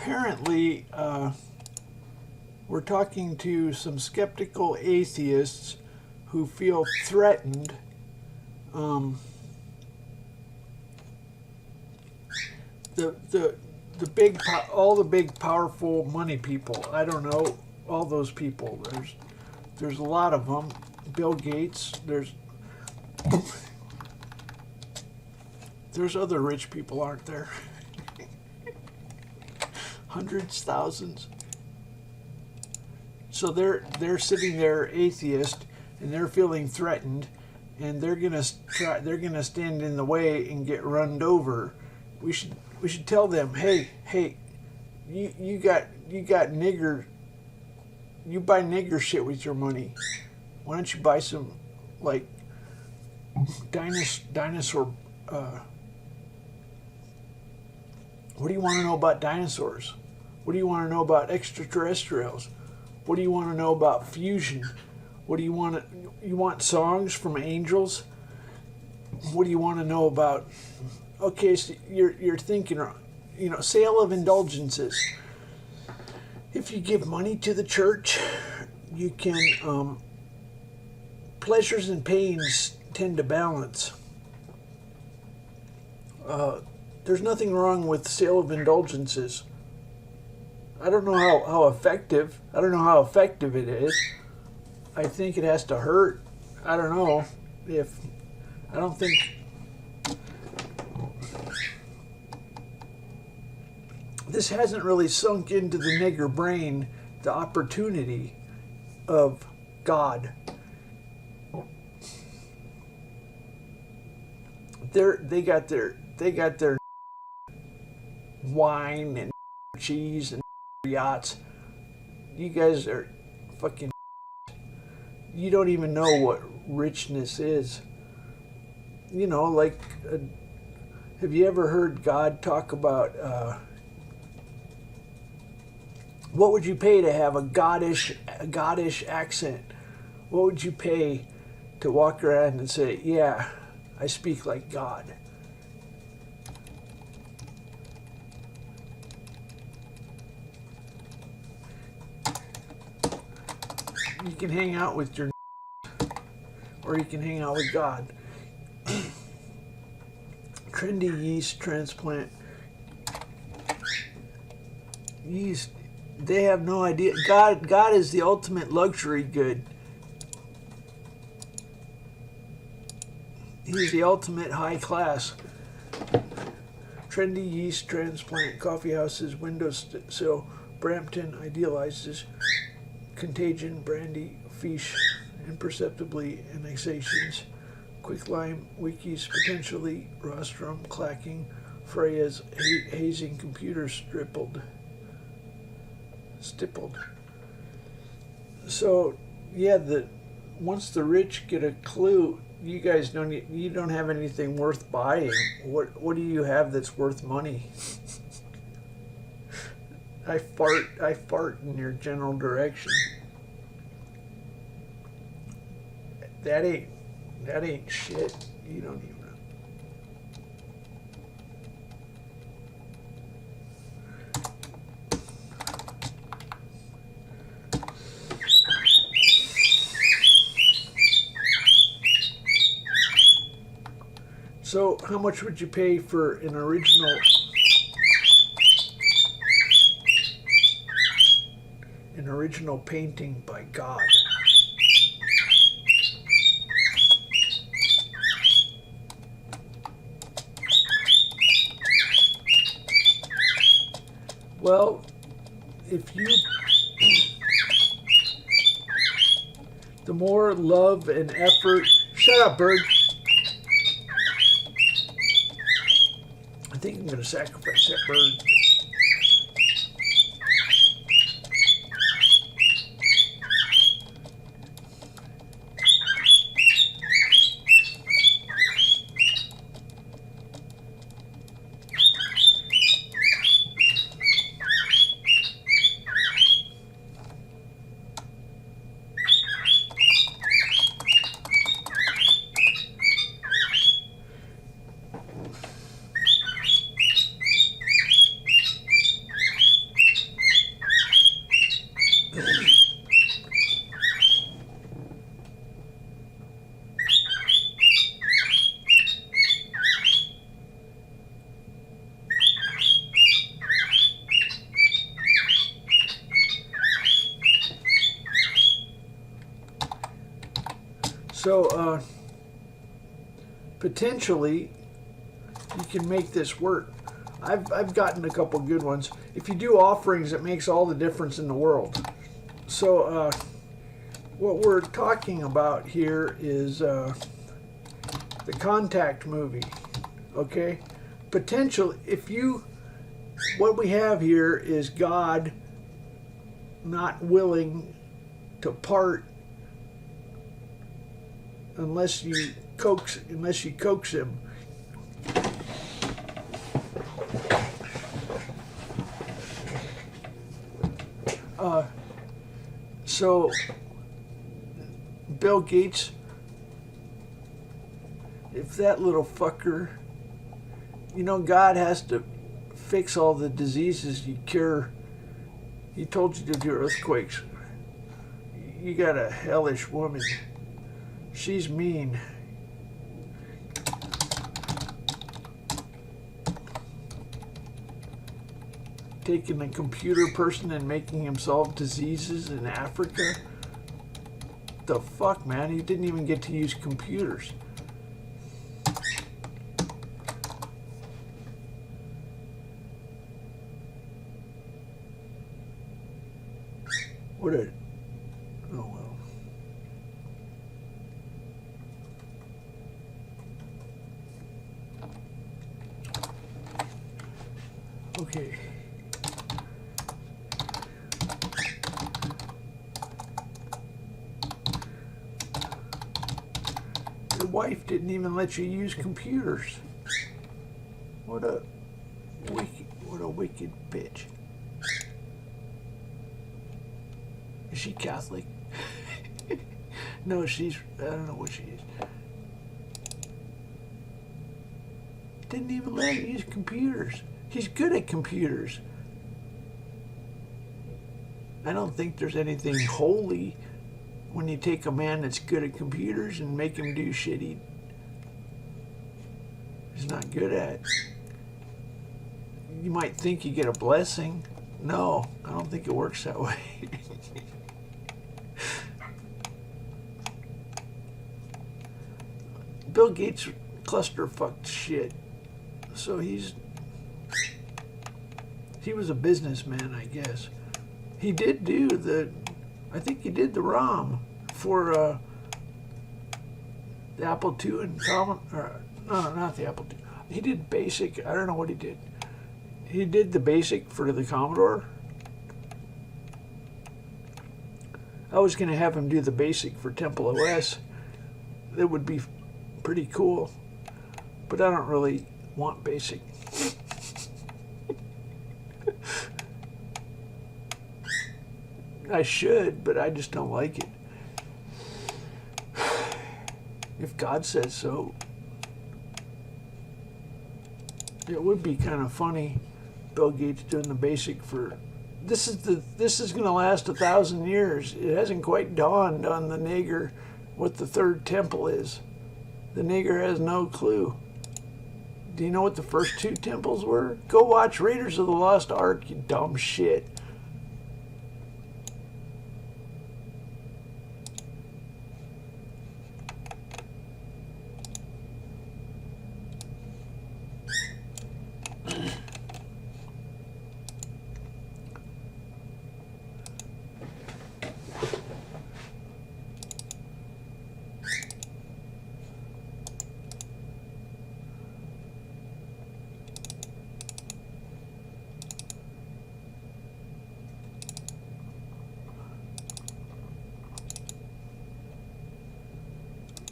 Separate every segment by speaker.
Speaker 1: apparently we're talking to some skeptical atheists who feel threatened. All the big powerful money people. I don't know all those people. There's a lot of them. Bill Gates. There's other rich people, aren't there? Hundreds, thousands. So they're sitting there atheist, and they're feeling threatened, and they're gonna stand in the way and get runned over. We should tell them, hey, you got nigger. You buy nigger shit with your money. Why don't you buy some like dinosaur? What do you want to know about dinosaurs? What do you want to know about extraterrestrials? What do you want to know about fusion? What do you want? You want songs from angels? What do you want to know about? Okay, so you're thinking, sale of indulgences. If you give money to the church, you can. Pleasures and pains tend to balance. There's nothing wrong with sale of indulgences. I don't know how effective. I don't know how effective it is. I think it has to hurt. I don't know if. I don't think. This hasn't really sunk into the nigger brain the opportunity of God. They got their wine and cheese and yachts. You guys are fucking. You don't even know what richness is. Have you ever heard God talk about what would you pay to have a goddish accent? What would you pay to walk around and say, yeah, I speak like God? You can hang out with your or you can hang out with God. Trendy yeast transplant. Yeast, they have no idea. God is the ultimate luxury good. He's the ultimate high class. Trendy yeast transplant. Coffee houses, windowsill. Brampton idealizes. Contagion, brandy, fish, imperceptibly annexations. Quicklime, wikis, potentially, rostrum, clacking, Freya's, hazing, computer stippled. So, yeah, once the rich get a clue, you guys don't have anything worth buying. What do you have that's worth money? I fart in your general direction. That ain't shit. You don't even know. So, how much would you pay for an original painting by God? Well, the more love and effort. Shut up, bird. I think I'm going to sacrifice that bird. So potentially you can make this work. I've gotten a couple good ones. If you do offerings, it makes all the difference in the world. So what we're talking about here is the Contact movie. Okay, potential. What we have here is God not willing to part unless you coax him. So Bill Gates, if that little fucker, God has to fix all the diseases you cure. He told you to do earthquakes. You got a hellish woman. She's mean. Taking a computer person and making him solve diseases in Africa? The fuck, man? He didn't even get to use computers. Oh well. Okay. Your wife didn't even let you use computers. What a wicked bitch. Is she Catholic? No, I don't know what she is. Didn't even let him use computers. He's good at computers. I don't think there's anything holy when you take a man that's good at computers and make him do shit he's not good at. You might think you get a blessing. No, I don't think it works that way. Bill Gates clusterfucked shit. So he was a businessman, I guess. He did do I think he did the ROM for the Apple II and Common, no, not the Apple II. He did BASIC. I don't know what he did. He did the BASIC for the Commodore. I was going to have him do the BASIC for TempleOS. That would be pretty cool, but I don't really want BASIC. I should, but I just don't like it. If God says so. It would be kind of funny, Bill Gates doing the BASIC for. This is going to last 1,000 years. It hasn't quite dawned on the nigger what the third temple is. The nigger has no clue. Do you know what the first 2 temples were? Go watch Raiders of the Lost Ark, you dumb shit.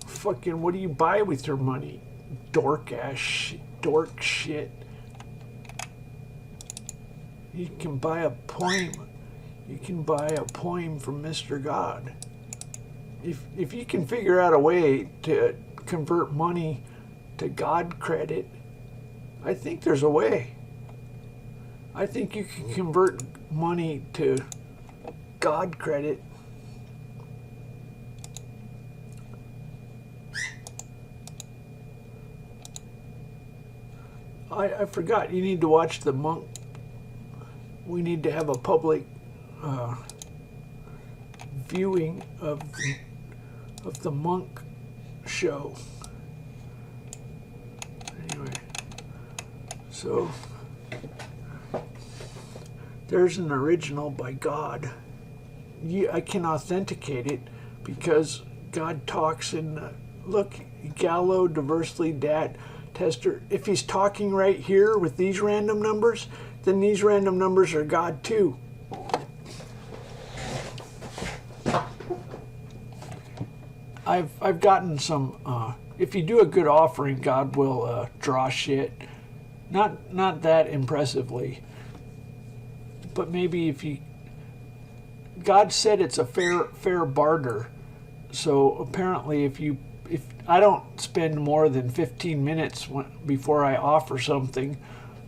Speaker 1: Fucking, what do you buy with your money? Dork shit. You can buy a poem. You can buy a poem from Mr. God. If you can figure out a way to convert money to God credit, I think there's a way. I think you can convert money to God credit. I forgot, you need to watch the monk. We need to have a public viewing of the monk show. Anyway, so there's an original by God. I can authenticate it because God talks in, look, 𝗖𝗢𝗥𝗨𝗣𝗧𝗘𝗗 tester. If he's talking right here with these random numbers, then these random numbers are God too. I've gotten some, if you do a good offering, God will draw shit. Not that impressively, but maybe if you, God said it's a fair barter. So apparently if I don't spend more than 15 minutes before I offer something.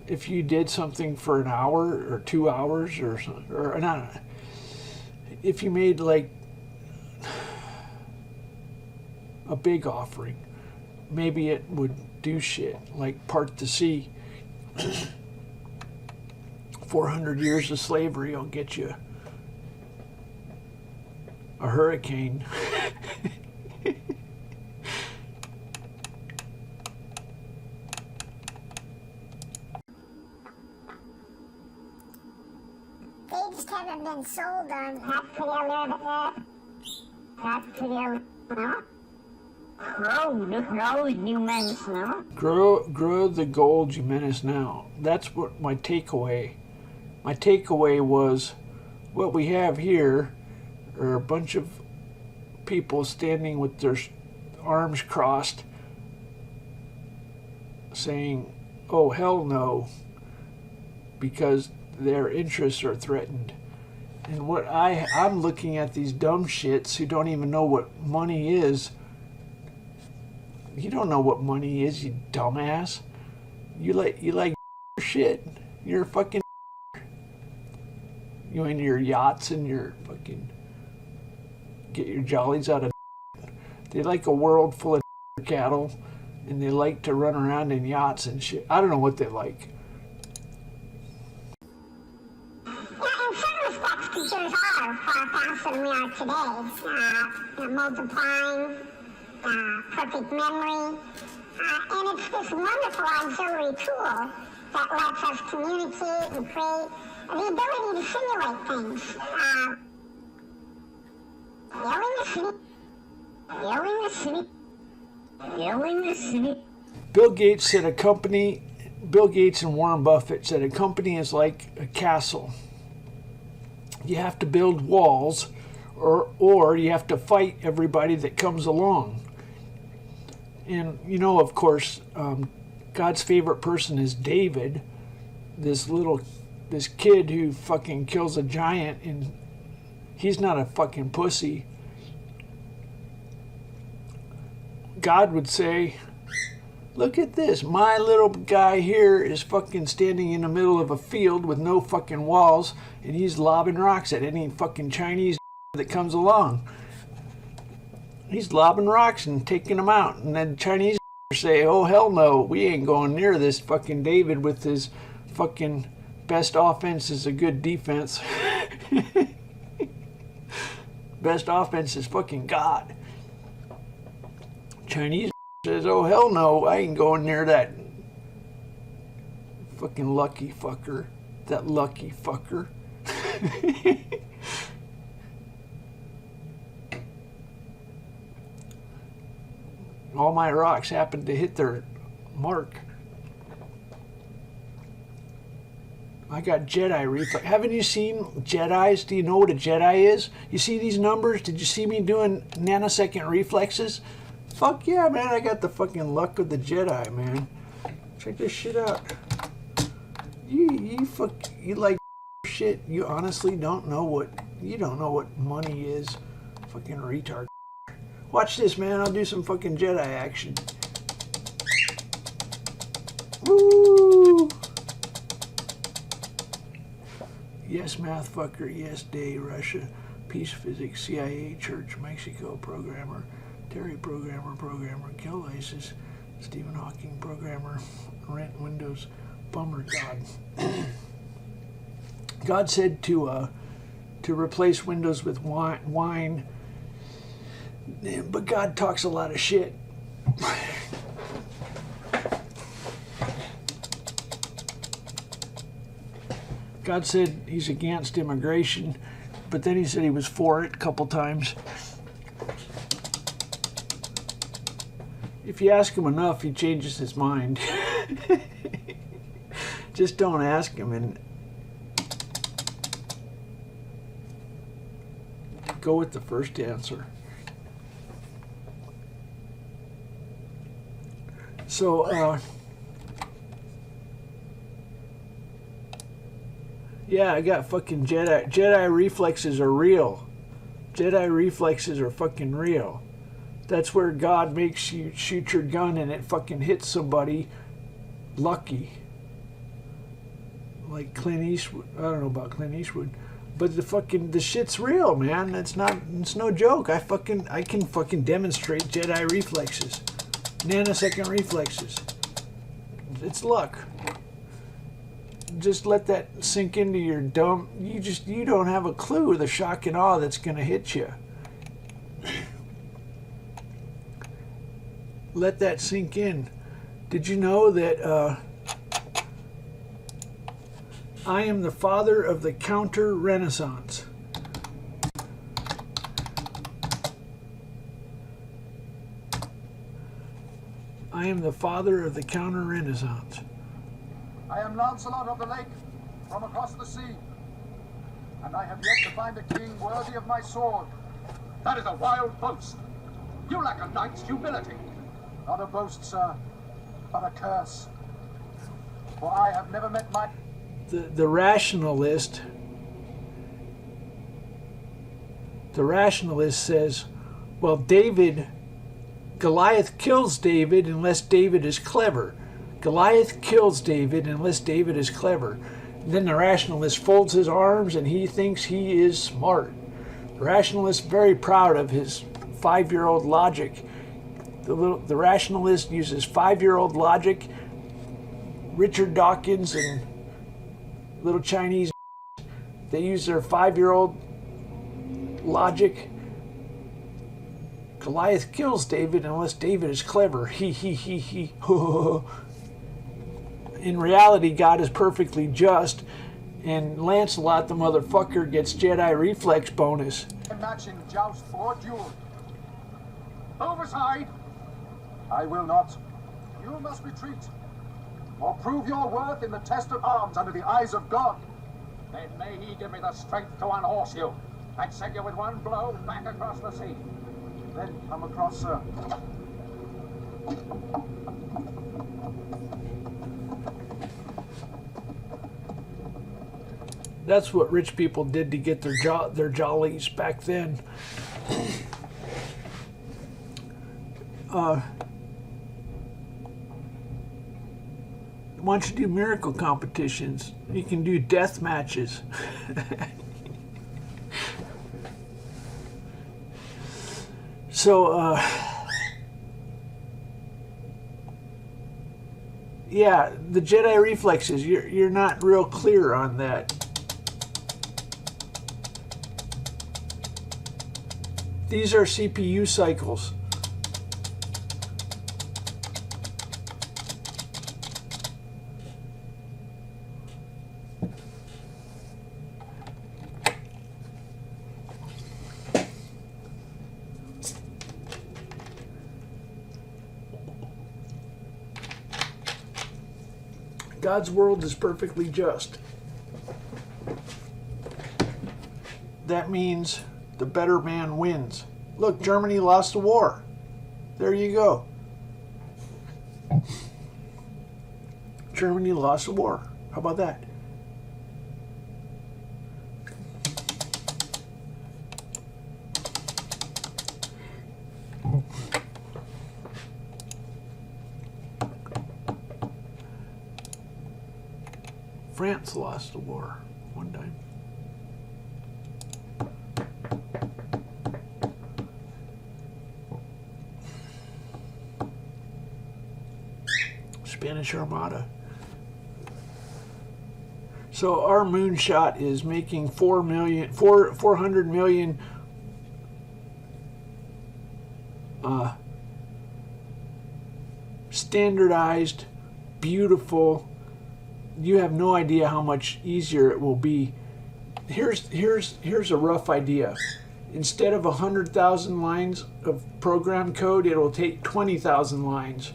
Speaker 1: If you did something for an hour or 2 hours or not, if you made like a big offering, maybe it would do shit like part the sea. 400 years of slavery will get you a hurricane.
Speaker 2: They just haven't been sold on. That's pretty alert. That's pretty alert. Grow humans now.
Speaker 1: Grow the gold you menace now. That's what my takeaway. My takeaway was what we have here are a bunch of people standing with their arms crossed saying, oh hell no, because their interests are threatened. And what I'm looking at these dumb shits who don't even know what money is. You don't know what money is, you dumbass. You like shit. You're fucking. You and your yachts and your fucking get your jollies out of. They like a world full of cattle, and they like to run around in yachts and shit. I don't know what they like.
Speaker 2: Yeah, in some respects, computers are far faster than we are today. Multiplying. Perfect memory, and it's this wonderful auxiliary tool that lets us communicate and create the ability to simulate things.
Speaker 1: Bill Gates and Warren Buffett said a company is like a castle. You have to build walls, or you have to fight everybody that comes along. And, you know, of course, God's favorite person is David, this kid who fucking kills a giant, and he's not a fucking pussy. God would say, look at this, my little guy here is fucking standing in the middle of a field with no fucking walls, and he's lobbing rocks at any fucking Chinese that comes along. He's lobbing rocks and taking them out. And then Chinese say, oh, hell no, we ain't going near this fucking David with his fucking best offense is a good defense. Best offense is fucking God. Chinese says, oh, hell no, I ain't going near that fucking lucky fucker. That lucky fucker. All my rocks happened to hit their mark. I got Jedi reflex. Haven't you seen Jedis? Do you know what a Jedi is? You see these numbers? Did you see me doing nanosecond reflexes? Fuck yeah, man. I got the fucking luck of the Jedi, man. Check this shit out. You like shit. You honestly don't know what money is. Fucking retard. Watch this, man. I'll do some fucking Jedi action. Woo! Yes, math fucker. Yes, day. Russia. Peace physics. CIA. Church. Mexico. Programmer. Terry. Programmer. Kill ISIS. Stephen Hawking. Programmer. Rent Windows. Bummer. God. God said to replace Windows with wine. But God talks a lot of shit. God said he's against immigration, but then he said he was for it a couple times. If you ask him enough, he changes his mind. Just don't ask him and go with the first answer. So, yeah, I got fucking Jedi. Jedi reflexes are real. Jedi reflexes are fucking real. That's where God makes you shoot your gun and it fucking hits somebody lucky. Like Clint Eastwood. I don't know about Clint Eastwood. But the shit's real, man. It's no joke. I can fucking demonstrate Jedi reflexes. Nanosecond reflexes. It's luck. Just let that sink into your dumb. You don't have a clue the shock and awe that's gonna hit you. Let that sink in. Did you know that I am the father of the counter-renaissance? I am the father of the counter-renaissance.
Speaker 3: I am Lancelot of the Lake, from across the sea, and I have yet to find a king worthy of my sword. That is a wild boast. You lack a knight's humility. Not a boast, sir, but a curse. For I have never met my...
Speaker 1: The rationalist says, well, Goliath kills David unless David is clever. Goliath kills David unless David is clever. And then the rationalist folds his arms and he thinks he is smart. The rationalist is very proud of his 5-year-old logic. The rationalist uses 5-year-old logic. Richard Dawkins and little Chinese, they use their 5-year-old logic. Goliath kills David unless David is clever. He. In reality, God is perfectly just, and Lancelot, the motherfucker, gets Jedi reflex bonus.
Speaker 3: matching joust or duel. Overside! I will not. You must retreat, or prove your worth in the test of arms under the eyes of God. Then may he give me the strength to unhorse you and send you with one blow back across the sea. Then come across, sir.
Speaker 1: That's what rich people did to get their jollies back then. Why don't you do miracle competitions? You can do death matches. So, yeah, the Jedi reflexes, you're not real clear on that. These are CPU cycles. God's world is perfectly just. That means the better man wins. Look, Germany lost the war. There you go. Germany lost the war. How about that? France lost the war one time. Spanish Armada. So our moonshot is making 400 million standardized, beautiful you have no idea how much easier it will be. Here's a rough idea. Instead of 100,000 lines of program code, it'll take 20,000 lines.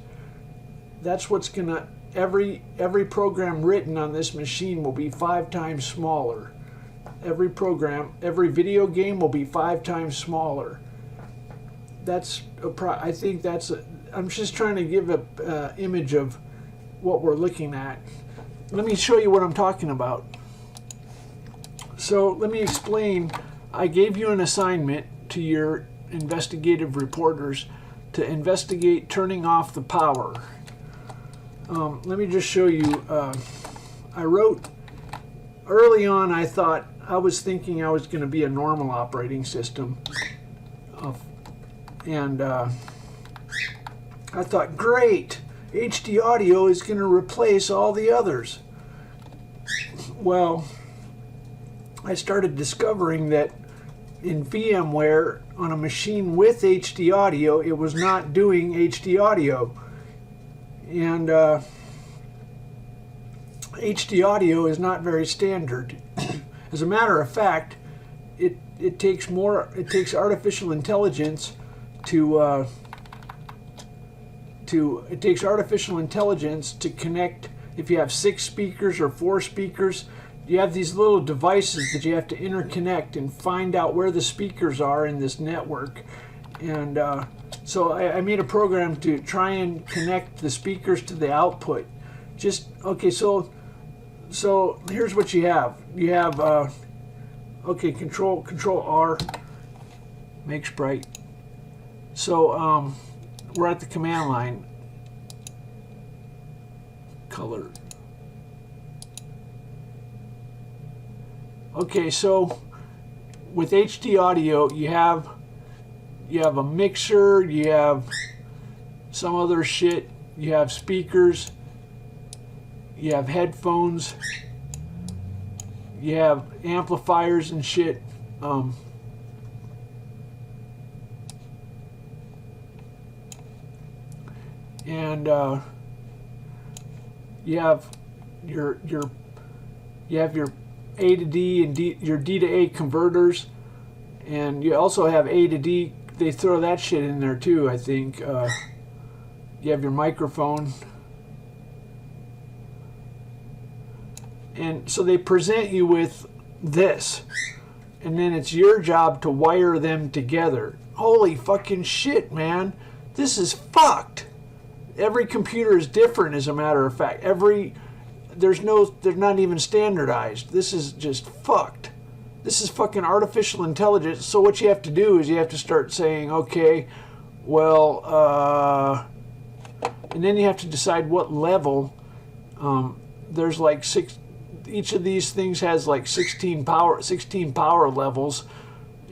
Speaker 1: That's what's gonna, every program written on this machine will be 5 times smaller. Every program, every video game will be 5 times smaller. That's I think that's I'm just trying to give a image of what we're looking at. Let me show you what I'm talking about. So let me explain. I gave you an assignment to your investigative reporters to investigate turning off the power. Let me just show you. I wrote early on. I was thinking I was going to be a normal operating system, and I thought, great, HD audio is going to replace all the others. Well, I started discovering that in VMware, on a machine with HD audio, it was not doing HD audio. And HD audio is not very standard. As a matter of fact, it takes artificial intelligence to connect. If you have 6 speakers or 4 speakers, you have these little devices that you have to interconnect and find out where the speakers are in this network. And so I made a program to try and connect the speakers to the output. Okay, so here's what you have. You have okay, control R, make sprite. So we're at the command line. Color. Okay, so with HD audio, you have a mixer, you have some other shit, you have speakers, you have headphones, you have amplifiers and shit. And you have your A to D and your D to A converters, and you also have A to D. They throw that shit in there too, I think. You have your microphone, and so they present you with this, and then it's your job to wire them together. Holy fucking shit, man, this is fucked. Every computer is different, as a matter of fact. They're not even standardized. This is just fucked. This is fucking artificial intelligence. So what you have to do is you have to start saying, okay, well, and then you have to decide what level. There's like 6. Each of these things has like 16 power levels,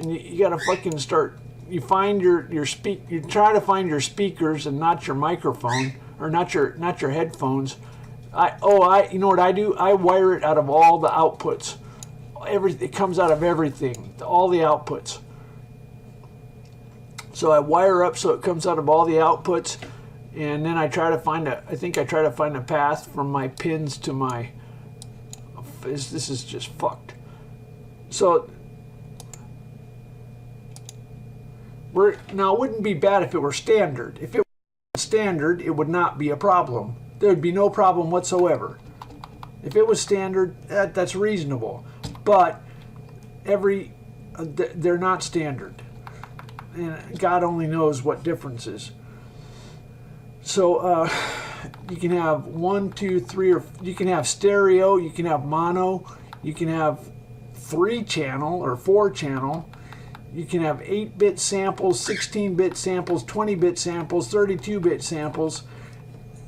Speaker 1: and you got to fucking start. You find you try to find your speakers and not your microphone, or not your headphones. You know what I do? I wire it out of all the outputs. It comes out of everything, all the outputs. So I wire up so it comes out of all the outputs, and then I try to find a path from my pins to my. This is just fucked. So. Now, it wouldn't be bad if it were standard. If it were standard, it would not be a problem. There would be no problem whatsoever. If it was standard, that's reasonable. But they're not standard. And God only knows what differences. So you can have 1, 2, 3, or you can have stereo, you can have mono, you can have 3-channel or 4-channel. You can have 8-bit samples, 16-bit samples, 20-bit samples, 32-bit samples.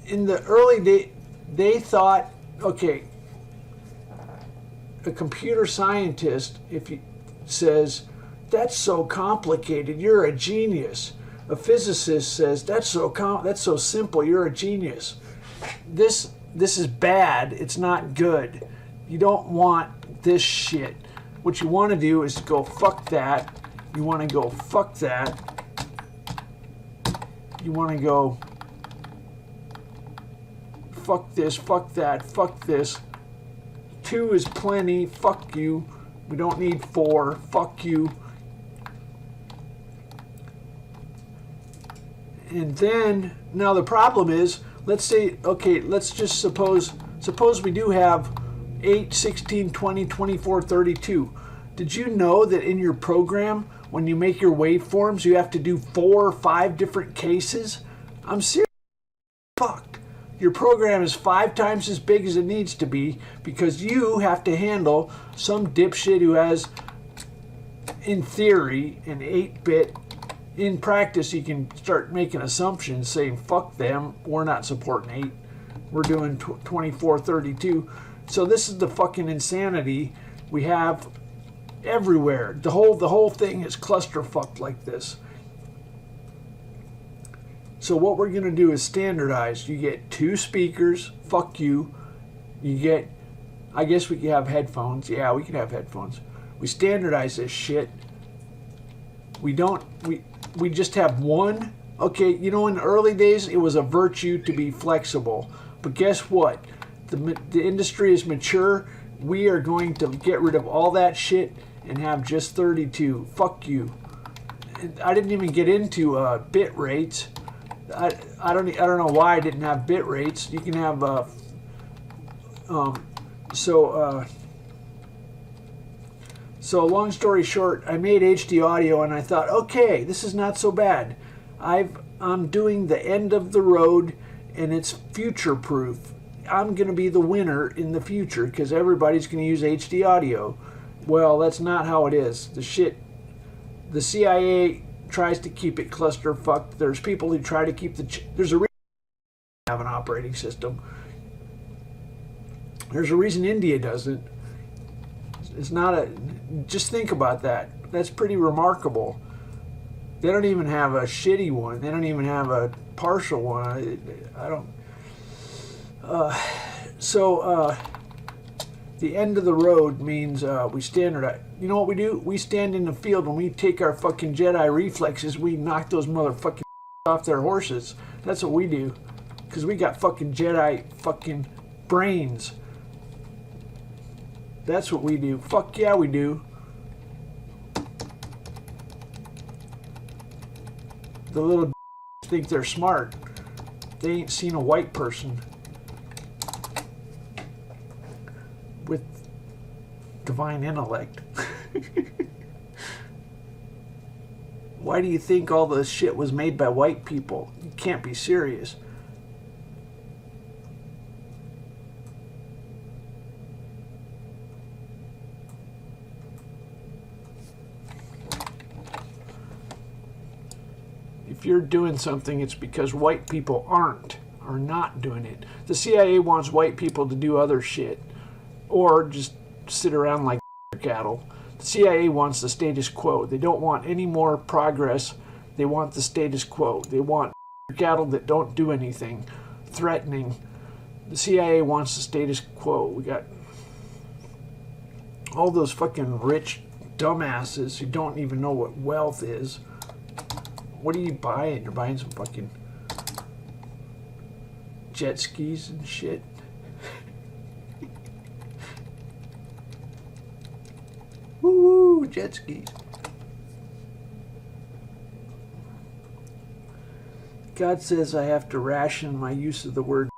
Speaker 1: In the early day, they thought, okay, a computer scientist, if he says, that's so complicated, you're a genius. A physicist says, that's so simple, you're a genius. This is bad, it's not good. You don't want this shit. What you want to do is go, fuck that. You want to go, fuck that. You want to go, fuck this, fuck that, fuck this. 2 is plenty. Fuck you. We don't need 4. Fuck you. And then, now the problem is, let's say, okay, let's just suppose we do have 8, 16, 20, 24, 32. Did you know that in your program, when you make your waveforms, you have to do 4 or 5 different cases? I'm serious. Fuck. Your program is 5 times as big as it needs to be because you have to handle some dipshit who has, in theory, an 8-bit. In practice, you can start making assumptions saying, fuck them, we're not supporting 8. We're doing 24, 32. So this is the fucking insanity we have everywhere. The whole thing is clusterfucked like this. So what we're going to do is standardize. You get 2 speakers. Fuck you. You get, I guess we could have headphones. Yeah, we could have headphones. We standardize this shit. We just have one. Okay, you know, in the early days, it was a virtue to be flexible. But guess what? The industry is mature. We are going to get rid of all that shit and have just 32. Fuck you. And I didn't even get into bit rates. I don't know why I didn't have bit rates. You can have so long story short, I made HD audio and I thought, okay, this is not so bad. I'm doing the end of the road and it's future proof. I'm going to be the winner in the future because everybody's going to use HD audio. Well, that's not how it is. The CIA tries to keep it clusterfucked. There's people who try to keep there's a reason we have an operating system. There's a reason India doesn't. It's not just think about that. That's pretty remarkable. They don't even have a shitty one. They don't even have a partial one. I don't. The end of the road means we standardize. You know what we do? We stand in the field when we take our fucking Jedi reflexes, we knock those motherfucking off their horses. That's what we do. Because we got fucking Jedi fucking brains. That's what we do. Fuck yeah, we do. The little think they're smart. They ain't seen a white person with divine intellect. Why do you think all this shit was made by white people? You can't be serious. If you're doing something, it's because white people are not doing it. The CIA wants white people to do other shit or just sit around like cattle. The CIA wants the status quo. They don't want any more progress. They want the status quo. They want cattle that don't do anything, threatening. The CIA wants the status quo. We got all those fucking rich dumbasses who don't even know what wealth is. What are you buying? You're buying some fucking jet skis and shit. Woo, jet skis. God says I have to ration my use of the word.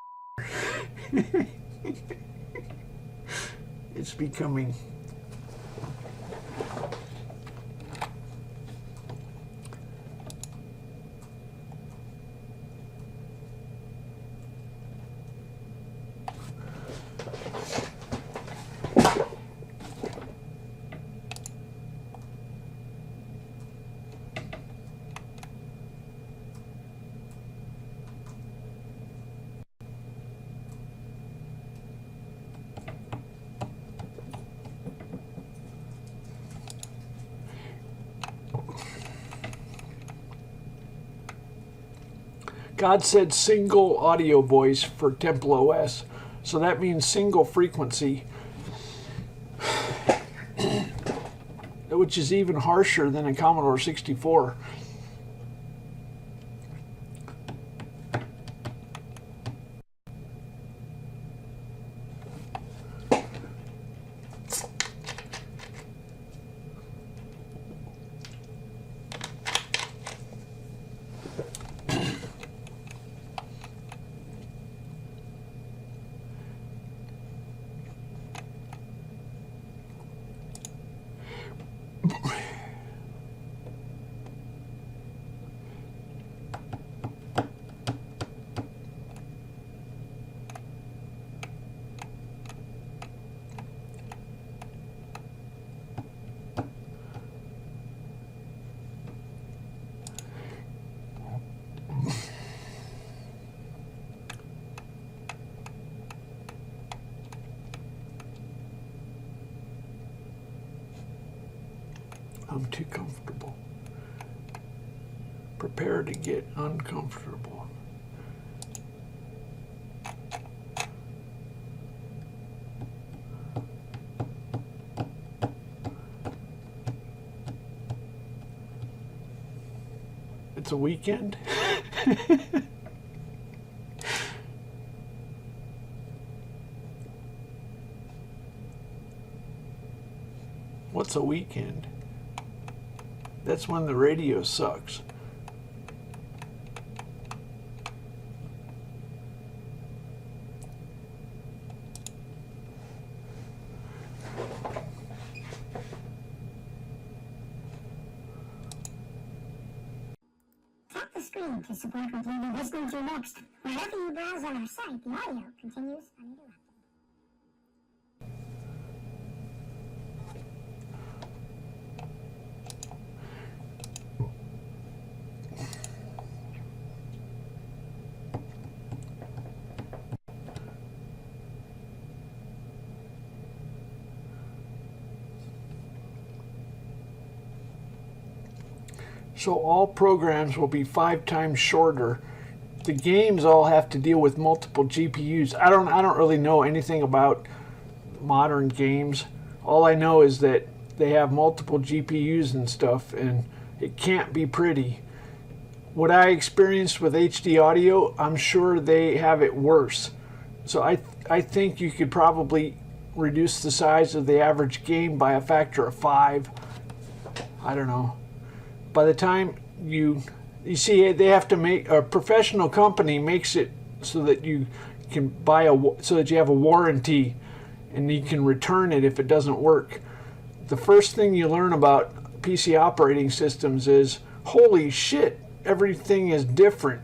Speaker 1: It's becoming God said single audio voice for TempleOS. So that means single frequency, which is even harsher than a Commodore 64. I'm too comfortable. Prepare to get uncomfortable. It's a weekend? What's a weekend? That's when the radio sucks.
Speaker 2: Tap the screen to support what you'll be listening to next. Wherever you browse on our site, the audio continues uninterrupted.
Speaker 1: So all programs will be 5 times shorter. The games all have to deal with multiple GPUs. I don't really know anything about modern games. All I know is that they have multiple GPUs and stuff, and it can't be pretty. What I experienced with HD audio, I'm sure they have it worse. So I think you could probably reduce the size of the average game by a factor of 5. I don't know. By the time you see, they have to make, a professional company makes it so that you can buy so that you have a warranty and you can return it if it doesn't work. The first thing you learn about PC operating systems is, holy shit, everything is different.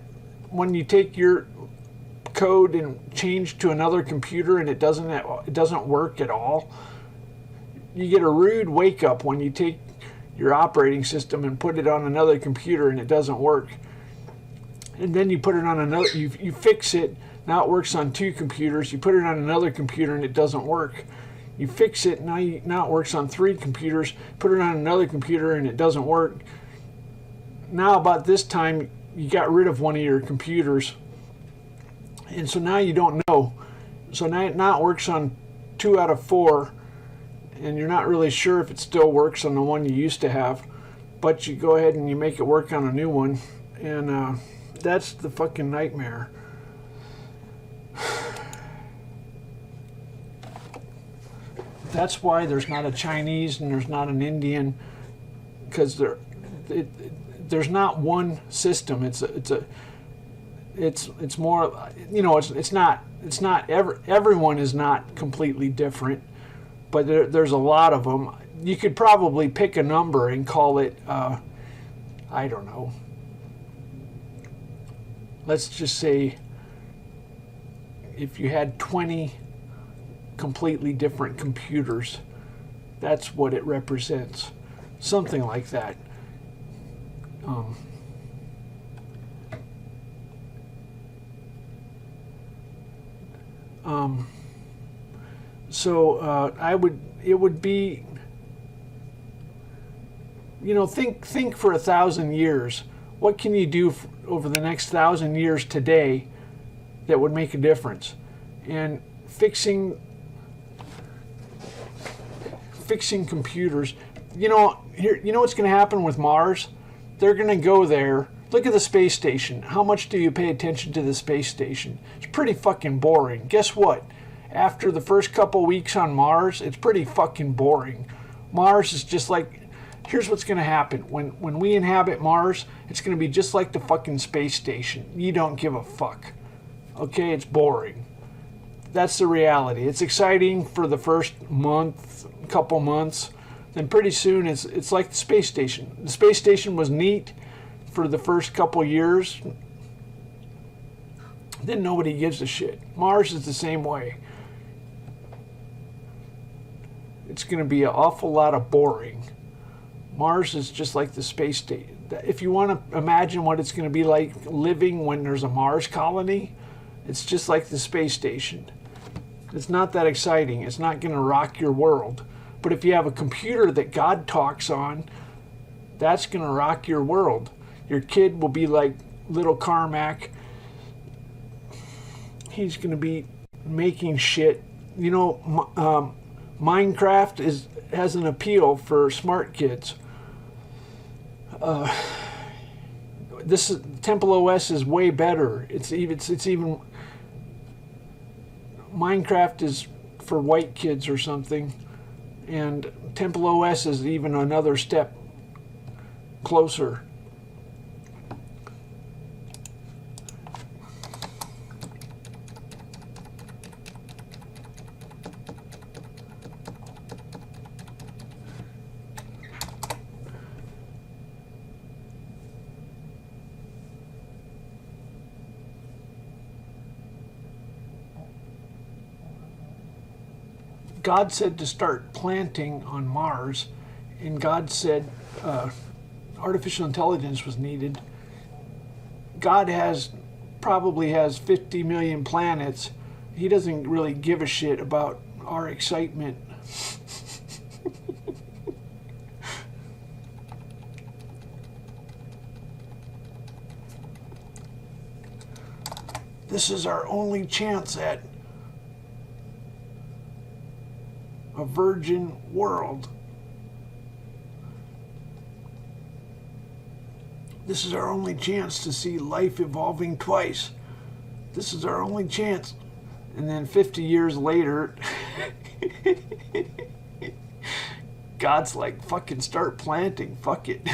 Speaker 1: When you take your code and change to another computer and it doesn't work at all, you get a rude wake up when you take your operating system and put it on another computer and it doesn't work. And then you put it on another, you fix it, now it works on 2 computers. You put it on another computer and it doesn't work. You fix it, now it works on 3 computers. Put it on another computer and it doesn't work. Now about this time you got rid of one of your computers, and so now you don't know. So now it works on 2 out of 4. And you're not really sure if it still works on the one you used to have, but you go ahead and you make it work on a new one, and that's the fucking nightmare. That's why there's not a Chinese and there's not an Indian, because there's not one system. It's more, you know, it's not everyone is not completely different. But there's a lot of them. You could probably pick a number and call it, I don't know. Let's just say if you had 20 completely different computers, that's what it represents. Something like that. So it would be, you know, think for 1,000 years. What can you do over the next 1,000 years today that would make a difference? And fixing computers. You know, what's going to happen with Mars? They're going to go there. Look at the space station. How much do you pay attention to the space station? It's pretty fucking boring. Guess what? After the first couple weeks on Mars, it's pretty fucking boring. Mars is just like, here's what's going to happen. When we inhabit Mars, it's going to be just like the fucking space station. You don't give a fuck. Okay, it's boring. That's the reality. It's exciting for the first couple months, then pretty soon it's like the space station. The space station was neat for the first couple years. Then nobody gives a shit. Mars is the same way. It's going to be an awful lot of boring. Mars is just like the space station. If you want to imagine what it's going to be like living when there's a Mars colony, it's just like the space station. It's not that exciting. It's not going to rock your world. But if you have a computer that God talks on, that's going to rock your world. Your kid will be like little Carmack. He's going to be making shit. You know, Minecraft has an appeal for smart kids. This is, TempleOS is way better. It's even Minecraft is for white kids or something, and TempleOS is even another step closer. God said to start planting on Mars, and God said artificial intelligence was needed. God probably has 50 million planets. He doesn't really give a shit about our excitement. This is our only chance at a virgin world. This is our only chance to see life evolving twice. This is our only chance. And then 50 years later, God's like, fucking start planting. Fuck it.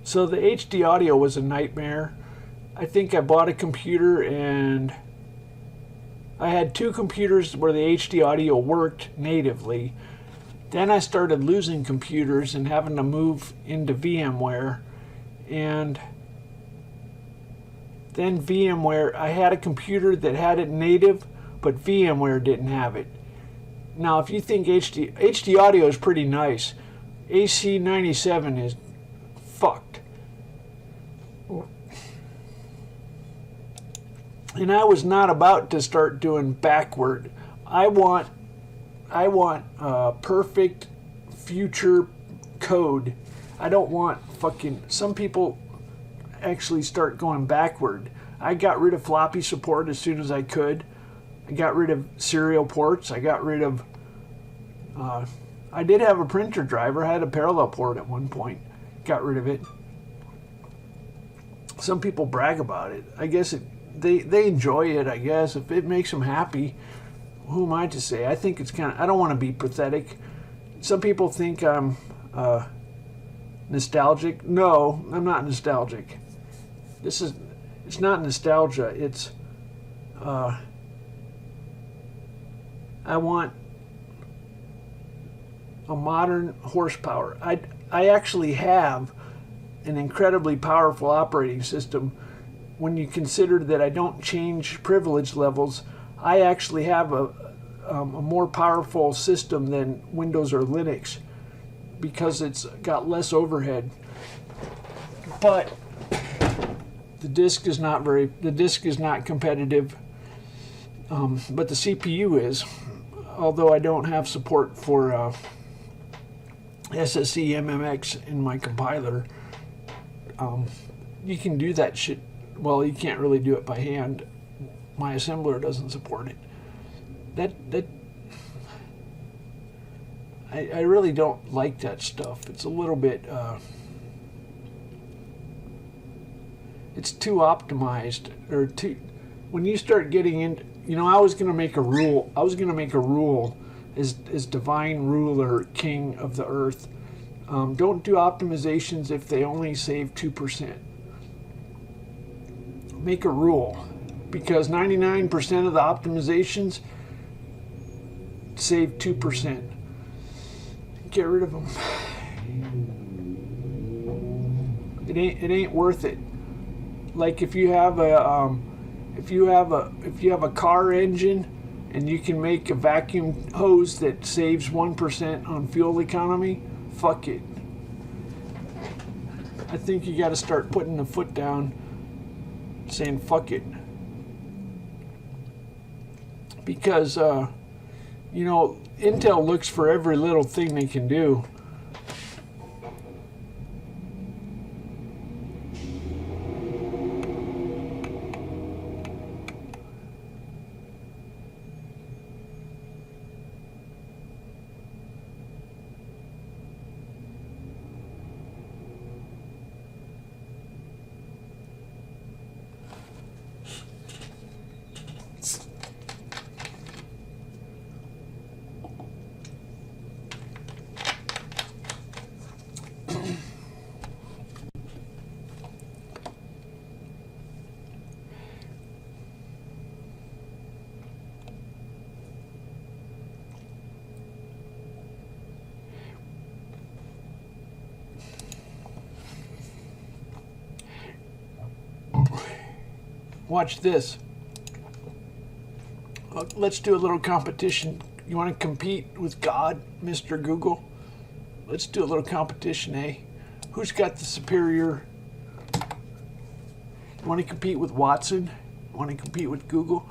Speaker 1: So the HD audio was a nightmare. I think I bought a computer and I had two computers where the HD audio worked natively. Then I started losing computers and having to move into VMware. And then VMware, I had a computer that had it native, but VMware didn't have it. Now, if you think HD audio is pretty nice, AC97 is fucked. And I was not about to start doing backward. I want perfect future code. I don't want fucking, some people actually start going backward. I got rid of floppy support as soon as I could. I got rid of serial ports. I got rid of, I did have a printer driver. I had a parallel port at one point. Got rid of it. Some people brag about it. I guess they enjoy it, I guess. If it makes them happy, who am I to say? I think it's kind of, I don't want to be pathetic. Some people think I'm nostalgic. No, I'm not nostalgic. It's not nostalgia. It's, I want a modern horsepower. I actually have an incredibly powerful operating system. When you consider that I don't change privilege levels, I actually have a more powerful system than Windows or Linux because it's got less overhead. But the disk is not competitive. But the CPU is, although I don't have support for SSE MMX in my compiler. You can do that shit. Well, you can't really do it by hand. my assembler doesn't support it. I really don't like that stuff. It's a little bit, it's too optimized, or too, when you start getting into, you know, I was going to make a rule as divine ruler, king of the earth. Don't do optimizations if they only save 2%. Make a rule, because 99% of the optimizations save 2%. Get rid of them. It ain't worth it. Like if you have a car engine and you can make a vacuum hose that saves 1% on fuel economy, fuck it. I think you got to start putting the foot down, saying fuck it. Because you know, Intel looks for every little thing they can do. Watch this. Let's do a little competition. You want to compete with God, Mr. Google? Let's do a little competition, eh? Who's got the superior? You want to compete with Watson? You want to compete with Google?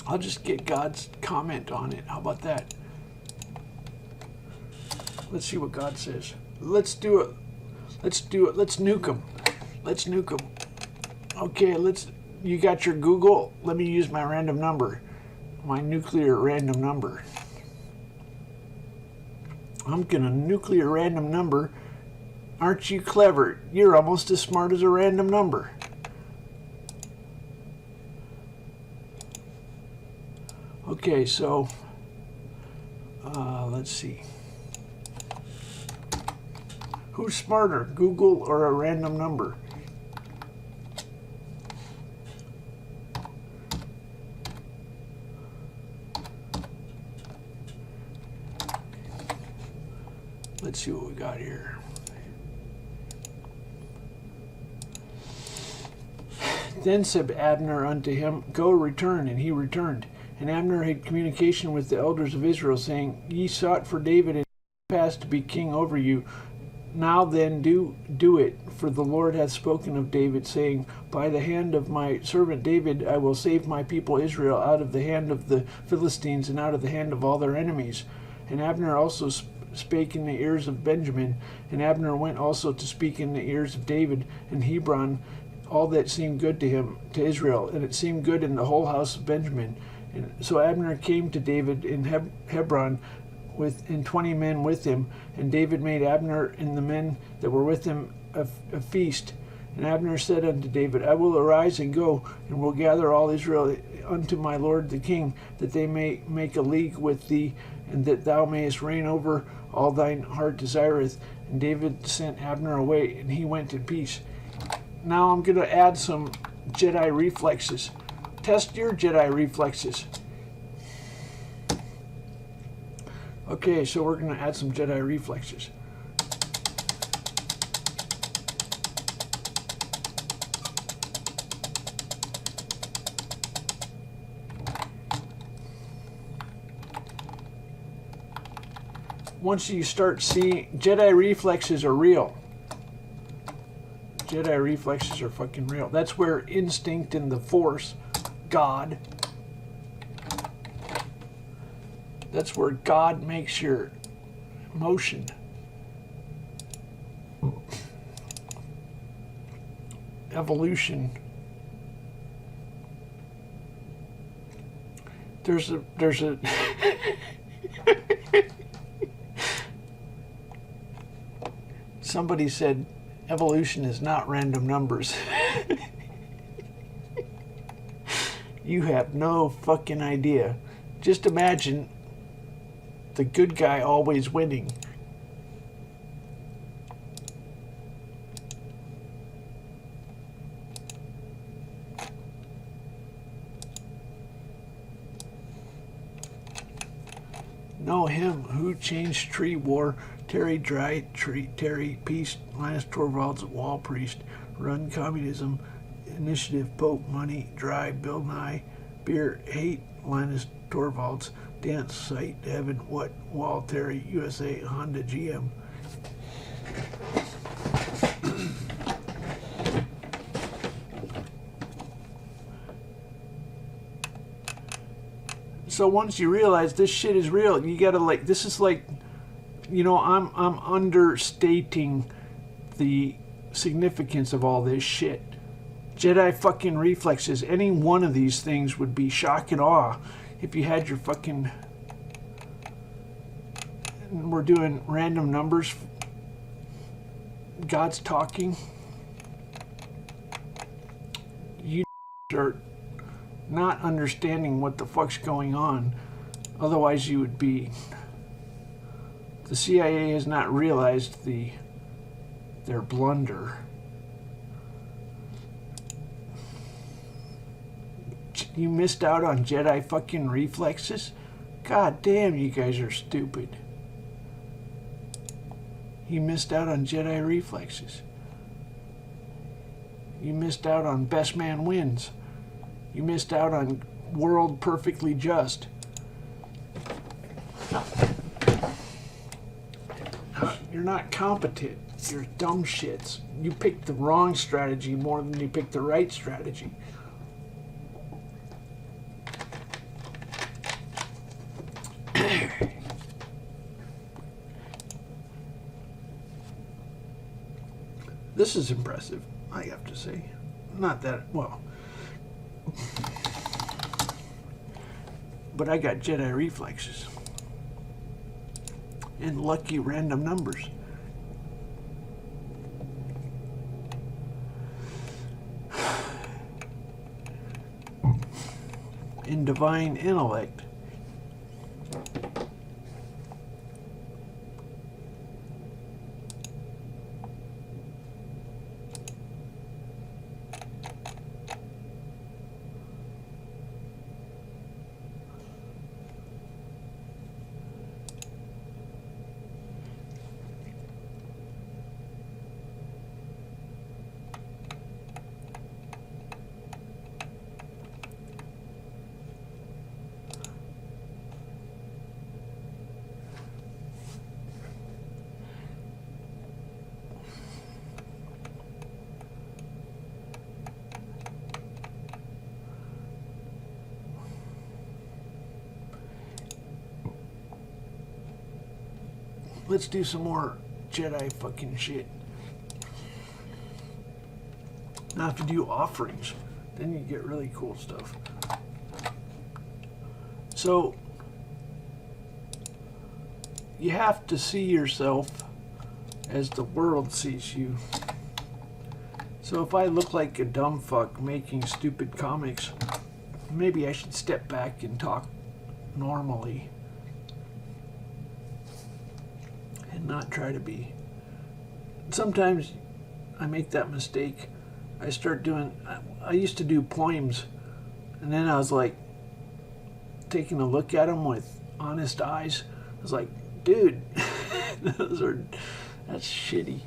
Speaker 1: I'll just get God's comment on it. How about that? Let's see what God says. Let's do it. Let's do it. Let's nuke them. Let's nuke them. Okay, you got your Google. Let me use my random number. My nuclear random number. I'm gonna nuclear random number. Aren't you clever? You're almost as smart as a random number. Okay, so let's see. Who's smarter, Google or a random number? Let's see what we got here. Then said Abner unto him, Go, return. And he returned. And Abner had communication with the elders of Israel, saying, Ye sought for David in the past to be king over you. Now then do it, for the Lord hath spoken of David, saying, By the hand of my servant David I will save my people Israel out of the hand of the Philistines and out of the hand of all their enemies. And Abner also spake in the ears of Benjamin, and Abner went also to speak in the ears of David in Hebron, all that seemed good to him, to Israel, and it seemed good in the whole house of Benjamin. And so Abner came to David in Hebron and 20 men with him, and David made Abner and the men that were with him a feast. And Abner said unto David, I will arise and go, and will gather all Israel unto my lord the king, that they may make a league with thee, and that thou mayest reign over all thine heart desireth. And David sent Abner away, and he went in peace. Now I'm going to add some Jedi reflexes. Test your Jedi reflexes. Okay, so we're going to add some Jedi reflexes. Once you start seeing, Jedi reflexes are real. Jedi reflexes are fucking real. That's where instinct and the Force, God, That's where God makes your motion. Evolution. There's a somebody said evolution is not random numbers. You have no fucking idea. Just imagine the good guy always winning. Know him who changed tree war, Terry Dry, Terry Peace, Linus Torvalds, Wall Priest, Run Communism, Initiative, Pope, Money, Dry, Bill Nye, Beer, Hate, Linus Torvalds, Dance, Site, Heaven, What, Wall, Terry, USA, Honda, GM. So once you realize this shit is real, you gotta like, this is like, you know, I'm understating the significance of all this shit. Jedi fucking reflexes, any one of these things would be shock and awe if you had your fucking, we're doing random numbers, God's talking. You are not understanding what the fuck's going on. Otherwise you would be, the CIA has not realized their blunder. You missed out on Jedi fucking reflexes? God damn, you guys are stupid. You missed out on Jedi reflexes. You missed out on best man wins. You missed out on world perfectly just. You're not competent. You're dumb shits. You picked the wrong strategy more than you picked the right strategy. This is impressive, I have to say. Not that, well. But I got Jedi reflexes. And lucky random numbers. And divine intellect. Let's do some more Jedi fucking shit. Now if you do offerings, then you get really cool stuff. So you have to see yourself as the world sees you. So if I look like a dumb fuck making stupid comics, maybe I should step back and talk normally. Not try to be. Sometimes I make that mistake. I start doing, I used to do poems, and then I was like taking a look at them with honest eyes. I was like, dude, that's shitty.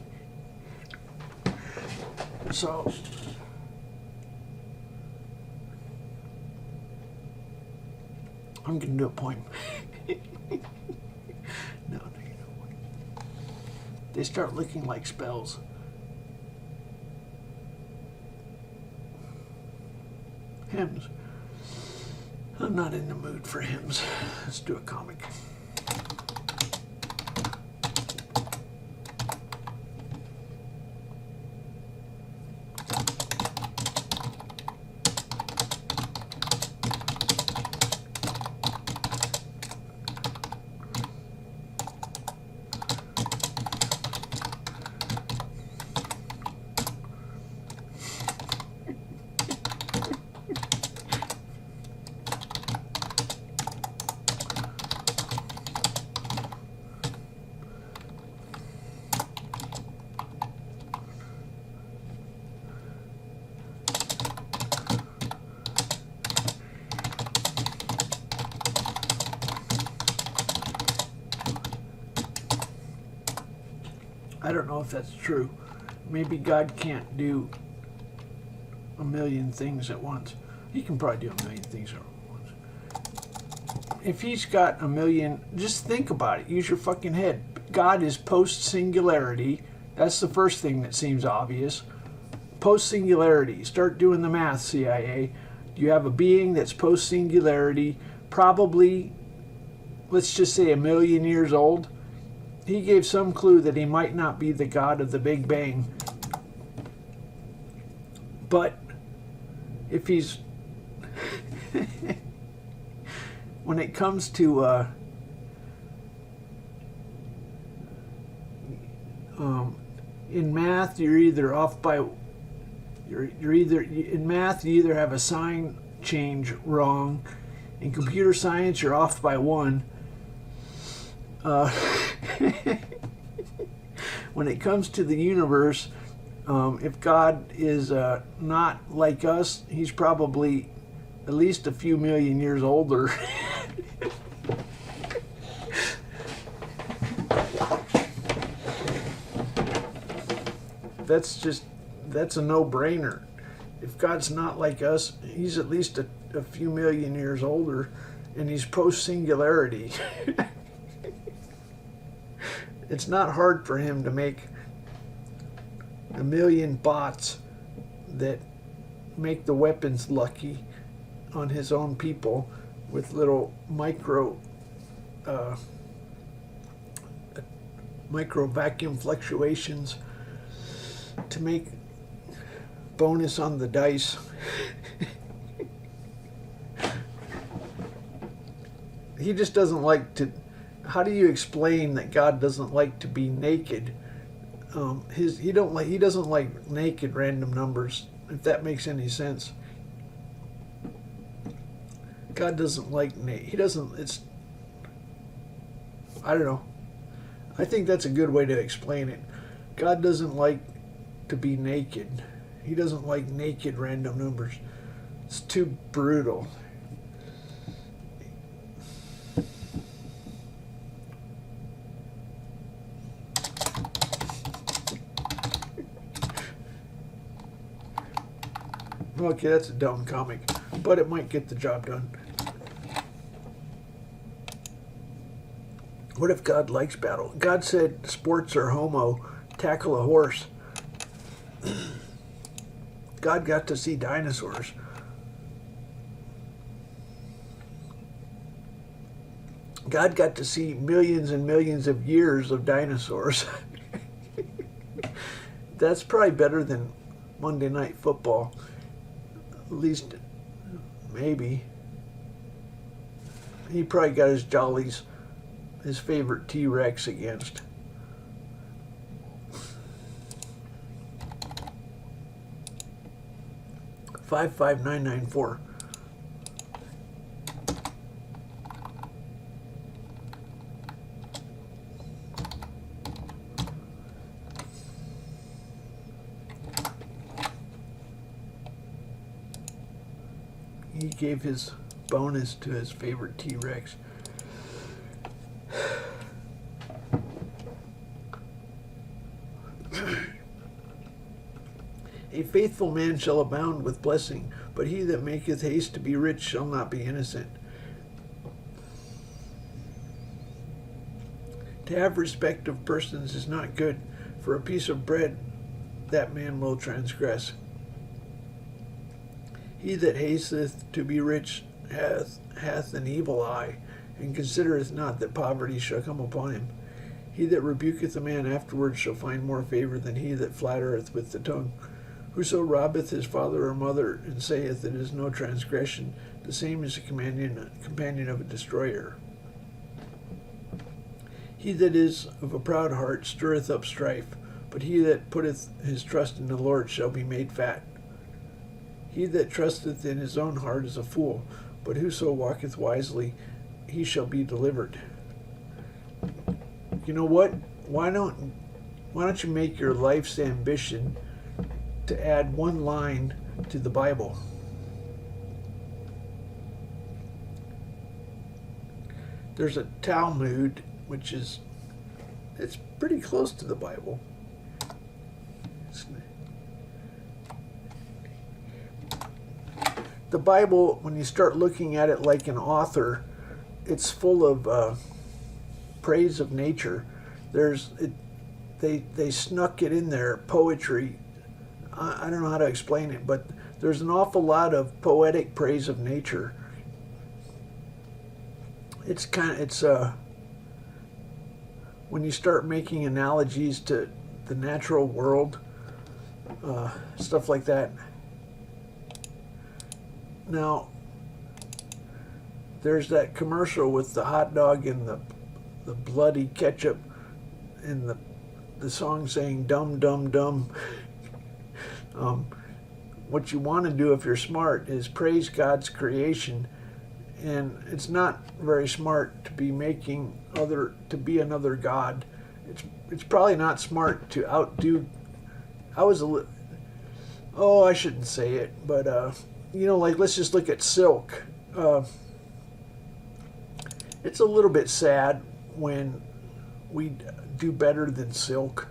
Speaker 1: So I'm gonna do a poem. They start looking like spells. Hymns. I'm not in the mood for hymns. Let's do a comic. I don't know if that's true. Maybe God can't do a million things at once. He can probably do a million things at once. If he's got a million, just think about it. Use your fucking head. God is post-singularity. That's the first thing that seems obvious. Post-singularity. Start doing the math, CIA. You have a being that's post-singularity, probably, let's just say, 1,000,000 years old. He gave some clue that he might not be the God of the Big Bang. But if he's... when it comes to... in math, you're either off by... in math, you either have a sign change wrong. In computer science, you're off by 1. When it comes to the universe, if God is not like us, he's probably at least a few million years older. That's a no-brainer. If God's not like us, he's at least a few million years older, and he's post-singularity. It's not hard for him to make 1,000,000 bots that make the weapons lucky on his own people with little micro vacuum fluctuations to make bonus on the dice. He just doesn't like to... How do you explain that God doesn't like to be naked? He doesn't like naked random numbers, if that makes any sense. God doesn't like I don't know. I think that's a good way to explain it. God doesn't like to be naked. He doesn't like naked random numbers. It's too brutal. Okay, that's a dumb comic, but it might get the job done. What if God likes battle? God said sports are homo, tackle a horse. God got to see dinosaurs. God got to see millions and millions of years of dinosaurs. That's probably better than Monday Night Football. At least, maybe. He probably got his jollies, his favorite T-Rex against. $55994. He gave his bonus to his favorite T-Rex. A faithful man shall abound with blessing, but he that maketh haste to be rich shall not be innocent. To have respect of persons is not good, for a piece of bread that man will transgress. He that hasteth to be rich hath an evil eye, and considereth not that poverty shall come upon him. He that rebuketh a man afterwards shall find more favor than he that flattereth with the tongue. Whoso robbeth his father or mother, and saith it is no transgression, the same is a companion of a destroyer. He that is of a proud heart stirreth up strife, but he that putteth his trust in the Lord shall be made fat. He that trusteth in his own heart is a fool, but whoso walketh wisely, he shall be delivered. You know what? Why don't you make your life's ambition to add one line to the Bible? There's a Talmud, which it's pretty close to the Bible. The Bible, when you start looking at it like an author, it's full of praise of nature. They snuck it in there, poetry. I don't know how to explain it, but there's an awful lot of poetic praise of nature. It's when you start making analogies to the natural world, stuff like that. Now, there's that commercial with the hot dog and the bloody ketchup and the song saying "Dum Dum Dum." What you want to do if you're smart is praise God's creation, and it's not very smart to be to be another god. It's probably not smart to outdo. I shouldn't say it, but like, let's just look at silk. It's a little bit sad when we do better than silk.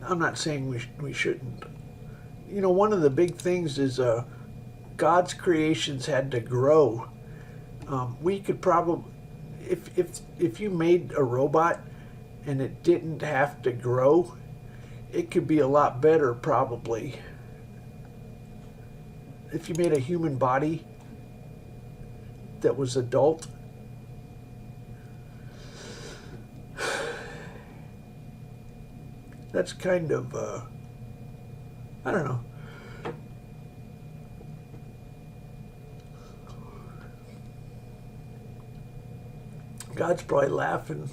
Speaker 1: I'm not saying we shouldn't. One of the big things is God's creations had to grow. We could probably, if you made a robot and it didn't have to grow, it could be a lot better probably. If you made a human body that was adult, that's kind of, I don't know. God's probably laughing.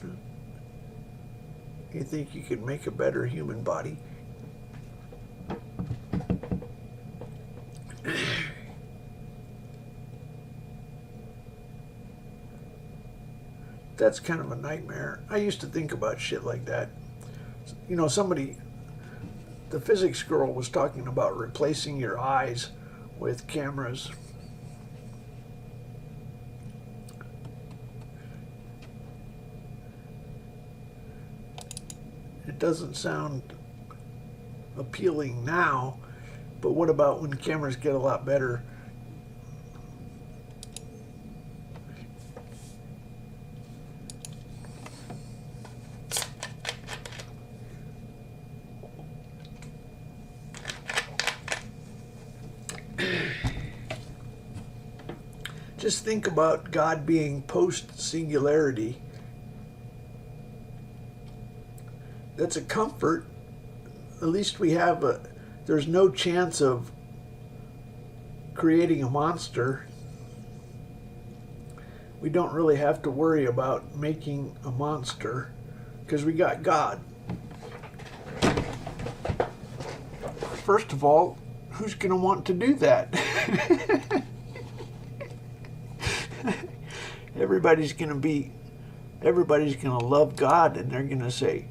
Speaker 1: You think you could make a better human body? That's kind of a nightmare. I used to think about shit like that. The physics girl was talking about replacing your eyes with cameras. It doesn't sound appealing now, but what about when cameras get a lot better? Just think about God being post-singularity. That's a comfort. At least we have there's no chance of creating a monster. We don't really have to worry about making a monster because we got God. First of all, who's going to want to do that? Everybody's going to love God, and they're going to say,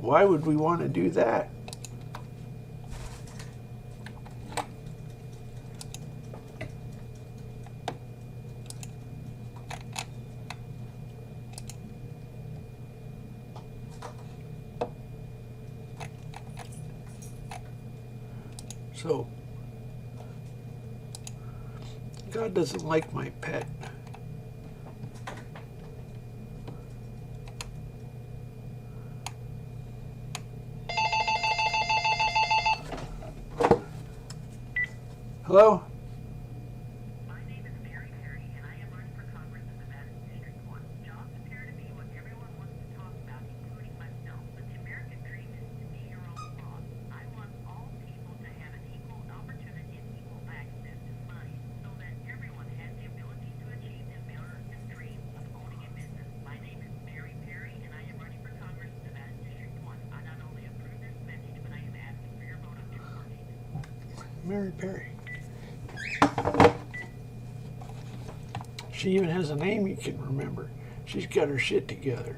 Speaker 1: why would we want to do that? So, God doesn't like my pet. Hello?
Speaker 4: My name is Mary Perry, and I am running for Congress in Nevada District 1. Jobs appear to be what everyone wants to talk about, including myself. But the American dream is to be your own boss. I want all people to have an equal opportunity and equal access to money so that everyone has the ability to achieve the American dream of owning a business. My name is Mary Perry, and I am running for Congress in Nevada District 1. I not only approve this message, but I am asking for your vote on June 14th.
Speaker 1: Mary Perry. She even has a name you can remember. She's got her shit together.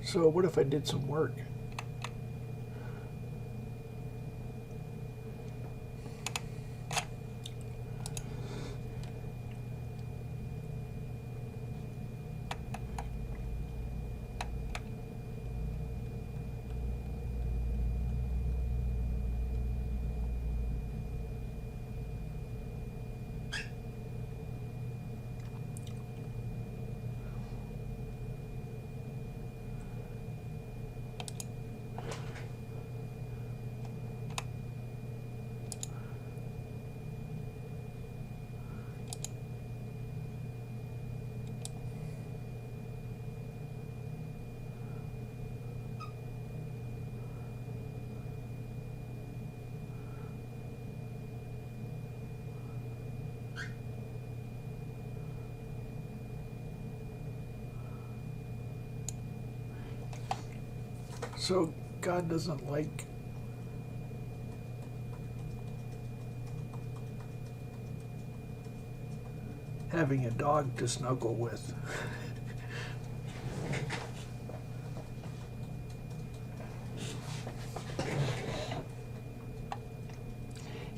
Speaker 1: So what if I did some work? So God doesn't like having a dog to snuggle with.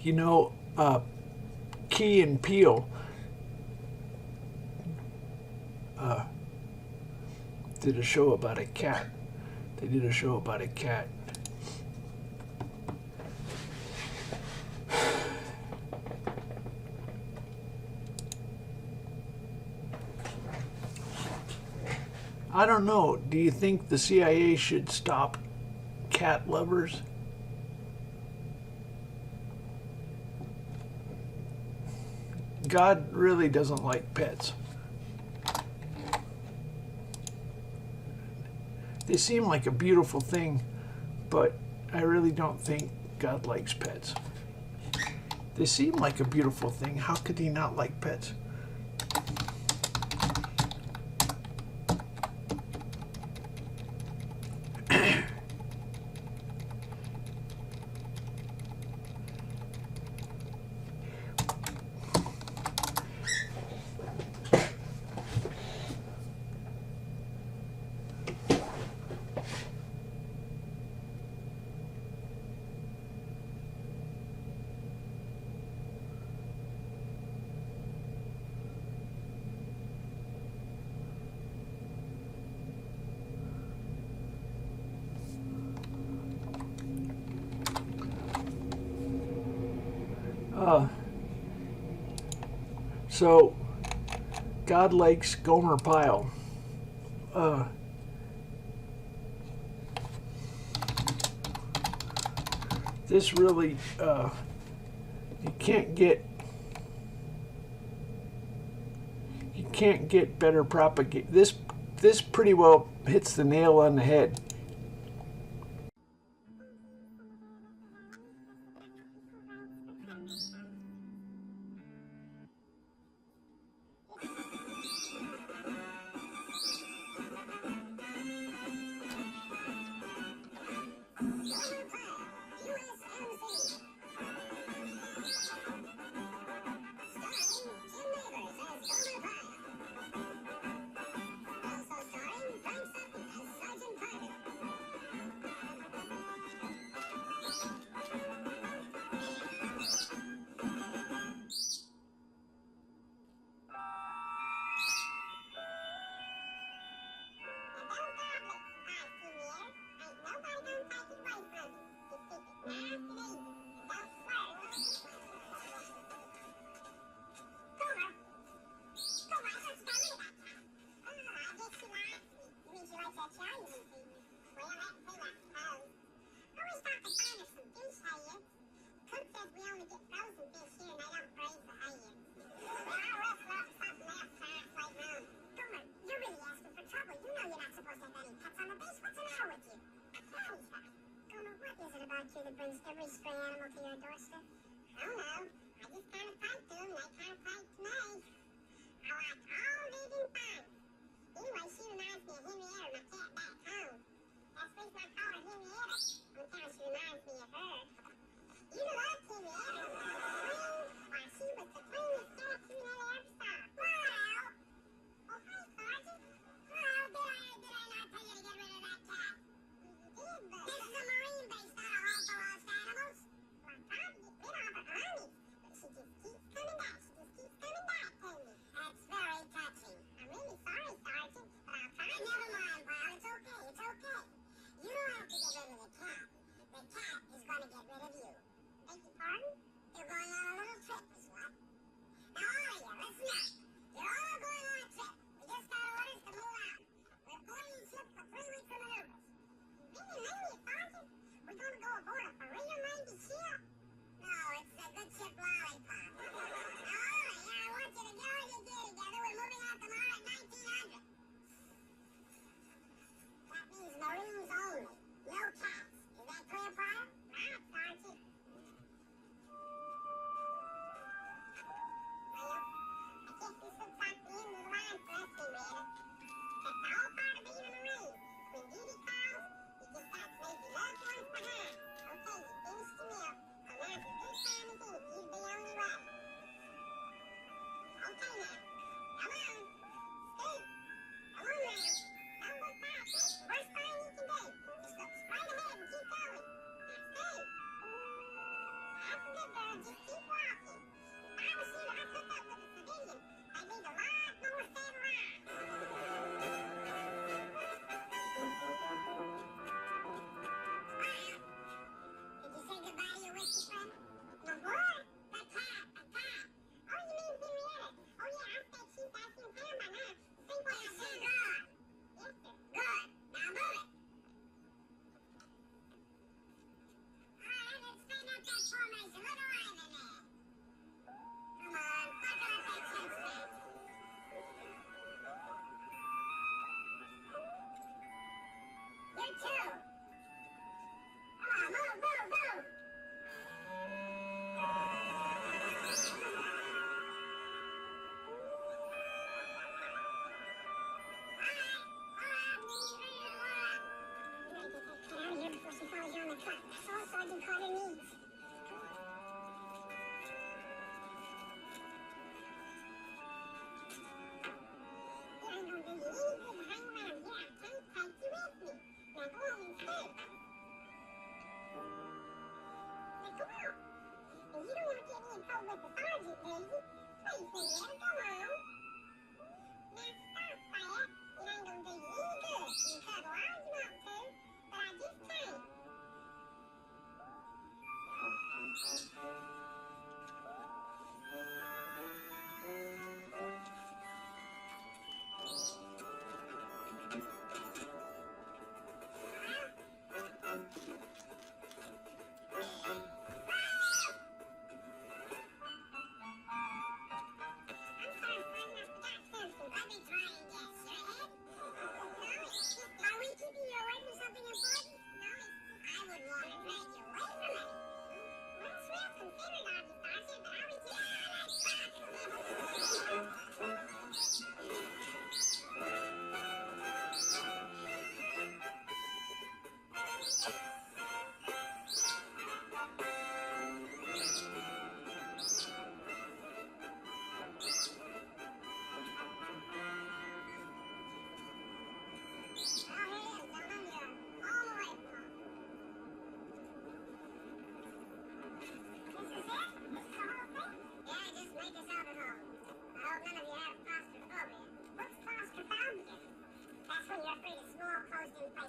Speaker 1: You know, Key and Peele did a show about a cat. They did a show about a cat. I don't know. Do you think the CIA should stop cat lovers? God really doesn't like pets. They seem like a beautiful thing, but I really don't think God likes pets. They seem like a beautiful thing. How could he not like pets? So, God likes Gomer Pyle. This really, you can't get better propagation. This pretty well hits the nail on the head.
Speaker 2: That brings every stray animal to your doorstep? I don't know. I just kind of pipe to them, they kind of pipe to me. I like all vegan fun. Anyway, she reminds me of Henrietta, my cat back home. That's the reason I call her Henrietta. One time she reminds me of her. You loved Henrietta. Why, she was the cleanest cat you ever saw. Wow! Oh, hey, Sergeant. Well, did I not tell you to get rid of that cat? You did, but... This is a Marine base, not a home for lost animals. Well, I'm trying to get rid of her, honey. But she just keeps coming back. She just keeps coming back to me. That's very touching. I'm really sorry, Sergeant, but I'll try. Never mind, pal. It's okay. It's okay. You don't have to get rid of the cat. The cat is going to get rid of you. Beg your pardon? You're going on a little trip, is what? Now, all of you, listen up. You're all going on a trip. We just got orders to move out. We're boarding ship for 3 weeks of maneuvers. Really, Sergeant? We're going to go aboard a Farina 90 ship? No, it's a good ship lollipop. Now, all right, I want you to go and you get together. We're moving out tomorrow at 1900. That means Marines only. No cats. Is that clear, Pryor? Right, Sergeant. Well, I guess this looks like the end of the line for us, Henrietta. That's all part of being a Marine. When duty calls, you just got to leave your loved ones behind. Okay, you finished your meal, so now's as good time as any. Use the only way. Okay, now. Come on. Scoot. Come on now. Don't look back. That's the worst thing you can do. Just look straight ahead and keep going. Now, scoot. That's a good girl. Just keep walking. If I was you, I'd hook up with a civilian. They'd lead a lot more sad lives. Did you say goodbye to your whiskey friend? No, what? The cat. Oh, you mean Henrietta? Oh, yeah, I said she's back in town by now. Think what you said. Gone. Yes, sir. Good. Now move it. All right, let's straighten out that formation. Look alive in there. Come on, buckle up that chest strap. You too. Come on, move. Sergeant Carter needs. I ain't gonna do you any good to hang around here. I can't take you with me. Now go on and sleep. Now come on. And you don't want to get me in trouble with the sergeant, do you? Please, Henrietta, come on. Now stop, Fire. It ain't gonna do you any good. You can cuddle all you want to, but I just can't.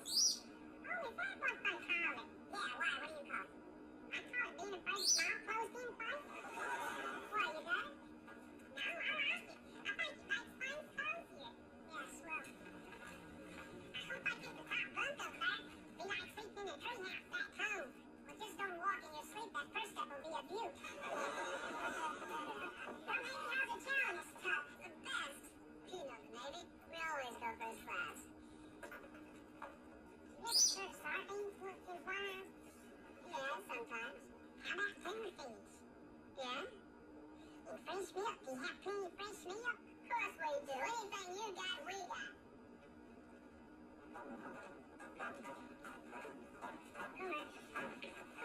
Speaker 2: Oh, is that what I call it? Yeah, why? What do you call it? I call it being afraid of small closed-in fights. What, you got it? No, I like it. I think it makes things cozier. Yes, well, I hope I get the top bunk up there. Be like sleeping in a treehouse back home. Well, just don't walk in your sleep. That first step will be a beaut. So maybe how's the challenge? It's tough. The best. You know the Navy. We always go first class. You ever serve sardines once in a while? Yeah, sometimes. How about finger feeds? Yeah? And fresh milk? Do you have plenty of fresh milk? Of course we do. Anything you got, we got.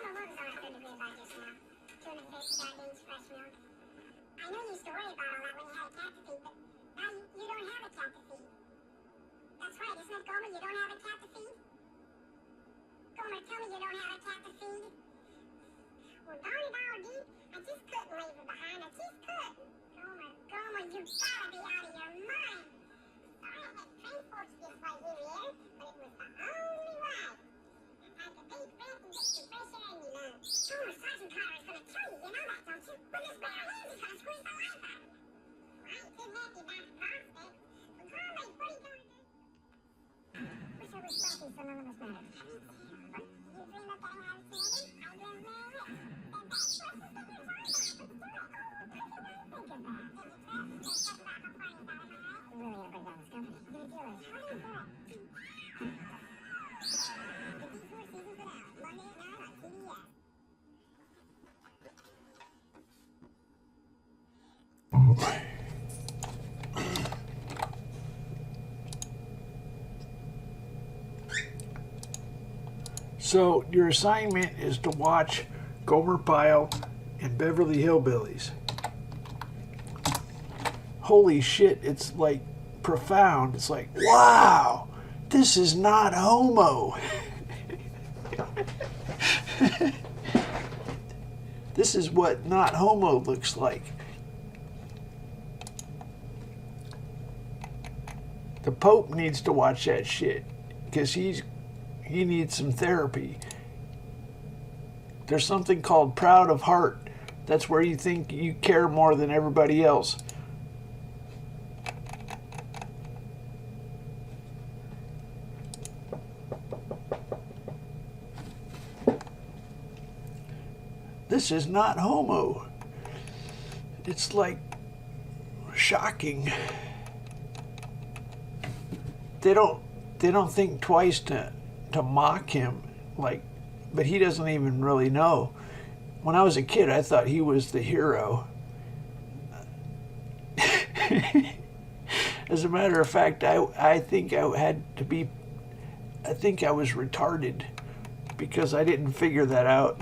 Speaker 2: Homer, what was our 30 degree about just now? 250 sardines, fresh milk. I know you used to worry about all that when you had a cat to feed, but now you don't have a cat to feed. That's right, isn't it, Gomer? You don't have a cat to feed? Gomer, tell me you don't have a cat to feed. Well, darn it all, dude. I just couldn't leave her behind. I just couldn't. Gomer, you gotta be out of your mind. Sorry I had transport this way here, but it was the only way. I had to deep breath and get some fresh air in your lungs. Gomer, Sergeant Carter is gonna kill you. You know that, don't you? With his bare hands, he's gonna squeeze the life out of you. Well, I ain't too happy about the prospect. But Gomer, what are you gonna do? Wish I was smoking so none of us mattered. But you dream of getting out of Canada? I dream very well. And that's just the thing you're talking about. But do it. Oh, what can I think of that? There's just about the party about it, am I right? Really gotta break down this company. You're gonna do it. How do you do it? The D4 season's it out. Monday at 9 on TBS.
Speaker 1: So your assignment is to watch Gomer Pyle and Beverly Hillbillies. Holy shit, it's like profound. It's like, wow, this is not homo. This is what not homo looks like. The Pope needs to watch that shit because he needs some therapy. There's something called proud of heart. That's where you think you care more than everybody else. This is not homo. It's like shocking. They don't think twice to mock him, like, but he doesn't even really know. When I was a kid, I thought he was the hero. As a matter of fact, I think I was retarded because I didn't figure that out.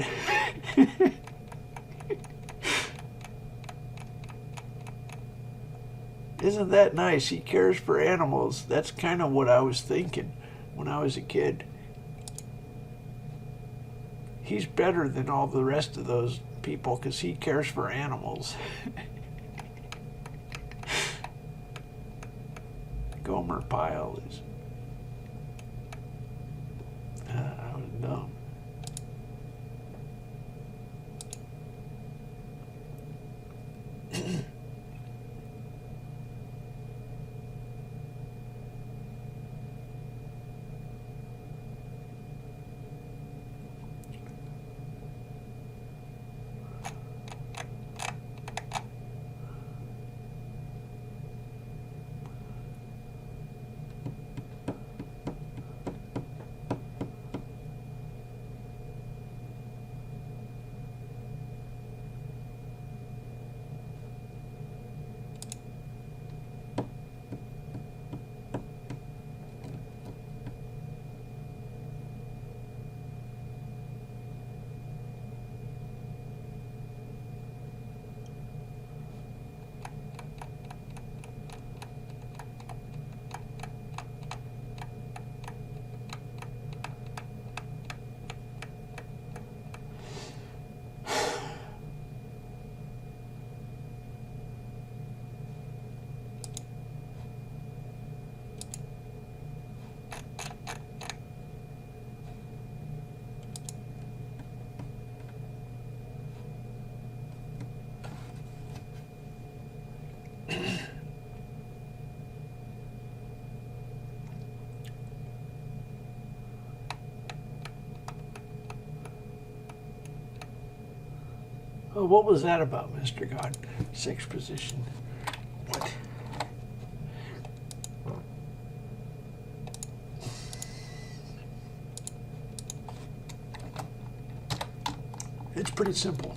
Speaker 1: Isn't that nice? He cares for animals. That's kind of what I was thinking when I was a kid. He's better than all the rest of those people because he cares for animals. Gomer Pyle is... I was dumb. Oh, what was that about, Mr. God? Sixth position. What? It's pretty simple.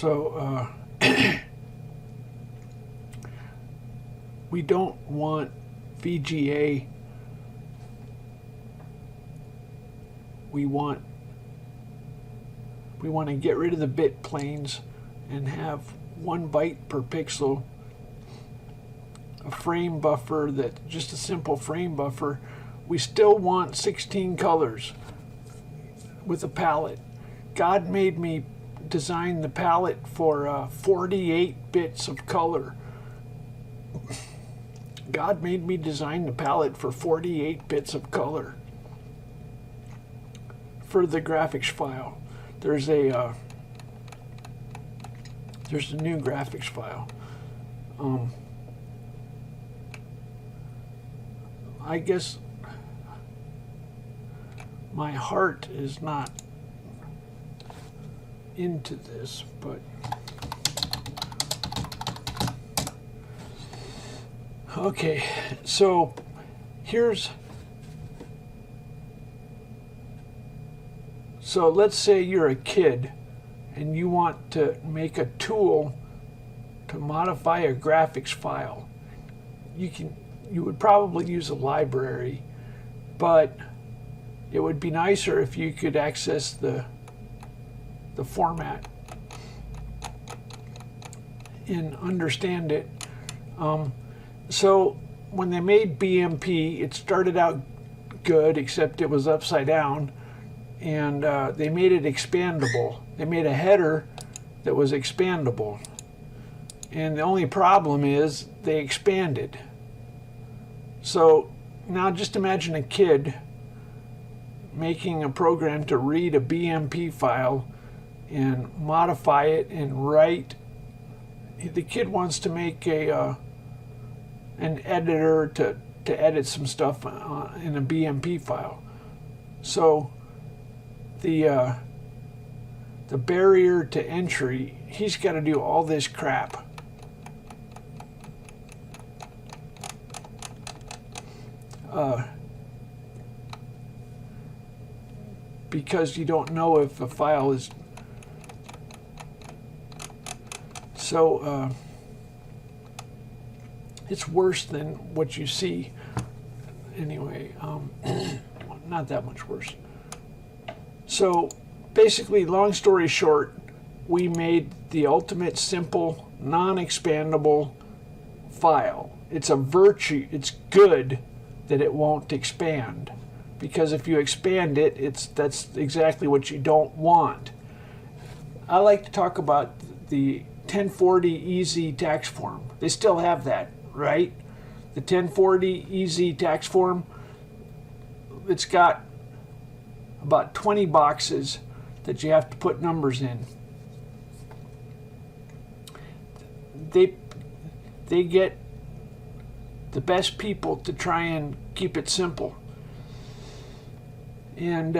Speaker 1: So we don't want VGA. We want to get rid of the bit planes and have 1 byte per pixel, a frame buffer, that just a simple frame buffer. We still want 16 colors with a palette. God made me design the palette for 48 bits of color. God made me design the palette for 48 bits of color for the graphics file. There's a new graphics file. I guess my heart is not into this, but okay, so let's say you're a kid and you want to make a tool to modify a graphics file. You would probably use a library, but it would be nicer if you could access the format and understand it. So when they made BMP, it started out good, except it was upside down, and they made it expandable. They made a header that was expandable, and the only problem is they expanded. So now just imagine a kid making a program to read a BMP file and modify it and write. The kid wants to make an editor to edit some stuff in a BMP file. So the barrier to entry, he's got to do all this crap. Because you don't know if a file is so it's worse than what you see anyway. Not that much worse. So basically, long story short, we made the ultimate simple non-expandable file. It's a virtue, it's good that it won't expand, because if you expand it, that's exactly what you don't want. I like to talk about the 1040 EZ tax form. They still have that, right? The 1040 EZ tax form, it's got about 20 boxes that you have to put numbers in. They get the best people to try and keep it simple. And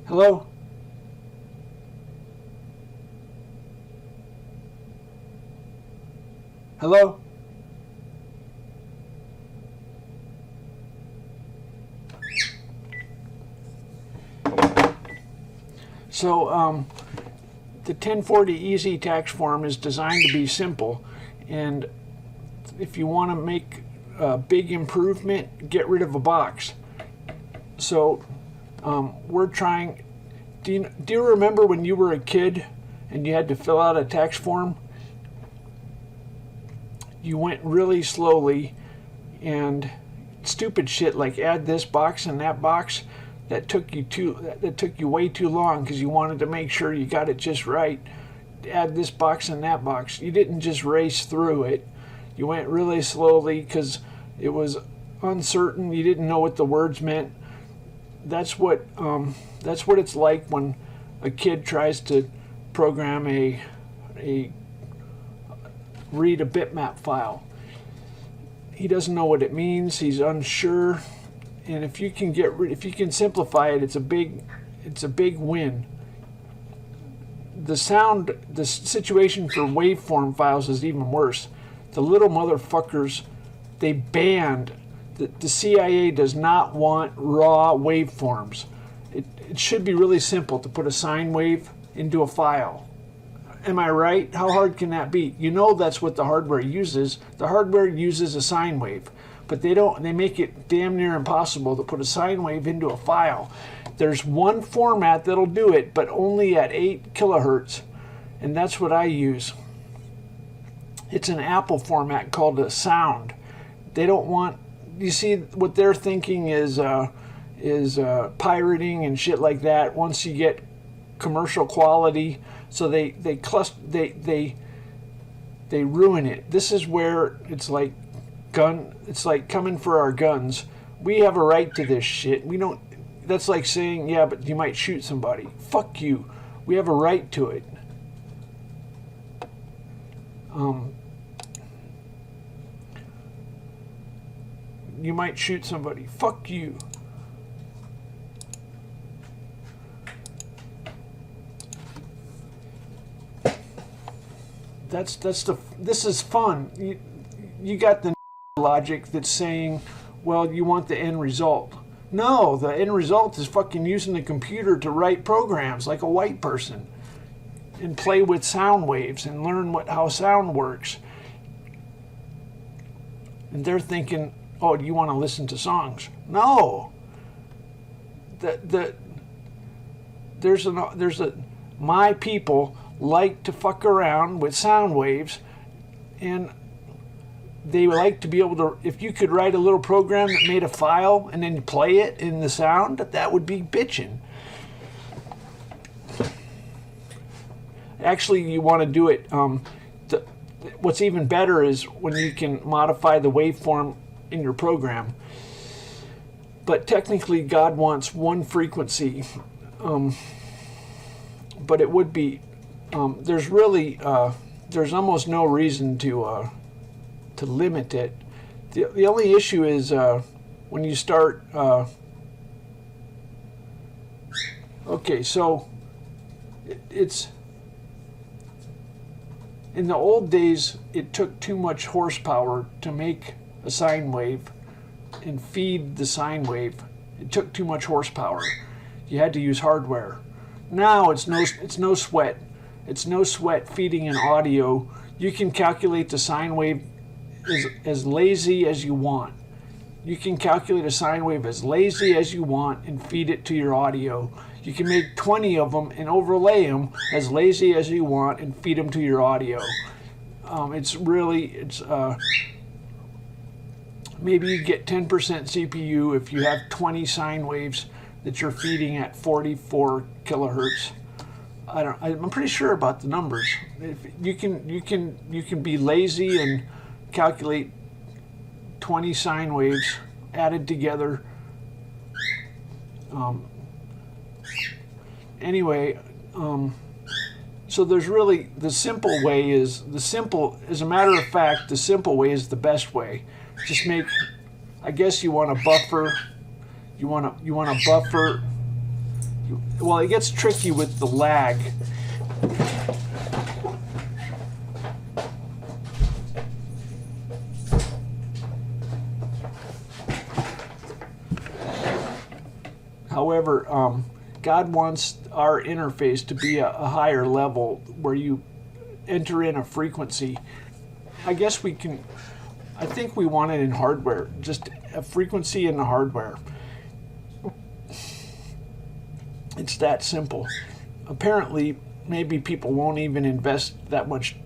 Speaker 1: hello? Hello? So the 1040 EZ tax form is designed to be simple, and if you want to make a big improvement, get rid of a box. So we're trying. Do you remember when you were a kid and you had to fill out a tax form? You went really slowly, and stupid shit like add this box and that box, that took you way too long because you wanted to make sure you got it just right. Add this box and that box. You didn't just race through it. You went really slowly because it was uncertain. You didn't know what the words meant. That's what it's like when a kid tries to program a read a bitmap file. He doesn't know what it means. He's unsure. And if you can simplify it, it's a big win. The situation for waveform files is even worse. The little motherfuckers, they banned The CIA does not want raw waveforms. It should be really simple to put a sine wave into a file. Am I right? How hard can that be? You know that's what the hardware uses. The hardware uses a sine wave, but they make it damn near impossible to put a sine wave into a file. There's one format that'll do it, but only at 8 kilohertz, and that's what I use. It's an Apple format called a sound. They don't want, you see what they're thinking is pirating and shit like that once you get commercial quality, so they ruin it. This is where it's like coming for our guns. We have a right to this shit. We don't, that's like saying, yeah, but you might shoot somebody. Fuck you. We have a right to it. You might shoot somebody. Fuck you. This is fun. You got the logic that's saying, well, you want the end result. No, the end result is fucking using the computer to write programs like a white person and play with sound waves and learn how sound works. And they're thinking, oh, do you want to listen to songs? No. My people like to fuck around with sound waves, and they like to be able to, if you could write a little program that made a file and then play it in the sound, that would be bitchin'. Actually, you want to do it, what's even better is when you can modify the waveform in your program. But technically, God wants one frequency, but it would be, there's almost no reason to limit it. The only issue is when you start. Okay, so it's in the old days. It took too much horsepower to make a sine wave and feed the sine wave. It took too much horsepower. You had to use hardware. Now it's no sweat. It's no sweat feeding an audio. You can calculate the sine wave as lazy as you want. You can calculate a sine wave as lazy as you want and feed it to your audio. You can make 20 of them and overlay them as lazy as you want and feed them to your audio. Maybe you get 10% CPU if you have 20 sine waves that you're feeding at 44 kilohertz. I'm pretty sure about the numbers. If you can be lazy and calculate 20 sine waves added together. So there's really the simple way is as a matter of fact, the simple way is the best way. Just make, I guess you want to buffer. You want to buffer. Well, it gets tricky with the lag. However, God wants our interface to be a higher level where you enter in a frequency. I guess we can, I think we want it in hardware, just a frequency in the hardware. It's that simple. Apparently, maybe people won't even invest that much.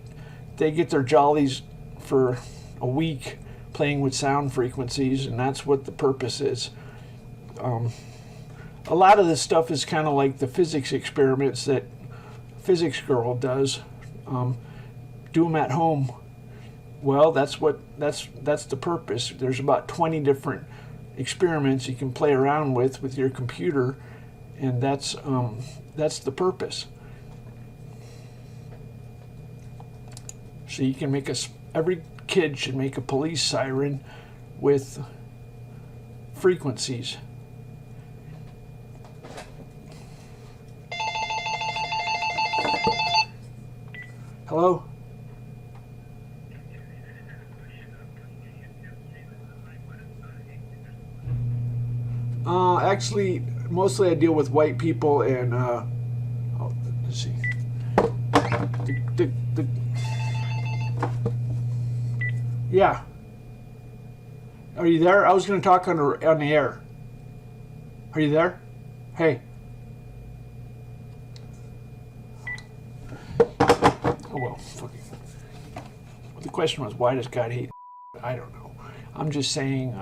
Speaker 1: They get their jollies for a week playing with sound frequencies, and that's what the purpose is. A lot of this stuff is kind of like the physics experiments that Physics Girl does. Do them at home. Well, that's the purpose. There's about 20 different experiments you can play around with your computer, and that's the purpose. So you can make every kid should make a police siren with frequencies. Hello? actually, mostly I deal with white people and, oh, let's see. Yeah. Are you there? I was going to talk on the air. Are you there? Hey. Oh, well, fucking. The question was, why does God hate? I don't know. I'm just saying,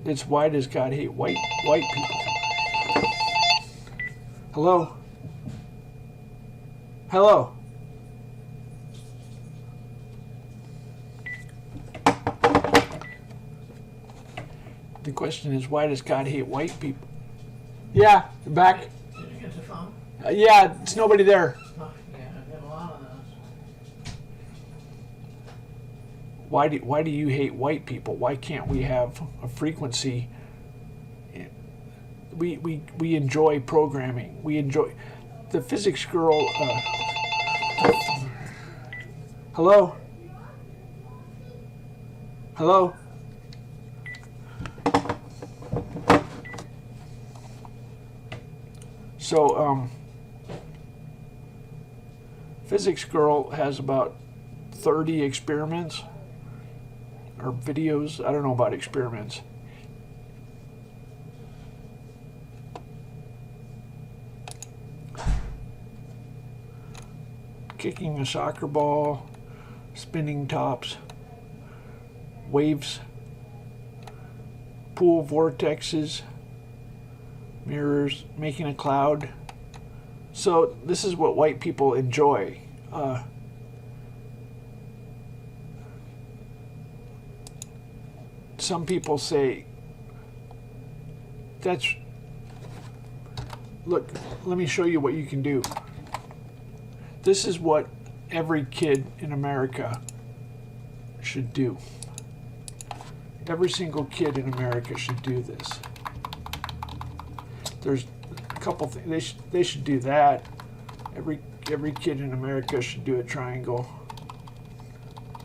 Speaker 1: it's why does God hate white people? Hello? Hello? The question is, why does God hate white people? Yeah, you're back.
Speaker 5: Did you get the phone?
Speaker 1: Yeah, it's nobody there.
Speaker 5: Oh, yeah, I got a lot of those.
Speaker 1: Why do you hate white people? Why can't we have a frequency? We enjoy programming. We enjoy the physics girl. Hello? Hello? So, physics girl has about 30 experiments or videos. I don't know about experiments. Kicking a soccer ball, spinning tops, waves, pool vortexes, mirrors, making a cloud. So this is what white people enjoy. Some people say, look, let me show you what you can do. This is what every kid in America should do. Every single kid in America should do this. There's a couple things they should do that. Every kid in America should do a triangle.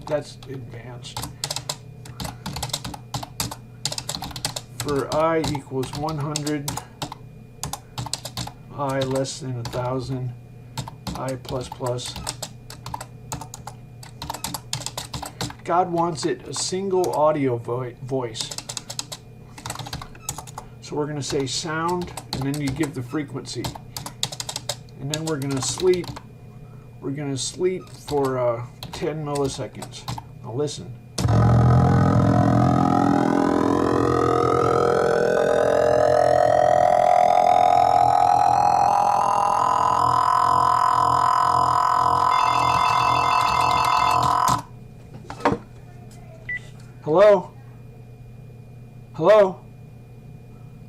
Speaker 1: That's advanced. For I equals 100, I less than 1,000, I plus plus. God wants it a single audio voice. So we're going to say sound, and then you give the frequency. And then we're going to sleep. We're going to sleep for 10 milliseconds. Now listen. Hello? Hello?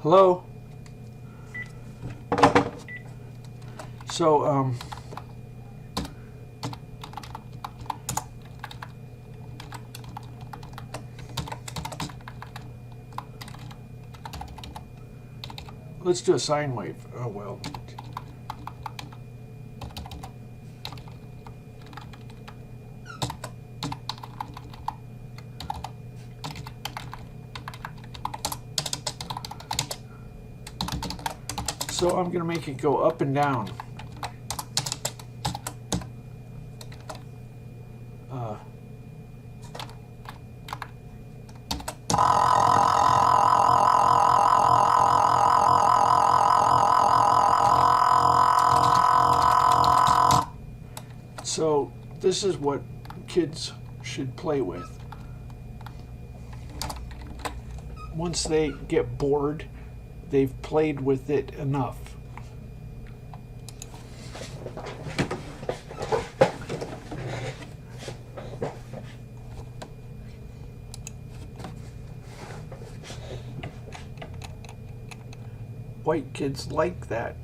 Speaker 1: Hello? So, let's do a sine wave. Oh, well. So I'm going to make it go up and down. So this is what kids should play with. Once they get bored, they've played with it enough. White kids like that.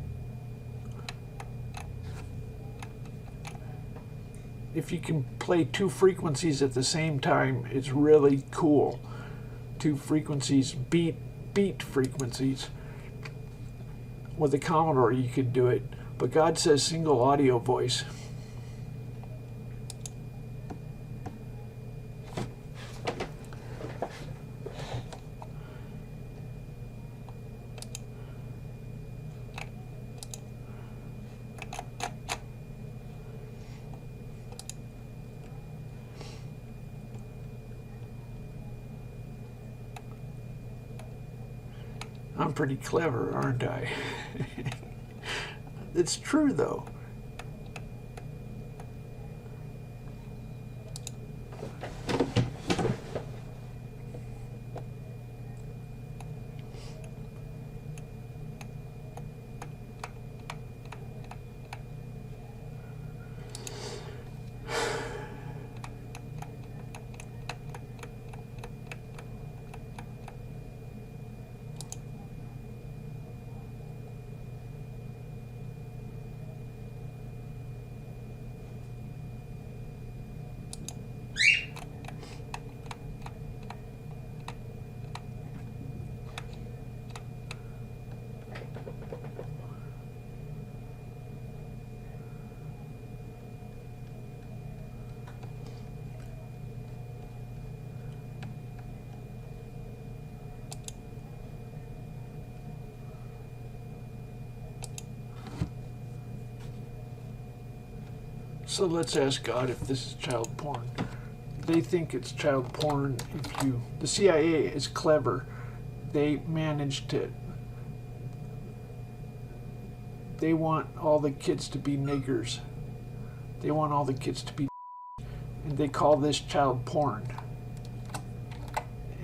Speaker 1: If you can play two frequencies at the same time, it's really cool. Two frequencies, beat frequencies. With the Commodore, you could do it, but God says single audio voice. I'm pretty clever, aren't I? It's true, though. So let's ask God if this is child porn. They think it's child porn if you... The CIA is clever. They managed to... They want all the kids to be niggers. They want all the kids to be... And they call this child porn.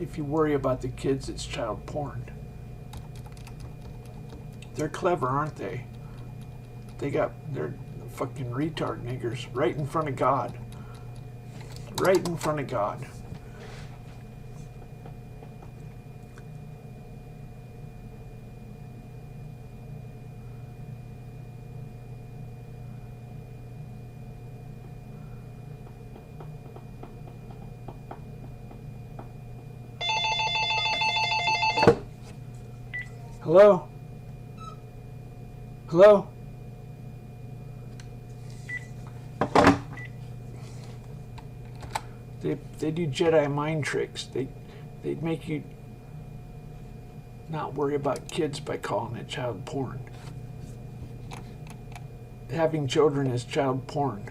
Speaker 1: If you worry about the kids, it's child porn. They're clever, aren't they? They're fucking retard niggers right in front of God. Right in front of God. Hello? Hello? They do Jedi mind tricks. They make you not worry about kids by calling it child porn. Having children is child porn.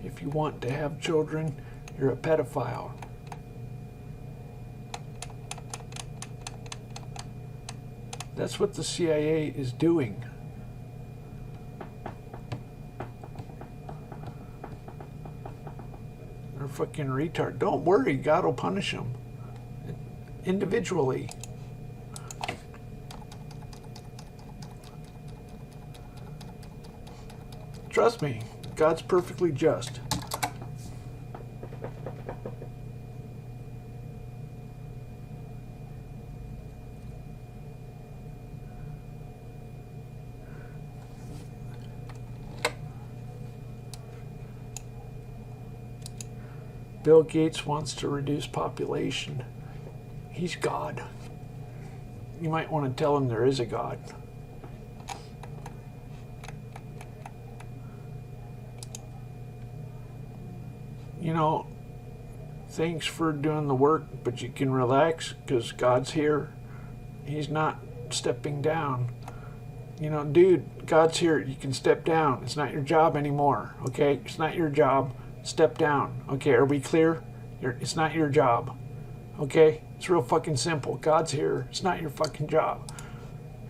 Speaker 1: If you want to have children, you're a pedophile. That's what the CIA is doing. They're fucking retard. Don't worry, God will punish them individually. Trust me, God's perfectly just. Bill Gates wants to reduce population. He's God. You might want to tell him there is a God. You know, thanks for doing the work, but you can relax because God's here. He's not stepping down. You know, dude, God's here. You can step down. It's not your job anymore, okay? It's not your job. Step down. Okay, are we clear? It's not your job. Okay? It's real fucking simple. God's here. It's not your fucking job.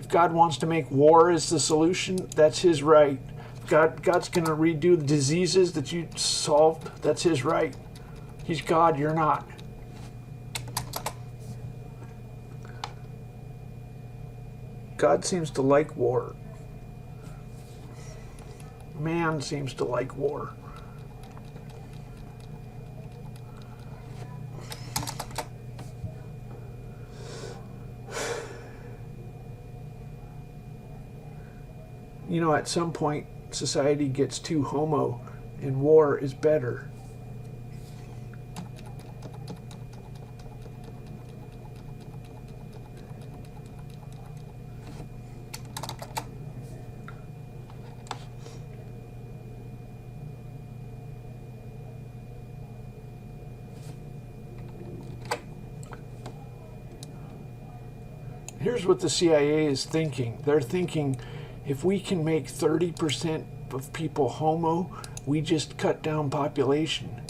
Speaker 1: If God wants to make war as the solution, that's his right. God's going to redo the diseases that you solved. That's his right. He's God, you're not. God seems to like war. Man seems to like war. You know, at some point, society gets too homo, and war is better. Here's what the CIA is thinking. They're thinking, if we can make 30% of people homo, we just cut down population.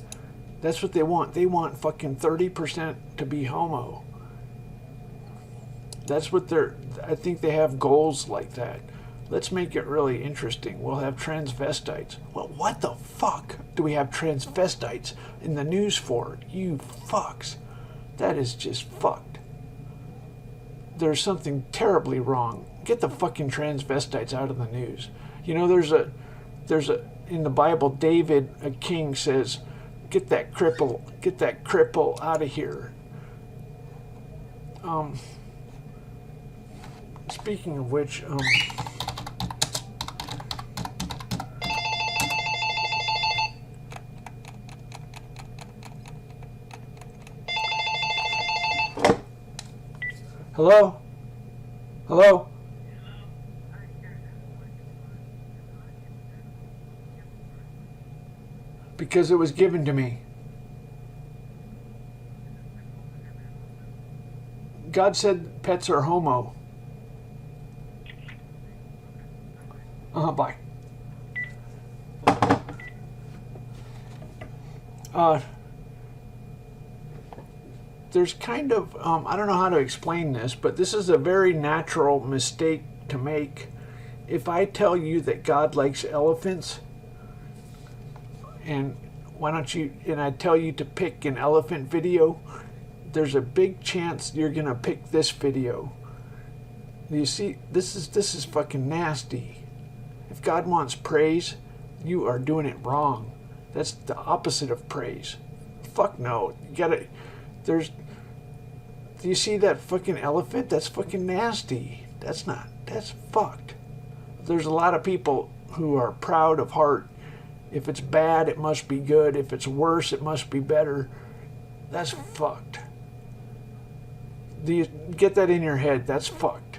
Speaker 1: That's what they want. They want fucking 30% to be homo. That's what I think they have goals like that. Let's make it really interesting. We'll have transvestites. Well, what the fuck do we have transvestites in the news for? You fucks. That is just fucked. There's something terribly wrong. Get the fucking transvestites out of the news. You know, there's a in the Bible, David, a king, says, get that cripple out of here. Speaking of which, hello? Hello? Because it was given to me. God said pets are homo. Bye. There's kind of, I don't know how to explain this, but this is a very natural mistake to make. If I tell you that God likes elephants, and I tell you to pick an elephant video, there's a big chance you're gonna pick this video. You see, this is fucking nasty. If God wants praise, you are doing it wrong. That's the opposite of praise. Fuck no. You gotta, do you see that fucking elephant? That's fucking nasty. That's fucked. There's a lot of people who are proud of heart. If it's bad, it must be good. If it's worse, it must be better. That's fucked. Do you get that in your head? That's fucked.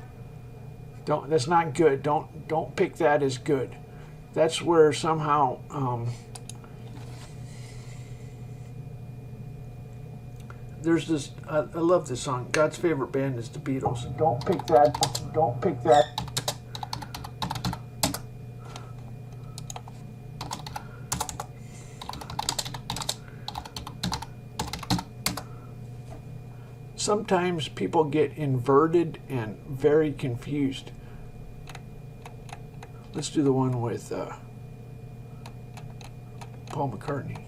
Speaker 1: That's not good. Don't pick that as good. That's where somehow there's this. I love this song. God's favorite band is the Beatles. Don't pick that. Don't pick that. Sometimes people get inverted and very confused. Let's do the one with Paul McCartney.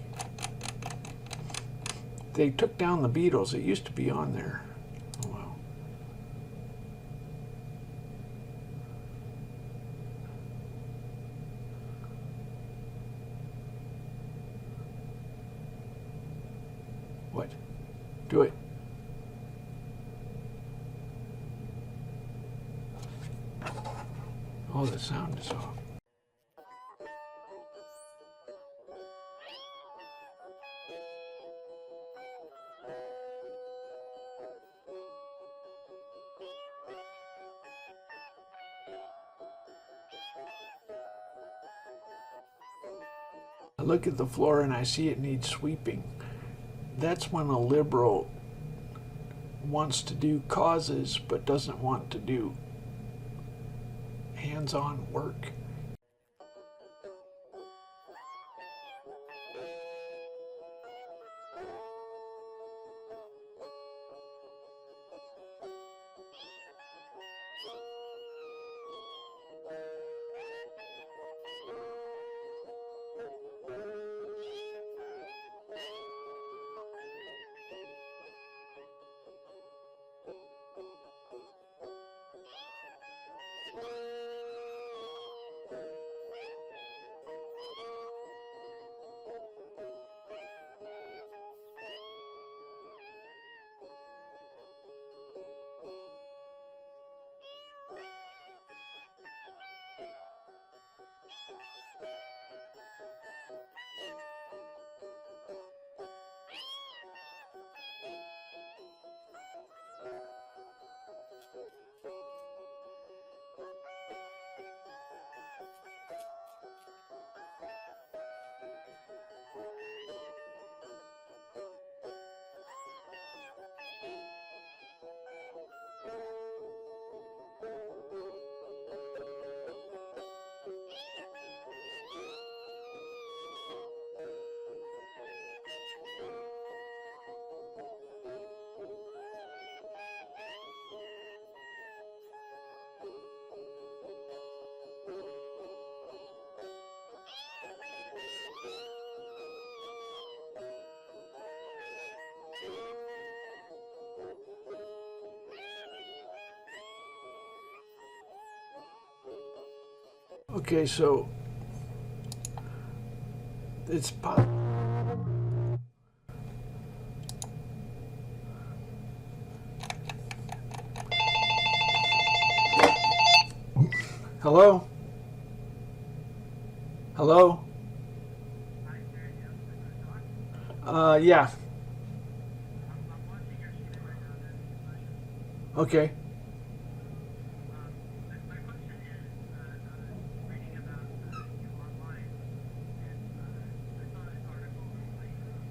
Speaker 1: They took down the Beatles. It used to be on there. Oh, wow. What? Do it. Oh, the sound is off. I look at the floor and I see it needs sweeping. That's when a liberal wants to do causes but doesn't want to do hands-on work. Okay, so it's hello? Hello? Yeah. Okay.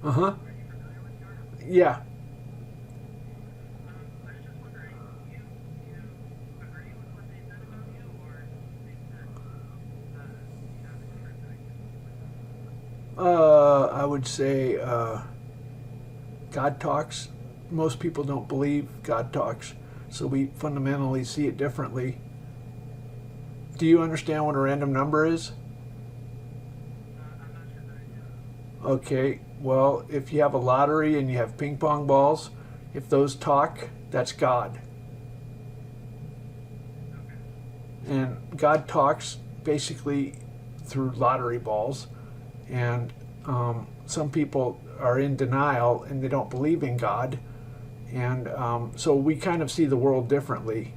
Speaker 1: Uh-huh. Yeah. I would say God talks. Most people don't believe God talks, so we fundamentally see it differently. Do you understand what a random number is? Okay, well, if you have a lottery and you have ping pong balls, if those talk, that's God. And God talks basically through lottery balls. And some people are in denial and they don't believe in God. And so we kind of see the world differently.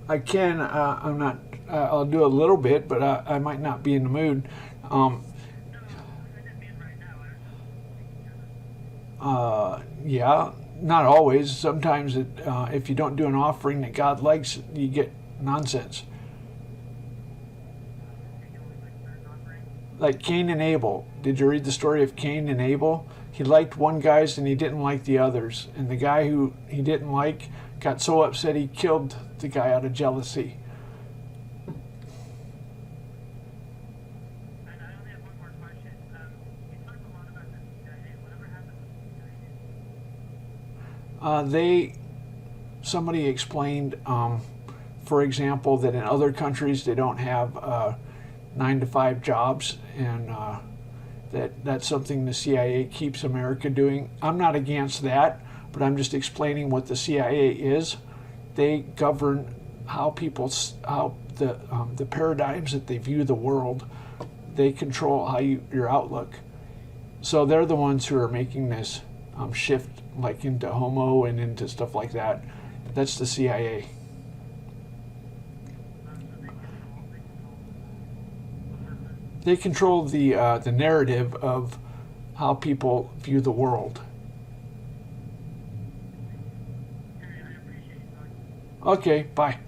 Speaker 1: I can. I'm not. I'll do a little bit, but I might not be in the mood. Yeah, not always. Sometimes, if you don't do an offering that God likes, you get nonsense. Like Cain and Abel. Did you read the story of Cain and Abel? He liked one guy's and he didn't like the others. And the guy who he didn't like got so upset he killed the guy out of jealousy. Somebody explained, for example, that in other countries they don't have 9-to-5 jobs, and that's something the CIA keeps America doing. I'm not against that, but I'm just explaining what the CIA is. They govern how the paradigms that they view the world. They control how your outlook. So they're the ones who are making this shift, like into homo and into stuff like that. That's the CIA. They control the narrative of how people view the world. Okay, bye.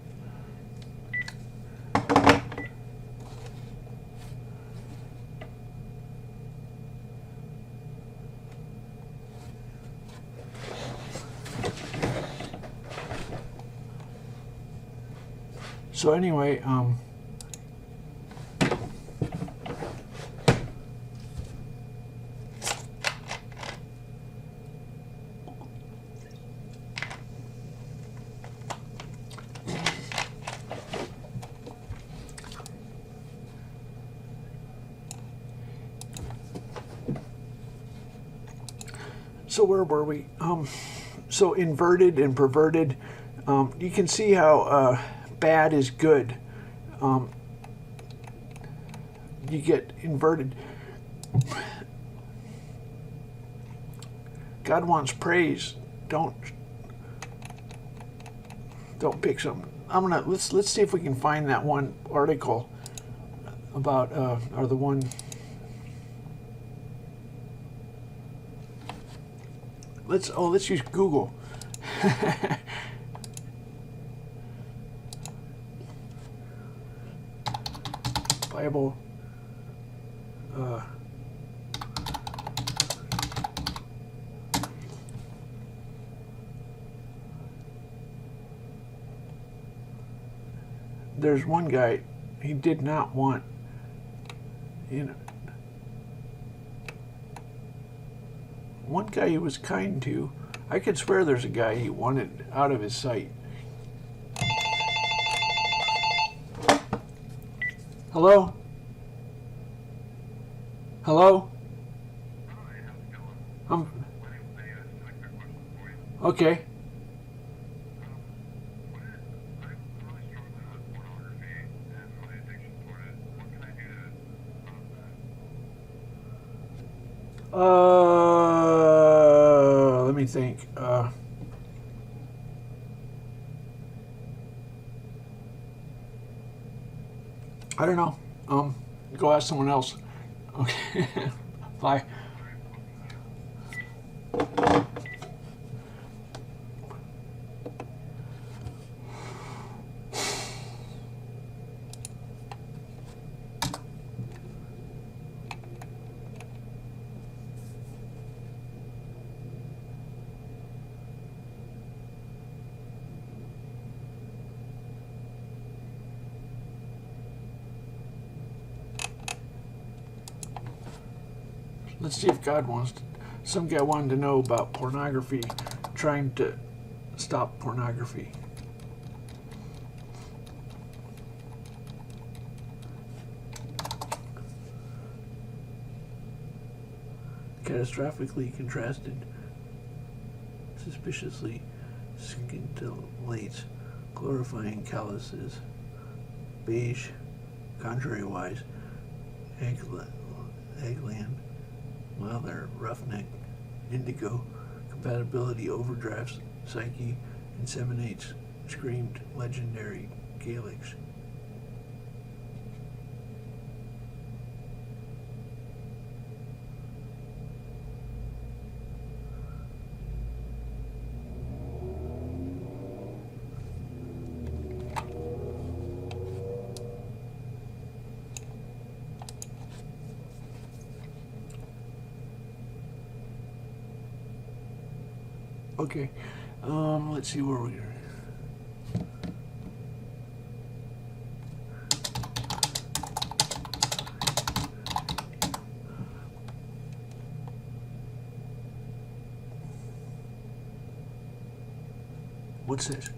Speaker 1: So anyway, so where were we? So inverted and perverted. You can see how bad is good. You get inverted. God wants praise. Don't pick something. Let's see if we can find that one article about or the one. Let's use Google. Bible. There's one guy, he did not want, one guy he was kind to. I could swear there's a guy he wanted out of his sight. Hello? Hello?
Speaker 6: Hi, how's it going?
Speaker 1: I'm
Speaker 6: My name's Dana. I got a question for you.
Speaker 1: okay.
Speaker 6: I'm really struggling with pornography and my addiction toward it. What can I do to stop that?
Speaker 1: Let me think. I don't know. Go ask someone else. Okay. Bye. Let's see if God wants to. Some guy wanted to know about pornography, trying to stop pornography. Catastrophically contrasted, suspiciously scintillates, glorifying calluses, beige, contrary-wise, eggland, milder, roughneck, indigo, compatibility overdrafts, psyche, inseminates, screamed, legendary, calyx. Okay, let's see where we're. What's this?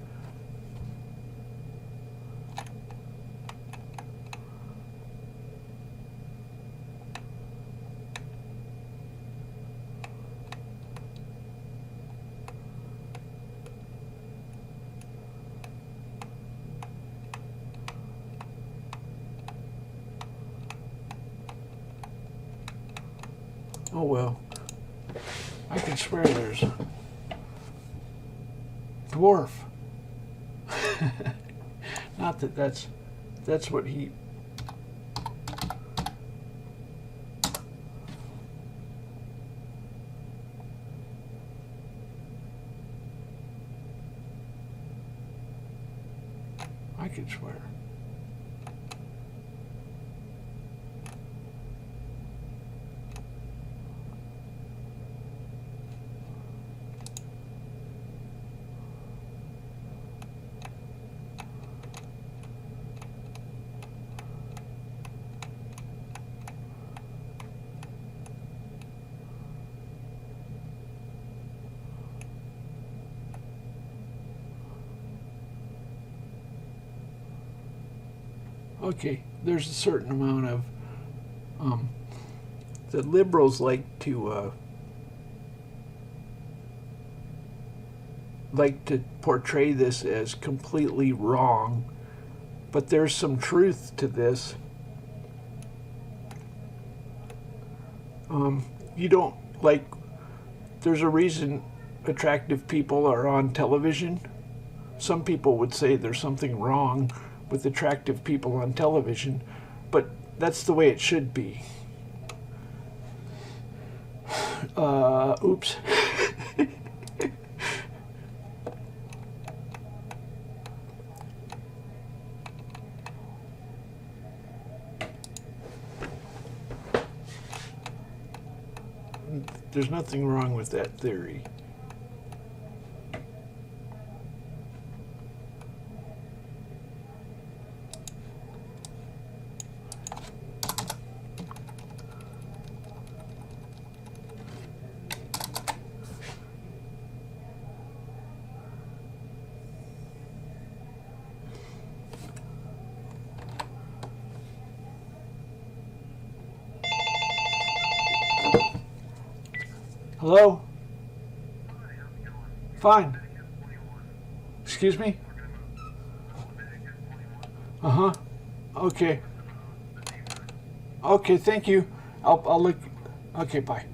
Speaker 1: Oh well, I can swear there's dwarf. Not that that's what he. I could swear. Okay, there's a certain amount of the liberals like to portray this as completely wrong, but there's some truth to this. You don't like. There's a reason attractive people are on television. Some people would say there's something wrong with attractive people on television, but that's the way it should be. Oops. There's nothing wrong with that theory. Hello?
Speaker 6: Hi, how's it going?
Speaker 1: Fine.
Speaker 6: Leviticus 21.
Speaker 1: Excuse me?
Speaker 6: Talking about Leviticus 21.
Speaker 1: Uh-huh. Okay.
Speaker 6: The defense.
Speaker 1: Okay, thank you. I'll look. Okay, bye.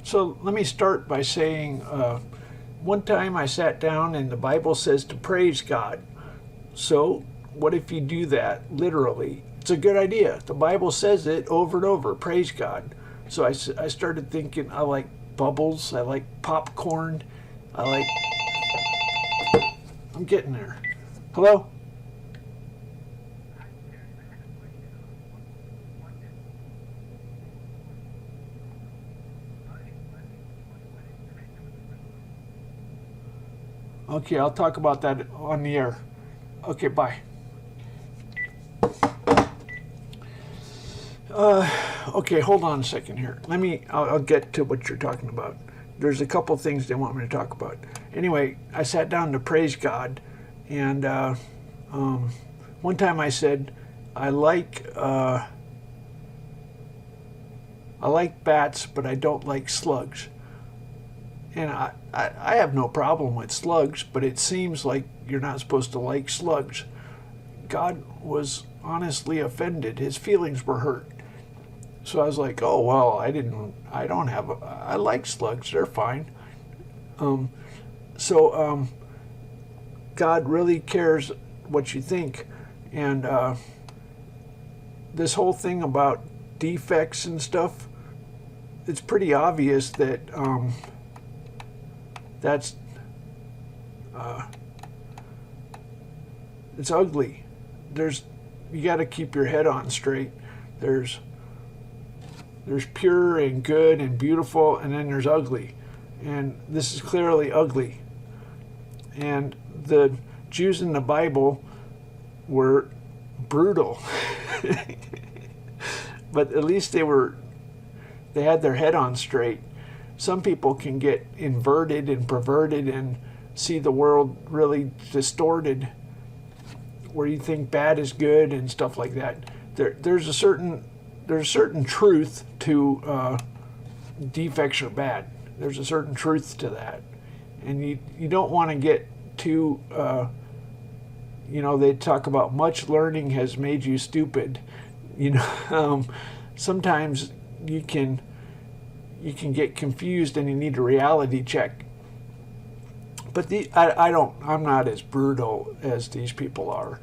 Speaker 1: So let me start by saying, one time I sat down and the Bible says to praise God. So what if you do that literally? It's a good idea. The Bible says it over and over, praise God. So I started thinking, I like bubbles, I like popcorn, I'm getting there. Hello? Okay, I'll talk about that on the air. Okay, bye. Okay, hold on a second here. I'll get to what you're talking about. There's a couple things they want me to talk about. Anyway, I sat down to praise God, and one time I said, I like bats, but I don't like slugs. And I have no problem with slugs, but it seems like you're not supposed to like slugs. God was honestly offended. His feelings were hurt. So I was like, oh, well, I like slugs. They're fine. God really cares what you think. And this whole thing about defects and stuff, it's pretty obvious that it's ugly. You got to keep your head on straight. There's pure and good and beautiful, and then there's ugly. And this is clearly ugly. And the Jews in the Bible were brutal. But at least they had their head on straight. Some people can get inverted and perverted and see the world really distorted, where you think bad is good and stuff like that. There's a certain truth to defects are bad. There's a certain truth to that, and you don't want to get too. They talk about much learning has made you stupid. Sometimes you can get confused and you need a reality check. But I'm not as brutal as these people are.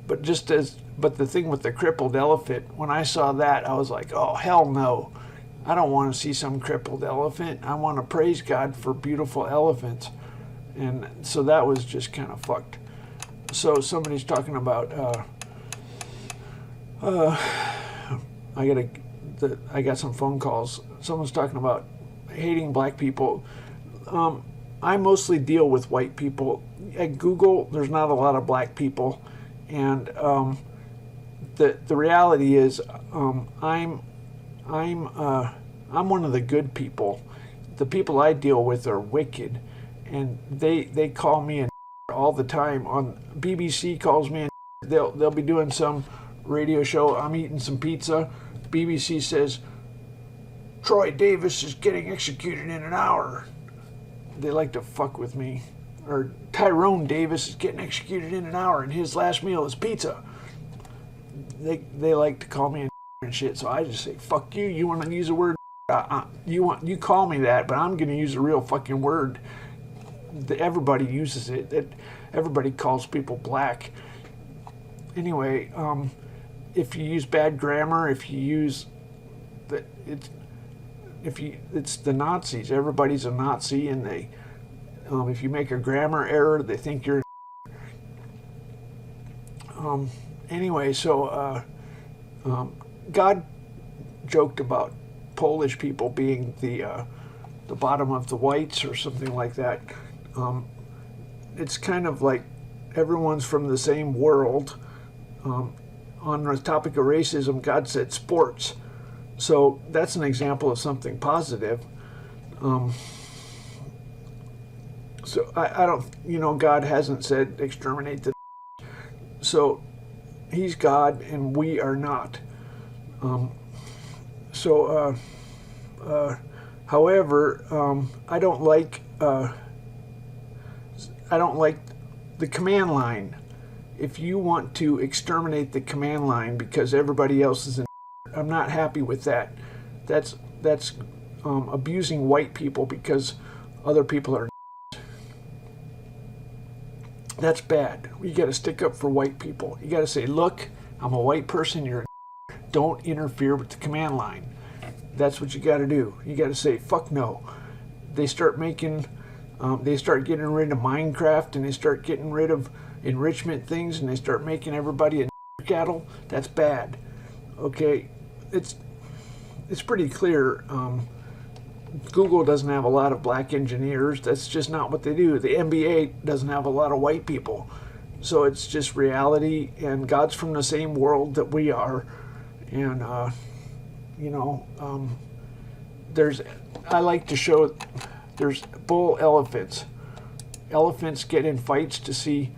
Speaker 1: But the thing with the crippled elephant, when I saw that, I was like, oh, hell no. I don't want to see some crippled elephant. I want to praise God for beautiful elephants. And so that was just kind of fucked. So somebody's talking about, I got some phone calls. Someone's talking about hating black people. I mostly deal with white people. At Google, there's not a lot of black people, and the reality is, I'm one of the good people. The people I deal with are wicked, and they call me a all the time. On BBC calls me a they'll be doing some radio show. I'm eating some pizza. BBC says Troy Davis is getting executed in an hour. They like to fuck with me. Or Tyrone Davis is getting executed in an hour and his last meal is pizza. They like to call me a and shit, so I just say, fuck you. You want to use a word? You call me that, but I'm going to use a real fucking word. Everybody uses it. Everybody calls people black. Anyway, if you use bad grammar, it's the Nazis. Everybody's a Nazi, and if you make a grammar error, they think you're. Anyway, so God joked about Polish people being the bottom of the whites or something like that. It's kind of like everyone's from the same world. on the topic of racism, God said sports. So that's an example of something positive. So I don't, God hasn't said exterminate the. So he's God and we are not. However, I don't like the command line. If you want to exterminate the command line because everybody else is in, I'm not happy with that. That's abusing white people because other people are. That's bad. You got to stick up for white people. You got to say, look, I'm a white person. You're. Don't interfere with the command line. That's what you got to do. You got to say, fuck no. They start getting rid of Minecraft, and they start getting rid of enrichment things, and they start making everybody a cattle. That's bad. Okay, it's pretty clear. Google doesn't have a lot of black engineers. That's just not what they do. The NBA doesn't have a lot of white people. So it's just reality, and God's from the same world that we are. And, I like to show, there's bull elephants. Elephants get in fights to see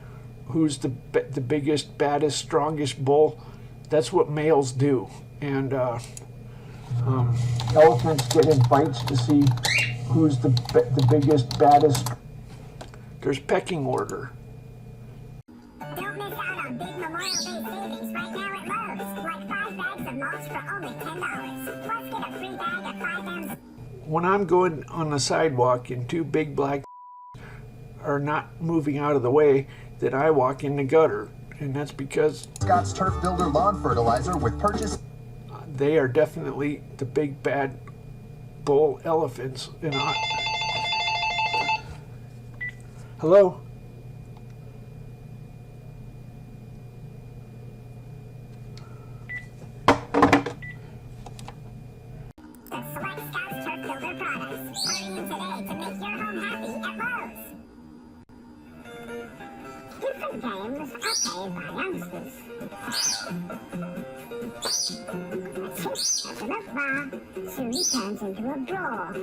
Speaker 1: who's the biggest, baddest, strongest bull. That's what males do. And elephants get in fights to see who's the biggest, baddest. There's pecking order.
Speaker 2: Don't miss out on big Memorial Day savings right now at Lowe's. Like 5 bags of mulch for only $10. Plus get a free bag of 5 ounce.
Speaker 1: When I'm going on the sidewalk and two big black are not moving out of the way, then I walk in the gutter. And that's because
Speaker 3: Scott's Turf Builder Lawn Fertilizer with purchase.
Speaker 1: they are definitely the big bad bull elephants. And hello?
Speaker 2: Select Scott's Turf Builder products. Hurry in today to make your home happy at Lowe's. Different games are paid by youngsters. A tip at the milk bar soon turns into a brawl.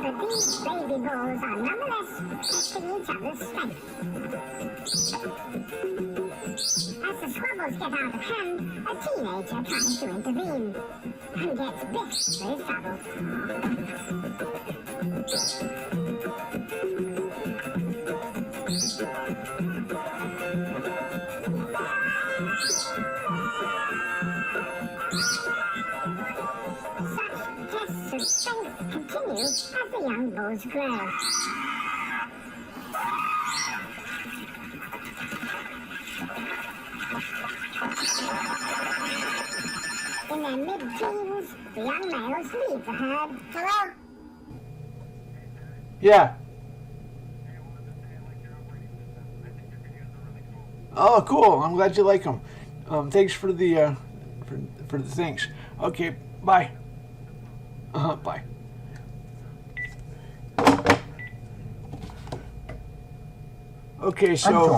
Speaker 2: But these baby bulls are nonetheless testing each other's strength. As the squabbles get out of hand, a teenager tries to intervene and gets bit for his trouble. Such tests of strength continue as the young bulls grow. In their mid-teens, the young males leave the herd. Hello?
Speaker 1: Yeah. Oh, cool. I'm glad you like them. Thanks for the for the things. Okay, bye. Bye. Okay, so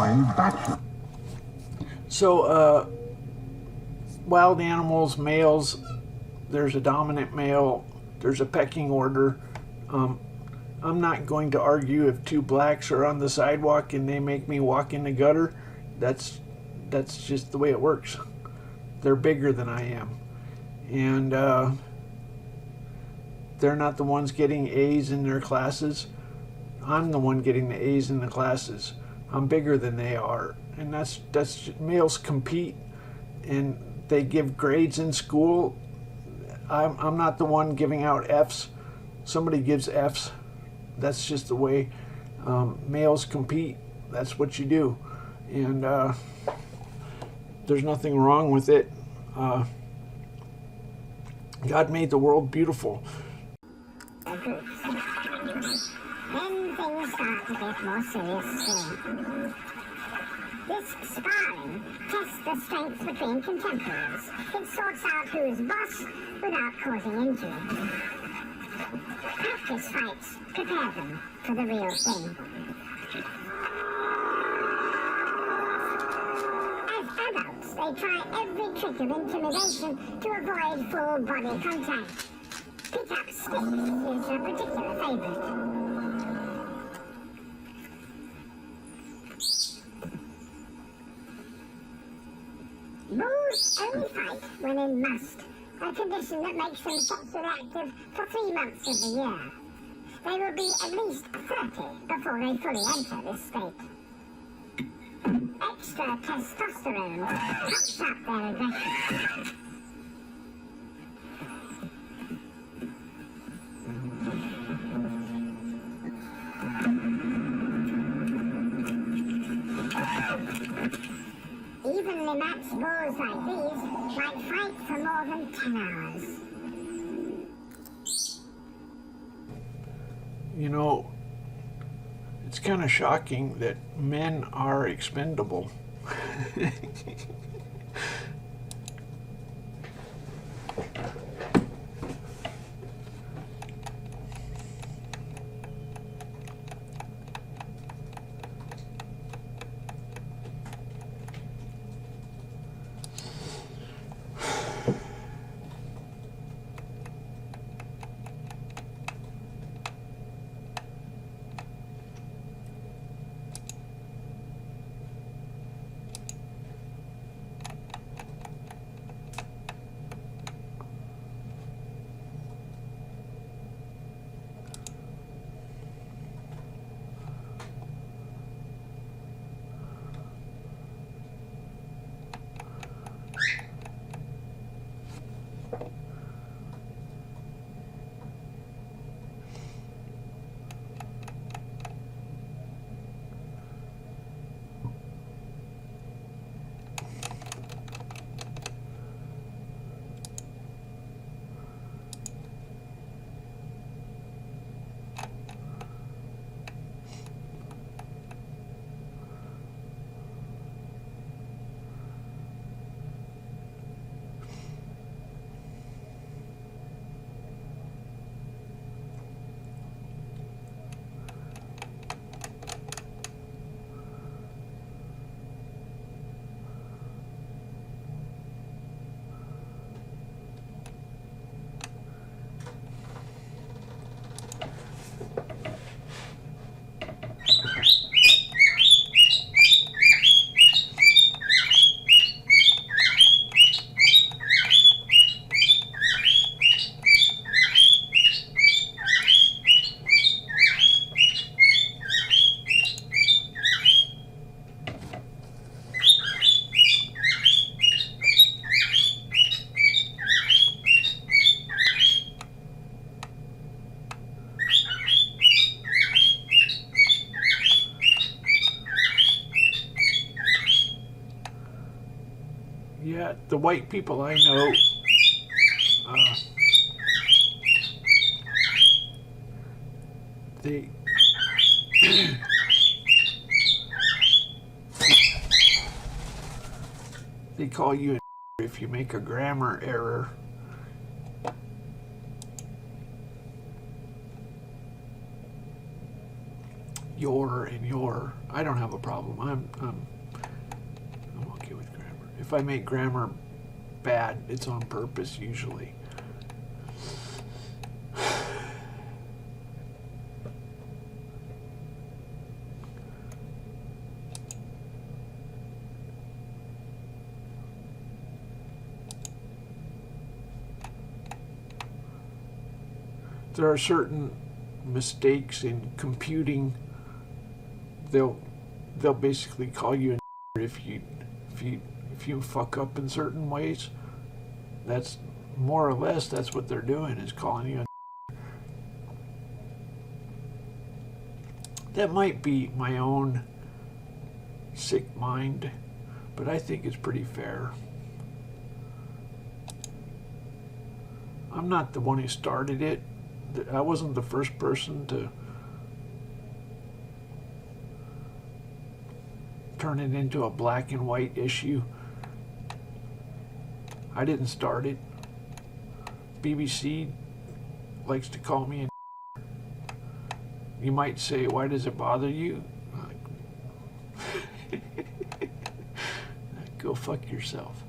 Speaker 1: wild animals, males, there's a dominant male, there's a pecking order. I'm not going to argue if two blacks are on the sidewalk and they make me walk in the gutter. That's just the way it works. They're bigger than I am. And they're not the ones getting A's in their classes. I'm the one getting the A's in the classes. I'm bigger than they are. And that's males compete and they give grades in school. I'm not the one giving out F's. Somebody gives F's. That's just the way males compete. That's what you do. And there's nothing wrong with it. God made the world beautiful.
Speaker 2: Then things start to get more serious soon. This sparring tests the strengths between contemporaries. It sorts out who's boss without causing injury. Practice fights prepare them for the real thing. As adults, they try every trick of intimidation to avoid full body contact. Pick up sticks is a particular favorite. Bulls only fight when in must, a condition that makes them sexually active for 3 months of the year. They will be at least 30 before they fully enter this state. Extra testosterone pumps up their aggression. Evenly matched bulls like these might fight for more than 10 hours.
Speaker 1: You know, it's kind of shocking that men are expendable. Yeah, the white people I know, they they call you a if you make a grammar error. Your and your. I don't have a problem. I'm okay with grammar. If I make grammar bad, it's on purpose usually. There are certain mistakes in computing. They'll basically call you a if you fuck up in certain ways. That's more or less that's what they're doing, is calling you a. That might be my own sick mind, but I think it's pretty fair. I'm not the one who started it. I wasn't the first person to turn it into a black and white issue. I didn't start it. BBC likes to call me a You might say, why does it bother you? Go fuck yourself.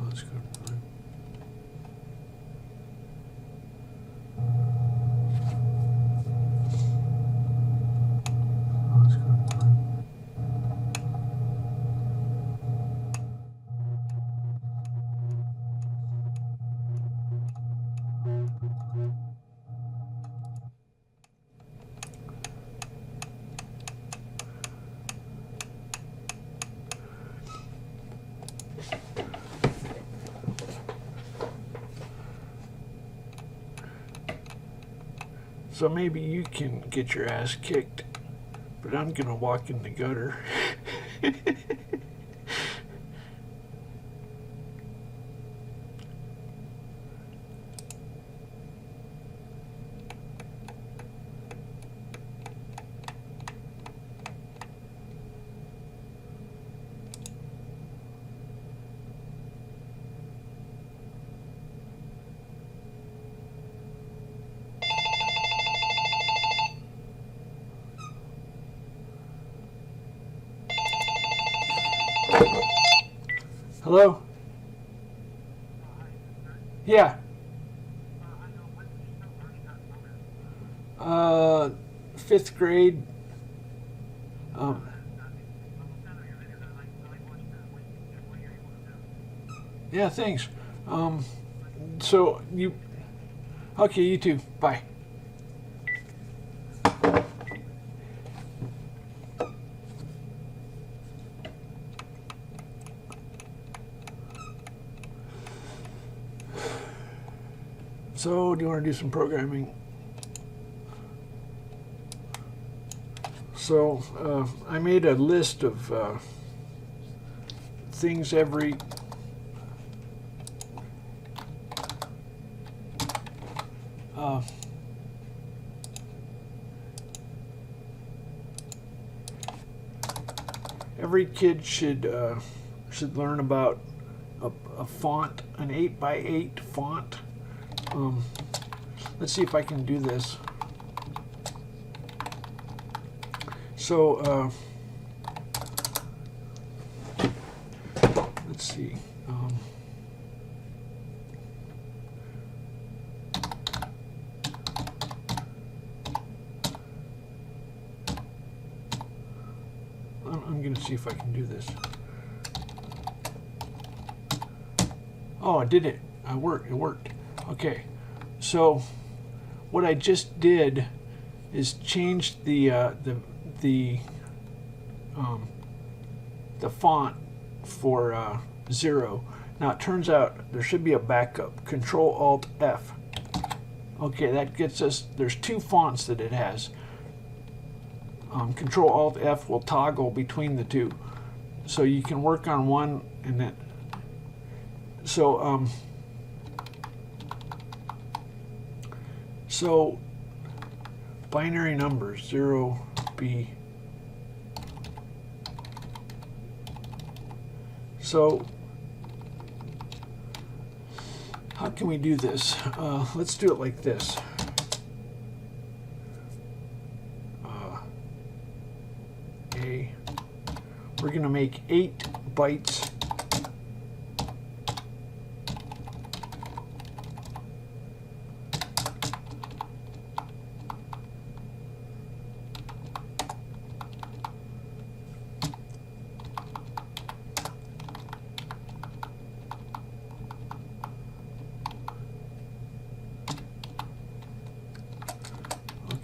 Speaker 1: That's good. That's good. So maybe you can get your ass kicked, but I'm gonna walk in the gutter. Hello? Yeah. 5th grade. Yeah, thanks. So you, okay, you too. Bye. So, do you want to do some programming? So, I made a list of things every kid should learn about a font, an 8x8 font. Let's see if I can do this. So, let's see. I'm going to see if I can do this. Oh, I did it. It worked. Okay. So what I just did is change the font for 0. Now it turns out there should be a backup. Control Alt F. Okay, that gets us, there's two fonts that it has. Control Alt F will toggle between the two. So you can work on one and then, so binary numbers 0B. So how can we do this? Let's do it like this. We're going to make 8 bytes.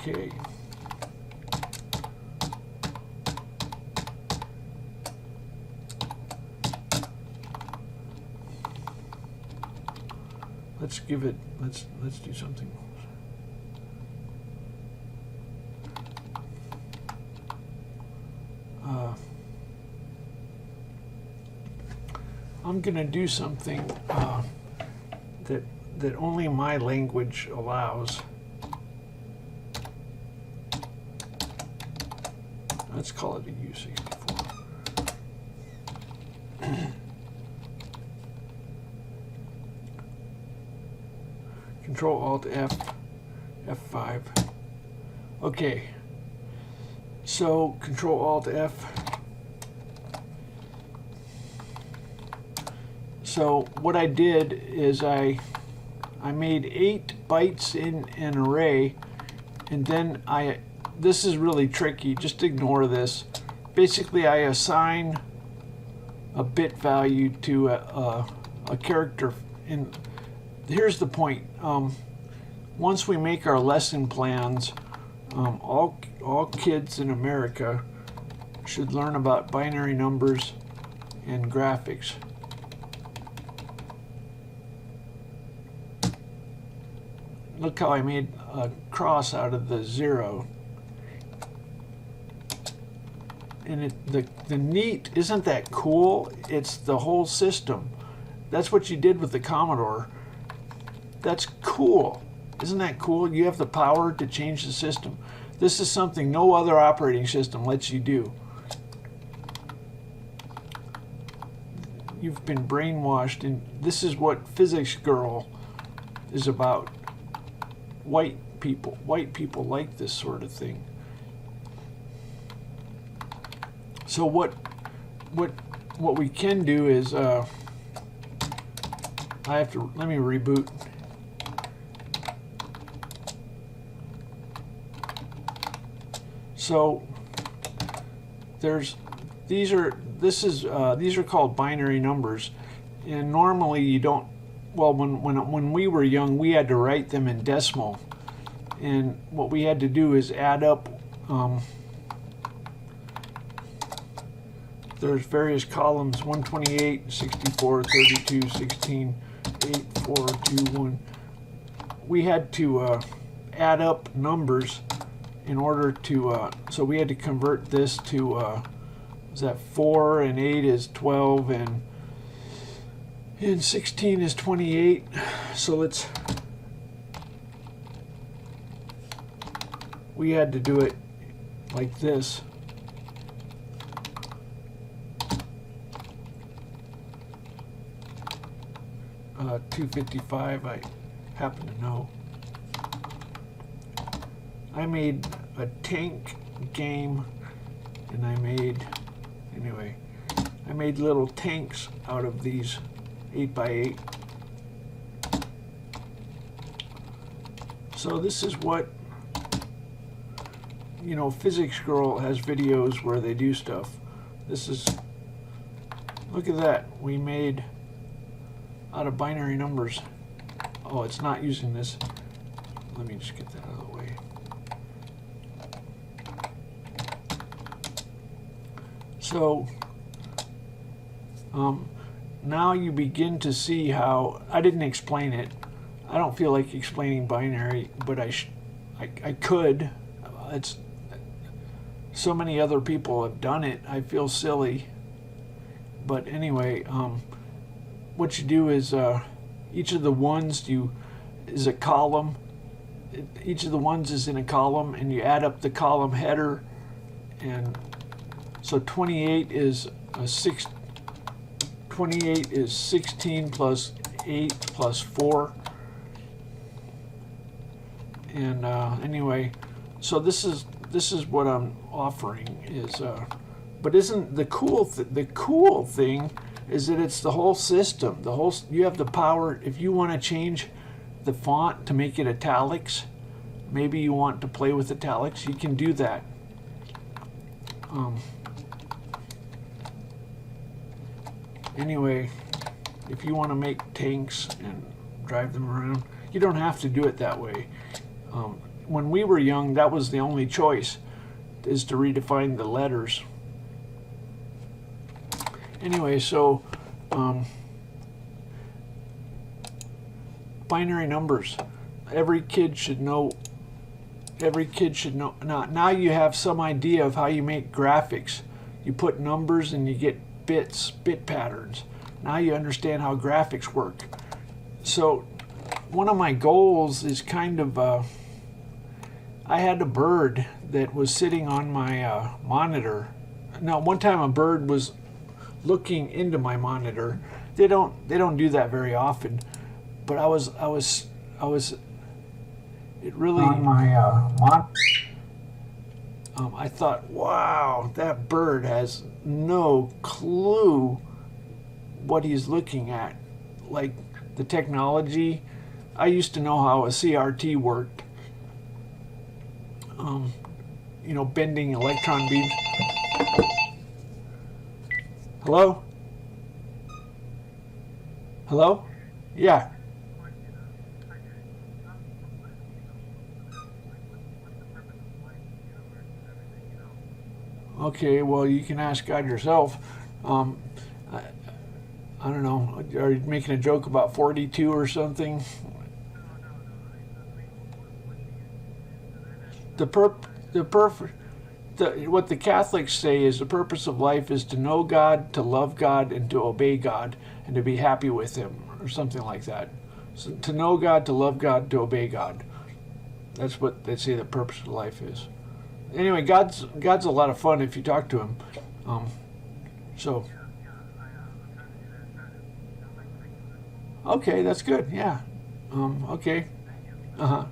Speaker 1: Okay. Let's give it, let's do something. I'm gonna do something that only my language allows. Let's call it a U64. Control Alt F, F5. Okay. So Control Alt F. So what I did is I made 8 bytes in an array, and then this is really tricky, just ignore this. Basically I assign a bit value to a character. And here's the point. Once we make our lesson plans, all kids in America should learn about binary numbers and graphics. Look how I made a cross out of the 0. And the neat, isn't that cool? It's the whole system. That's what you did with the Commodore. That's cool. Isn't that cool? You have the power to change the system. This is something no other operating system lets you do. You've been brainwashed, and this is what Physics Girl is about. White people like this sort of thing. So what we can do is let me reboot. So these are called binary numbers, and normally you don't. Well, when we were young, we had to write them in decimal, and what we had to do is add up. There's various columns: 128, 64, 32, 16, 8, 4, 2, 1. We had to add up numbers in order to. So we had to convert this to. Is that 4 and 8 is 12 and 16 is 28. So we had to do it like this. $255, I happen to know. I made a tank game, and I made little tanks out of these 8x8. So this is what, Physics Girl has videos where they do stuff. Look at that. We made out of binary numbers. Oh, it's not using this. Let me just get that out of the way. So now you begin to see how, I didn't explain it, I don't feel like explaining binary, but I could. It's so many other people have done it. I feel silly. But anyway, what you do is each of the ones is a column. Each of the ones is in a column, and you add up the column header, and so 28 is 16 plus 8 plus 4. And anyway, so this is what I'm offering is, but isn't the cool thing is that it's the whole system. You have the power if you want to change the font to make it italics. Maybe you want to play with italics. You can do that. Anyway, if you want to make tanks and drive them around, you don't have to do it that way. When we were young, that was the only choice, is to redefine the letters. Anyway, so binary numbers. Every kid should know. Now you have some idea of how you make graphics. You put numbers and you get bit patterns. Now you understand how graphics work. So one of my goals is kind of, I had a bird that was sitting on my monitor. Now one time a bird was looking into my monitor. They don't do that very often, but it really on my I thought, wow, that bird has no clue what he's looking at. Like the technology, I used to know how a CRT worked. You know, bending electron beams. Hello? Hello? Yeah. Okay, well, you can ask God yourself. I don't know. Are you making a joke about 42 or something? What the Catholics say is the purpose of life is to know God, to love God, and to obey God, and to be happy with Him, or something like that. So to know God, to love God, to obey God. That's what they say the purpose of life is. Anyway, God's a lot of fun if you talk to Him. So. Okay, that's good. Yeah. Okay. Uh-huh.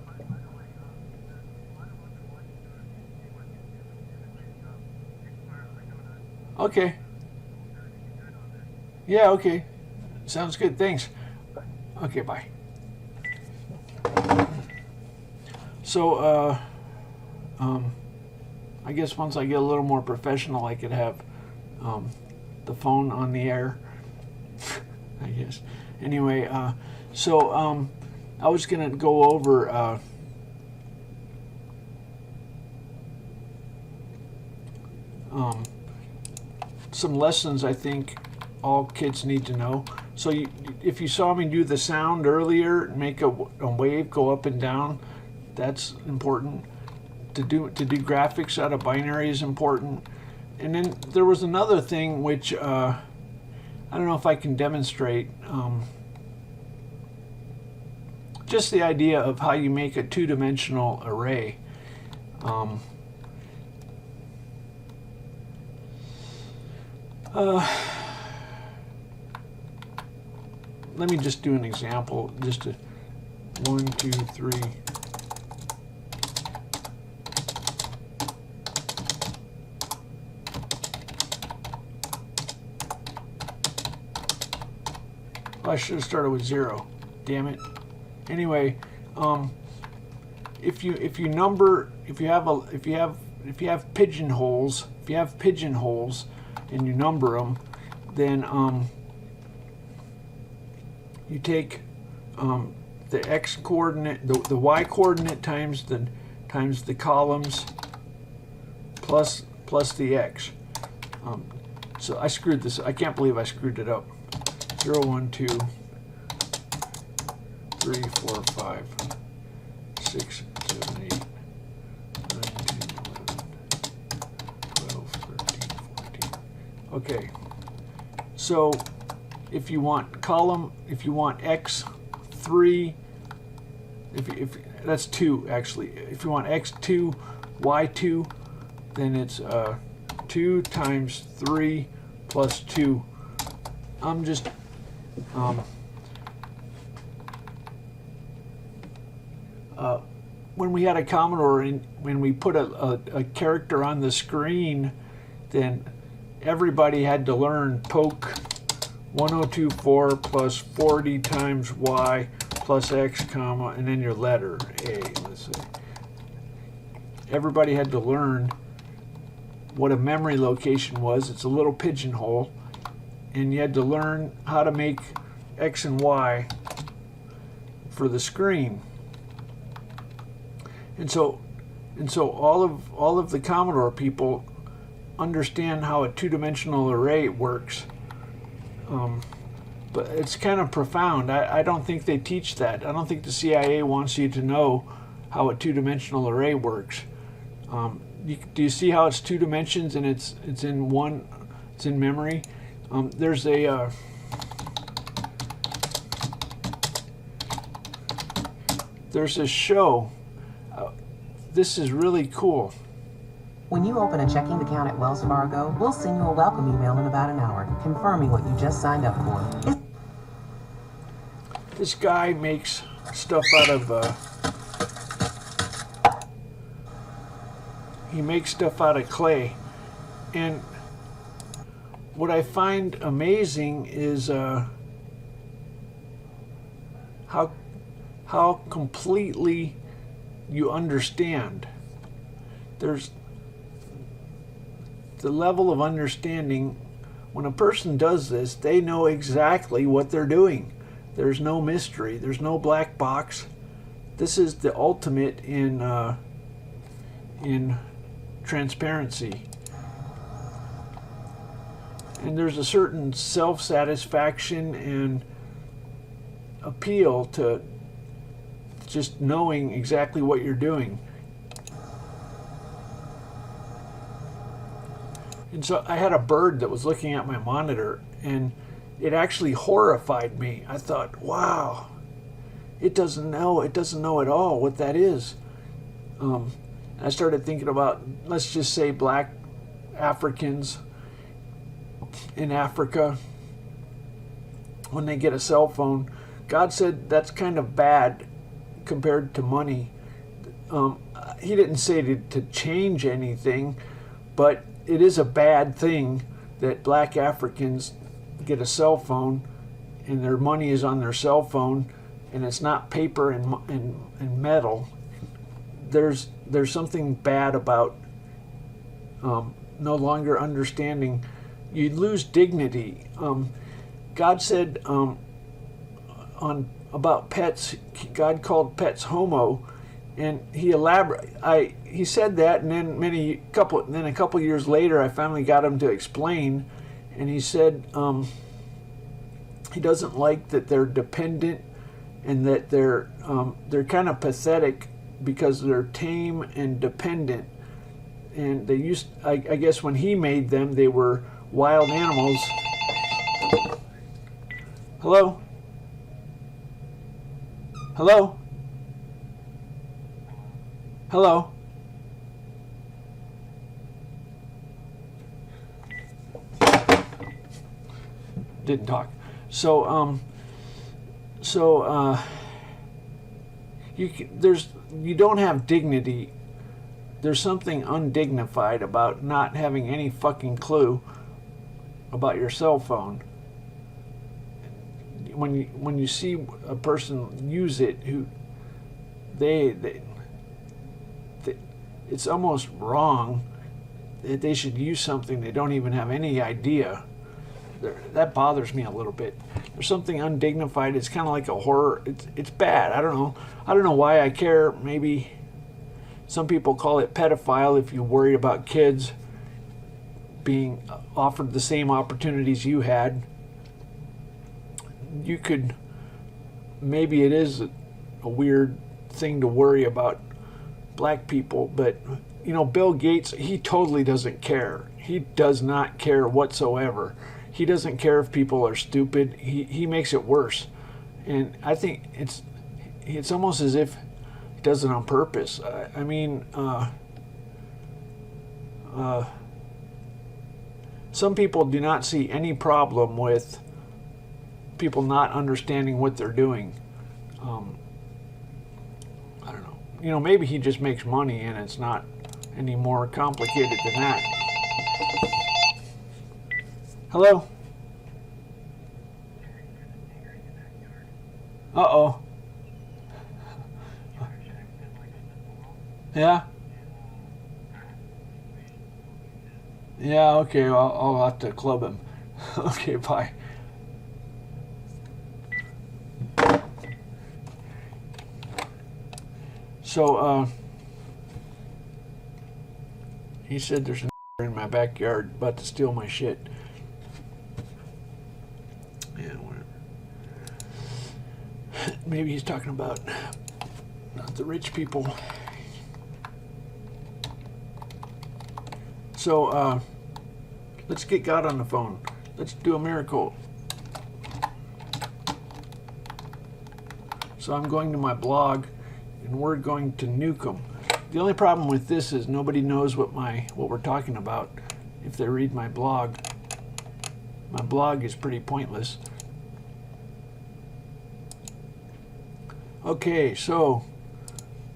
Speaker 1: Okay. Yeah, okay. Sounds good. Thanks. Okay, bye. So, I guess once I get a little more professional, I could have the phone on the air. I guess. Anyway, so I was going to go over some lessons I think all kids need to know. So if you saw me do the sound earlier, make a wave go up and down, that's important. To do graphics out of binary is important. And then there was another thing which I don't know if I can demonstrate. Just the idea of how you make a two-dimensional array. Let me just do an example. Just a 1, 2, 3. I should have started with 0. Damn it. Anyway, if you have pigeonholes, and you number them, then you take the x coordinate, the y coordinate times the columns plus the x. So I screwed this. I can't believe I screwed it up. 0, 1, 2, 3, 4, 5, 6, 7, 8, 9, 10, 11, 12, 13, 14. Okay. So if you want column, if you want x3, if that's 2 actually. If you want x2, y2, then it's 2 times 3 plus 2. I'm just when we had a Commodore and when we put a character on the screen, then everybody had to learn poke 1024 plus 40 times y plus x, comma, and then your letter A. Let's see. Everybody had to learn what a memory location was. It's a little pigeonhole, and you had to learn how to make x and y for the screen. And so all of the Commodore people understand how a two-dimensional array works. But it's kind of profound. I don't think they teach that. I don't think the CIA wants you to know how a two-dimensional array works. Do you see how it's 2 dimensions and it's in one, it's in memory? There's a there's a show. This is really cool.
Speaker 7: When you open a checking account at Wells Fargo, we'll send you a welcome email in about an hour, confirming what you just signed up for.
Speaker 1: This guy makes stuff out of he makes stuff out of clay, and what I find amazing is how completely you understand. There's the level of understanding. When a person does this, they know exactly what they're doing. There's no mystery. There's no black box. This is the ultimate in transparency. And there's a certain self-satisfaction and appeal to just knowing exactly what you're doing. And so I had a bird that was looking at my monitor, and it actually horrified me. I thought, wow, it doesn't know at all what that is. I started thinking about, let's just say, black Africans in Africa, when they get a cell phone. God said that's kind of bad compared to money. He didn't say to change anything, but it is a bad thing that black Africans get a cell phone and their money is on their cell phone, and it's not paper and metal. There's something bad about no longer understanding. You lose dignity. God said about pets, God called pets homo, and he he said that, and then a couple years later, I finally got him to explain, and he said he doesn't like that they're dependent, and that they're kind of pathetic because they're tame and dependent. And they used, I guess, when he made them, they were wild animals. Hello? Hello? Hello? Didn't talk. So you don't have dignity. There's something undignified about not having any fucking clue about your cell phone. When you see a person use it, who it's almost wrong that they should use something they don't even have any idea. That bothers me a little bit. There's something undignified. It's kind of like a horror. It's bad. I don't know why I care. Maybe some people call it pedophile if you're worried about kids being offered the same opportunities you had. You could maybe it is a weird thing to worry about black people, but you know, Bill Gates, he totally doesn't care. He does not care whatsoever. He doesn't care if people are stupid. He makes it worse. And I think it's almost as if he does it on purpose. I mean, some people do not see any problem with people not understanding what they're doing. I don't know. You know, maybe he just makes money and it's not any more complicated than that. Hello? Uh-oh. Yeah? Yeah, okay, I'll have to club him. Okay, bye. So, he said there's an in my backyard about to steal my shit. Yeah, whatever. Maybe he's talking about not the rich people. So, let's get God on the phone. Let's do a miracle. So I'm going to my blog, and we're going to nuke them. The only problem with this is nobody knows what we're talking about if they read my blog. My blog is pretty pointless. Okay, so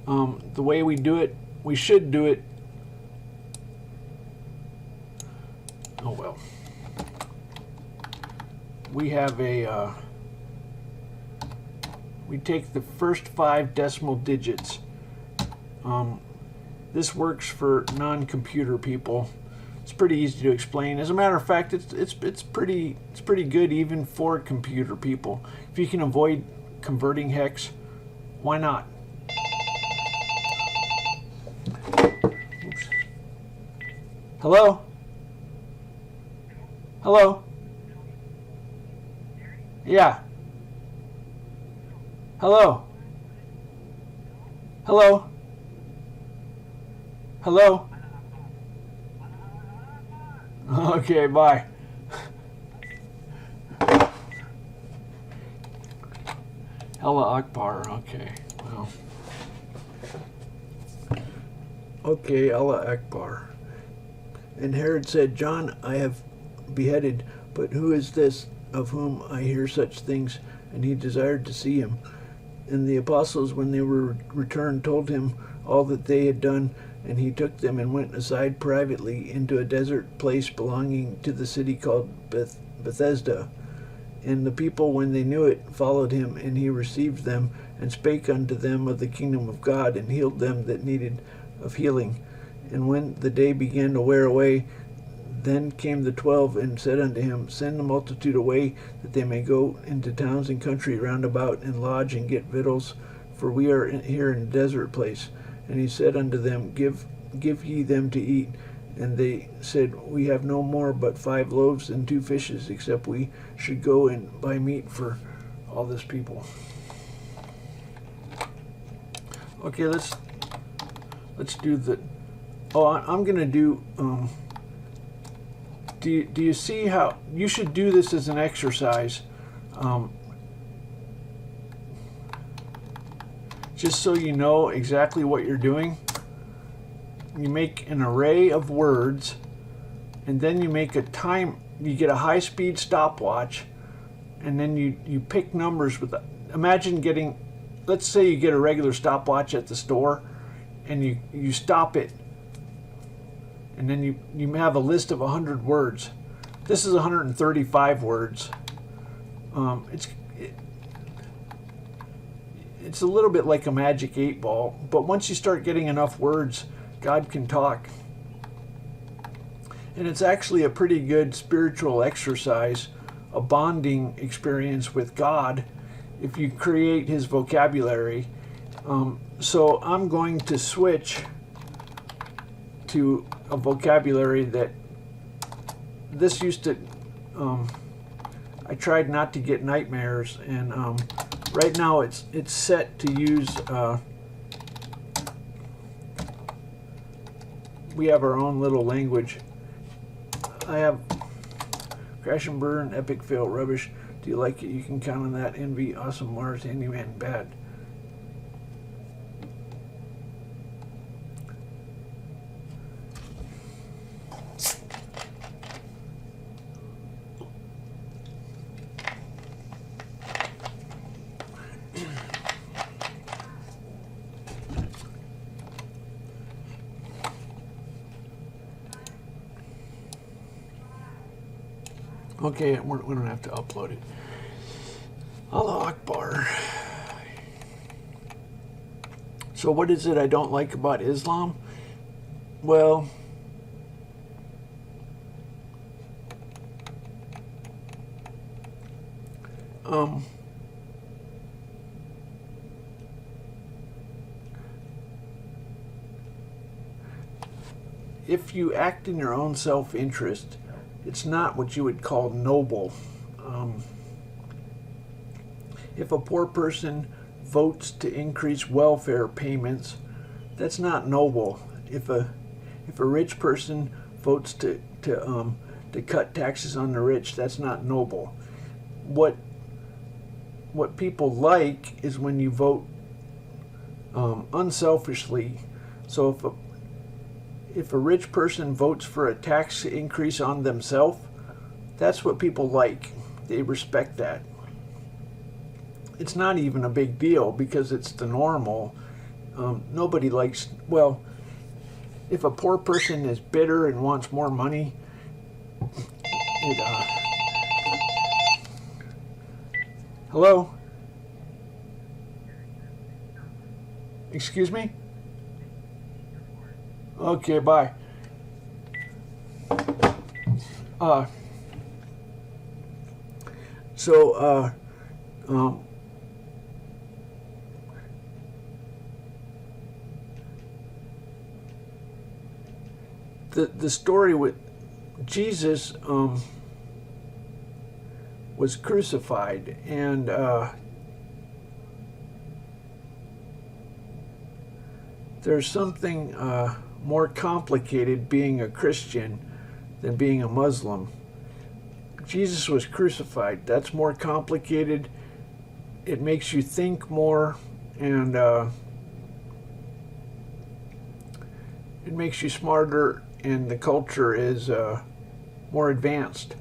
Speaker 1: the way we do it, we should do it. Oh well. We have a we take the first 5 decimal digits. This works for non-computer people. It's pretty easy to explain. As a matter of fact, it's pretty good even for computer people. If you can avoid converting hex, why not? Oops. Hello? Hello? Yeah. Hello? Hello? Hello? Okay, bye. 𝗖𝗢𝗥𝗥𝗨𝗣𝗧𝗘𝗗, okay, well. Okay, 𝗖𝗢𝗥𝗥𝗨𝗣𝗧𝗘𝗗. And Herod said, John I have beheaded, but who is this of whom I hear such things? And he desired to see him. And the apostles, when they were returned, told him all that they had done, and he took them and went aside privately into a desert place belonging to the city called Bethesda. And the people, when they knew it, followed him, and he received them, and spake unto them of the kingdom of God, and healed them that needed of healing. And when the day began to wear away, then came the 12, and said unto him, Send the multitude away, that they may go into towns and country round about, and lodge and get victuals, for we are here in a desert place. And he said unto them, Give ye them to eat. And they said, We have no more but 5 loaves and 2 fishes, except we should go and buy meat for all this people. Okay, let's do the. Oh, I'm gonna do. Do you see how you should do this as an exercise? Just so you know exactly what you're doing. You make an array of words, and then you make a time. You get a high-speed stopwatch, and then you pick numbers with. Imagine getting, let's say you get a regular stopwatch at the store, and you stop it, and then you have a list of 100 words. This is 135 words. It's a little bit like a magic 8-ball, but once you start getting enough words, God can talk. And it's actually a pretty good spiritual exercise, a bonding experience with God, if you create his vocabulary. So I'm going to switch to a vocabulary that this used to, I tried not to get nightmares, and Right now it's set to use, we have our own little language. I have crash and burn, epic fail, rubbish. Do you like it? You can count on that. Envy, awesome, Mars, handyman, bad. Okay, we don't have to upload it. Allah Akbar. So what is it I don't like about Islam? Well, if you act in your own self-interest, it's not what you would call noble. If a poor person votes to increase welfare payments, that's not noble. If a rich person votes to cut taxes on the rich, that's not noble. What people like is when you vote unselfishly. So if a rich person votes for a tax increase on themselves, that's what people like. They respect that. It's not even a big deal because it's the normal. Nobody likes, well, if a poor person is bitter and wants more money, hello? Excuse me? Okay, bye. The story with Jesus was crucified, and there's something more complicated being a Christian than being a Muslim. Jesus was crucified. That's more complicated. It makes you think more, and it makes you smarter, and the culture is more advanced.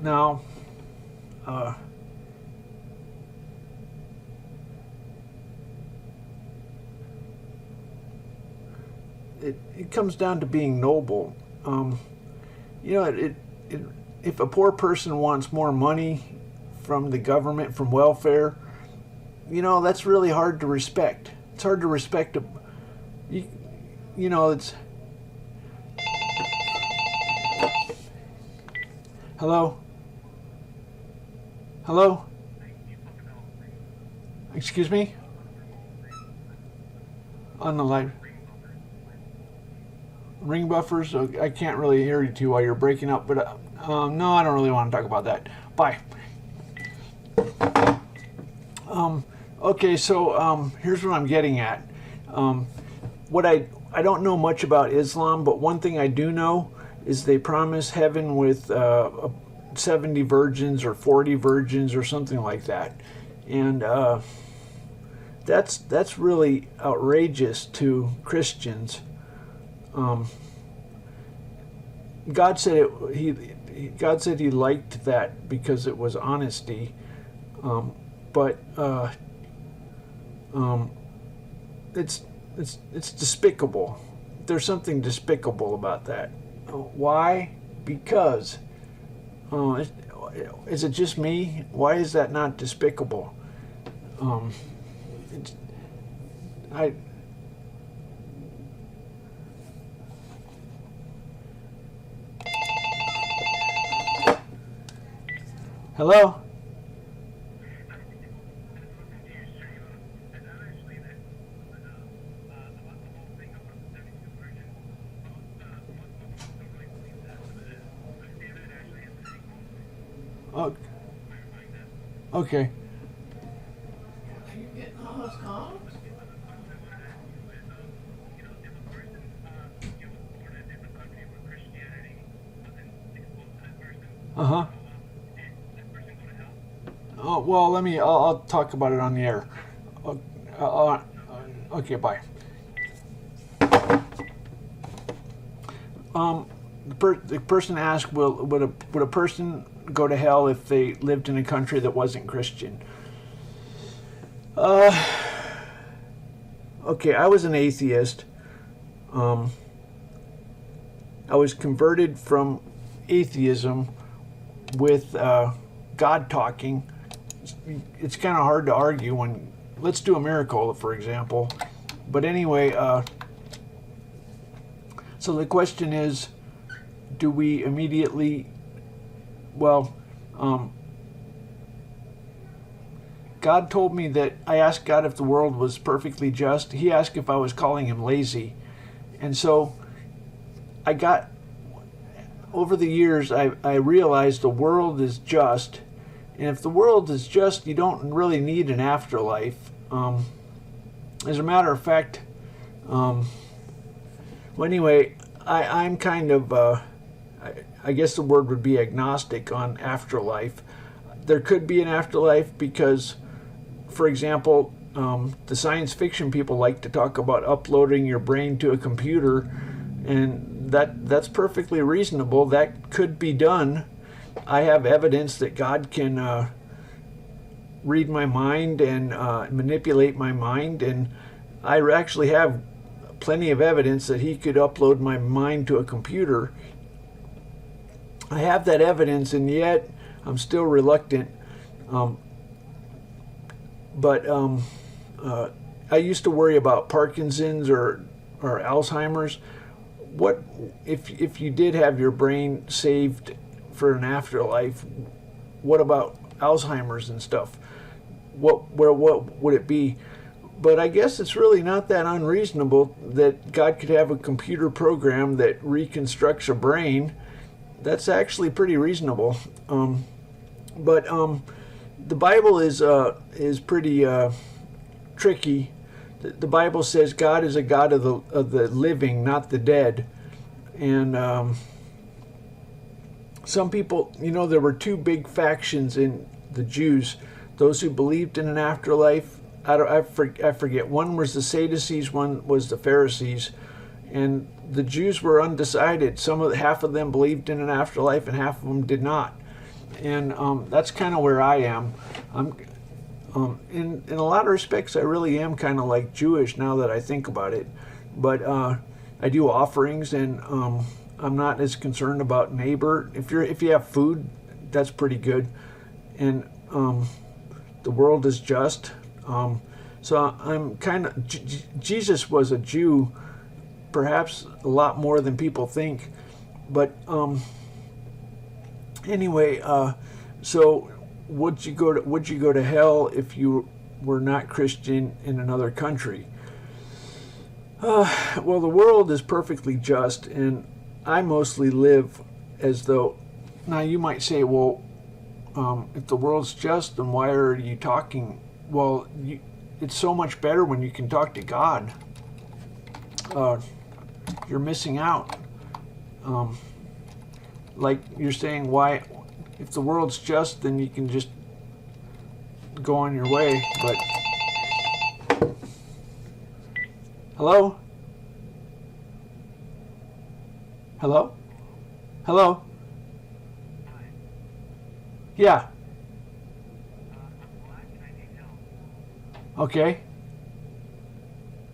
Speaker 1: Now, it comes down to being noble. If a poor person wants more money from the government, from welfare, that's really hard to respect. It's hard to respect it's... Hello? Hello? Excuse me? On the live. Ring buffers? I can't really hear you too while you're breaking up, but no, I don't really want to talk about that. Bye. Okay, so here's what I'm getting at. I don't know much about Islam, but one thing I do know is they promise heaven with 70 virgins or 40 virgins or something like that, and that's really outrageous to Christians. God said he liked that because it was honesty, but it's despicable. There's something despicable about that. Why? Because is it just me? Why is that not despicable? Hello? Okay.
Speaker 5: Are you getting all those calls?
Speaker 1: Uh-huh. Oh, well, I'll talk about it on the air. Okay, bye. The person asked, would a person go to hell if they lived in a country that wasn't Christian? Okay, I was an atheist. I was converted from atheism with God talking. It's kind of hard to argue when, let's do a miracle, for example. But anyway, so the question is, do we immediately, well, God told me that, I asked God if the world was perfectly just. He asked if I was calling him lazy. And so over the years, I realized the world is just. And if the world is just, you don't really need an afterlife. As a matter of fact, well, anyway, I'm kind of, I guess the word would be agnostic on afterlife. There could be an afterlife because, for example, the science fiction people like to talk about uploading your brain to a computer, and that's perfectly reasonable. That could be done. I have evidence that God can read my mind and manipulate my mind, and I actually have plenty of evidence that he could upload my mind to a computer. I have that evidence, and yet I'm still reluctant. But I used to worry about Parkinson's or Alzheimer's. What if you did have your brain saved for an afterlife? What about Alzheimer's and stuff? What would it be? But I guess it's really not that unreasonable that God could have a computer program that reconstructs a brain. That's actually pretty reasonable. But the Bible is pretty tricky. The Bible says God is a God of the living, not the dead. And some people, there were two big factions in the Jews: those who believed in an afterlife. I forget. One was the Sadducees, one was the Pharisees, and the Jews were undecided. Half of them believed in an afterlife, and half of them did not. And that's kind of where I am. In a lot of respects, I really am kind of like Jewish now that I think about it. But I do offerings, and I'm not as concerned about neighbor. If you have food, that's pretty good. And the world is just. So I'm kind of, Jesus was a Jew, perhaps a lot more than people think. But anyway, so would you go to hell if you were not Christian in another country? Well, the world is perfectly just, and I mostly live as though. Now you might say, well, if the world's just, then why are you talking? Well, it's so much better when you can talk to God. You're missing out. Like you're saying, why? If the world's just, then you can just go on your way. But hello? Hello? Hello? Yeah. Okay.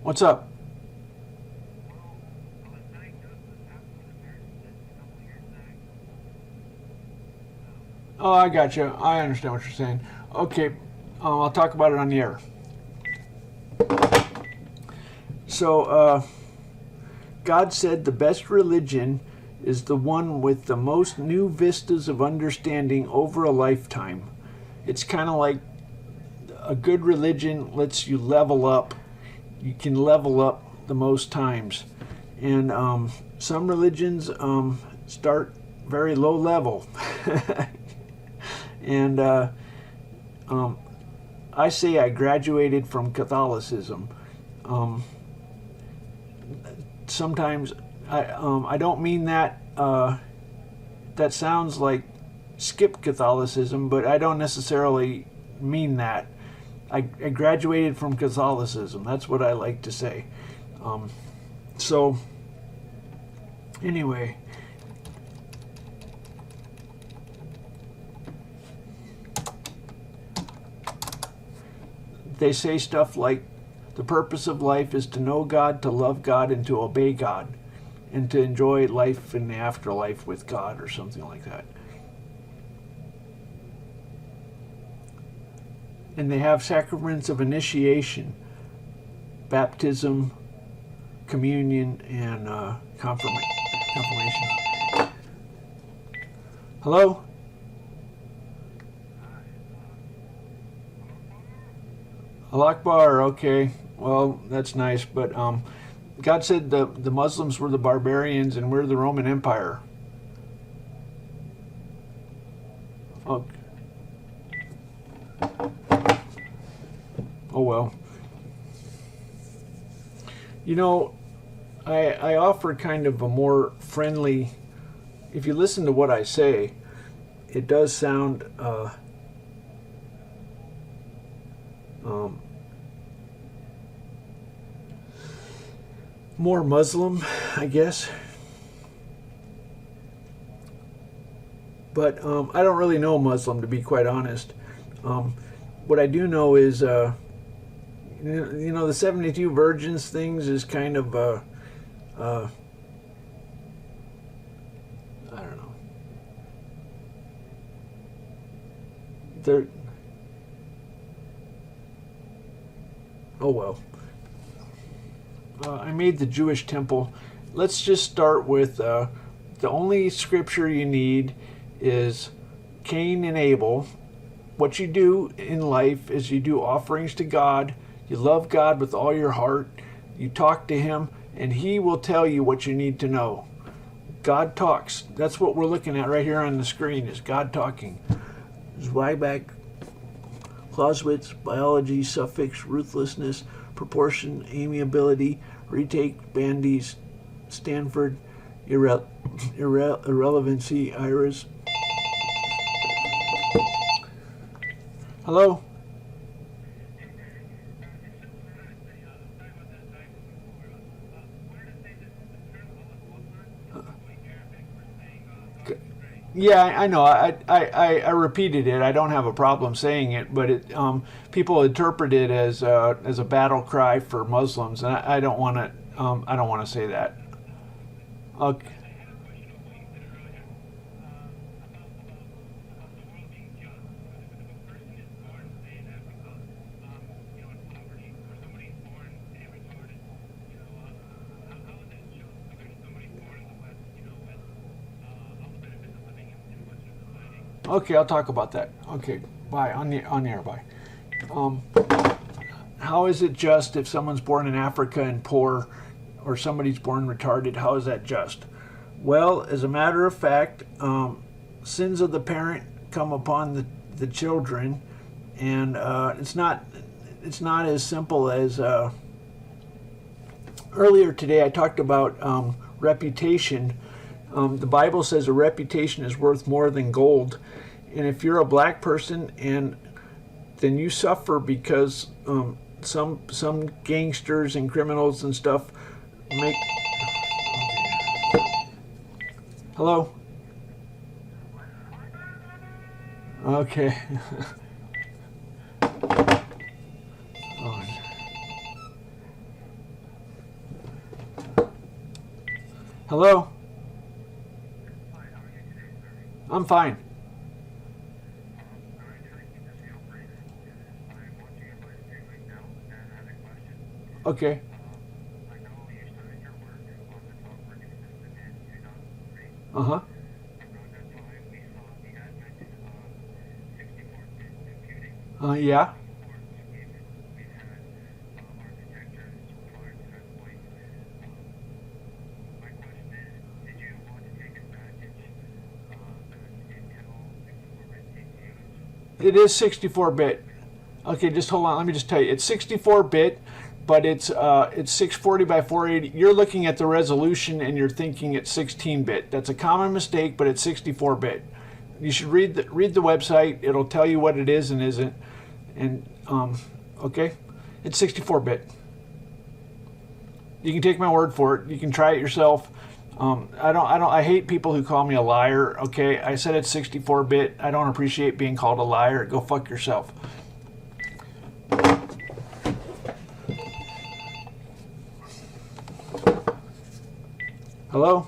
Speaker 1: What's up? Oh, I got you. I understand what you're saying. Okay, I'll talk about it on the air. So, God said the best religion is the one with the most new vistas of understanding over a lifetime. It's kind of like a good religion lets you level up. You can level up the most times. And some religions start very low level. And I say I graduated from Catholicism. Sometimes I don't mean that. That sounds like skip Catholicism, but I don't necessarily mean that. I graduated from Catholicism. That's what I like to say. So, anyway. They say stuff like, the purpose of life is to know God, to love God, and to obey God, and to enjoy life in the afterlife with God, or something like that. And they have sacraments of initiation, baptism, communion, and confirmation. Hello? Al-Akbar, okay. Well, that's nice, but God said the Muslims were the barbarians and we're the Roman Empire. Oh, oh well. You know, I offer kind of a more friendly, if you listen to what I say, it does sound more Muslim, I guess. But I don't really know Muslim, to be quite honest. What I do know is, you know, the 72 virgins things is kind of, I don't know. They're, oh well. I made the Jewish temple. Let's just start with the only scripture you need is Cain and Abel. What you do in life is you do offerings to God. You love God with all your heart. You talk to Him, and He will tell you what you need to know. God talks. That's what we're looking at right here on the screen, is God talking. 𝗖𝗢𝗥𝗥𝗨𝗣𝗧𝗘𝗗, biology, suffix, ruthlessness, proportion, amiability, retake, bandies, Stanford, irrelevancy, iris. Hello? Yeah, I know. I repeated it. I don't have a problem saying it, but it, people interpret it as a battle cry for Muslims, and I don't want to. I don't want to say that. Okay. Okay, I'll talk about that. Okay, bye. On the air, bye. How is it just if someone's born in Africa and poor, or somebody's born retarded? How is that just? Well, as a matter of fact, sins of the parent come upon the children, and it's not as simple as. Earlier today, I talked about reputation. The Bible says a reputation is worth more than gold. And if you're a black person, and then you suffer because some gangsters and criminals and stuff make. Hello? Okay. Oh. Hello? I'm fine. Okay. Uh-huh. Yeah. It is 64-bit. Okay, just hold on. Let me just tell you. It's 64-bit, but it's 640 by 480. You're looking at the resolution and you're thinking it's 16-bit. That's a common mistake, but it's 64-bit. You should read the website. It'll tell you what it is and isn't. And okay, it's 64-bit. You can take my word for it. You can try it yourself. I hate people who call me a liar. Okay, I said it's 64-bit. I don't appreciate being called a liar. Go fuck yourself. Hello?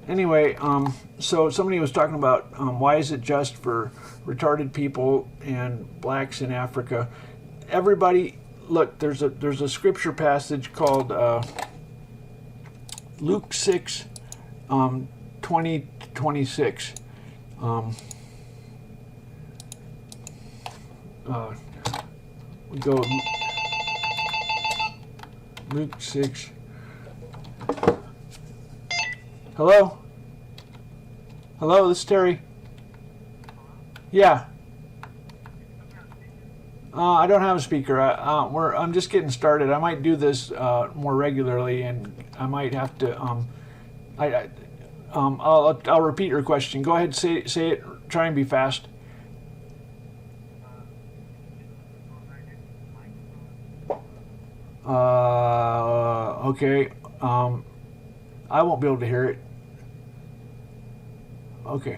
Speaker 1: Anyway, so somebody was talking about why is it just for retarded people and blacks in Africa? Everybody, look, there's a scripture passage called Luke 6, 20-26. We go Luke 6. Hello? Hello, this is Terry. Yeah. I don't have a speaker. I'm just getting started. I might do this more regularly, and I might have to. I'll repeat your question. Go ahead, say it. Try and be fast. Okay. I won't be able to hear it. Okay.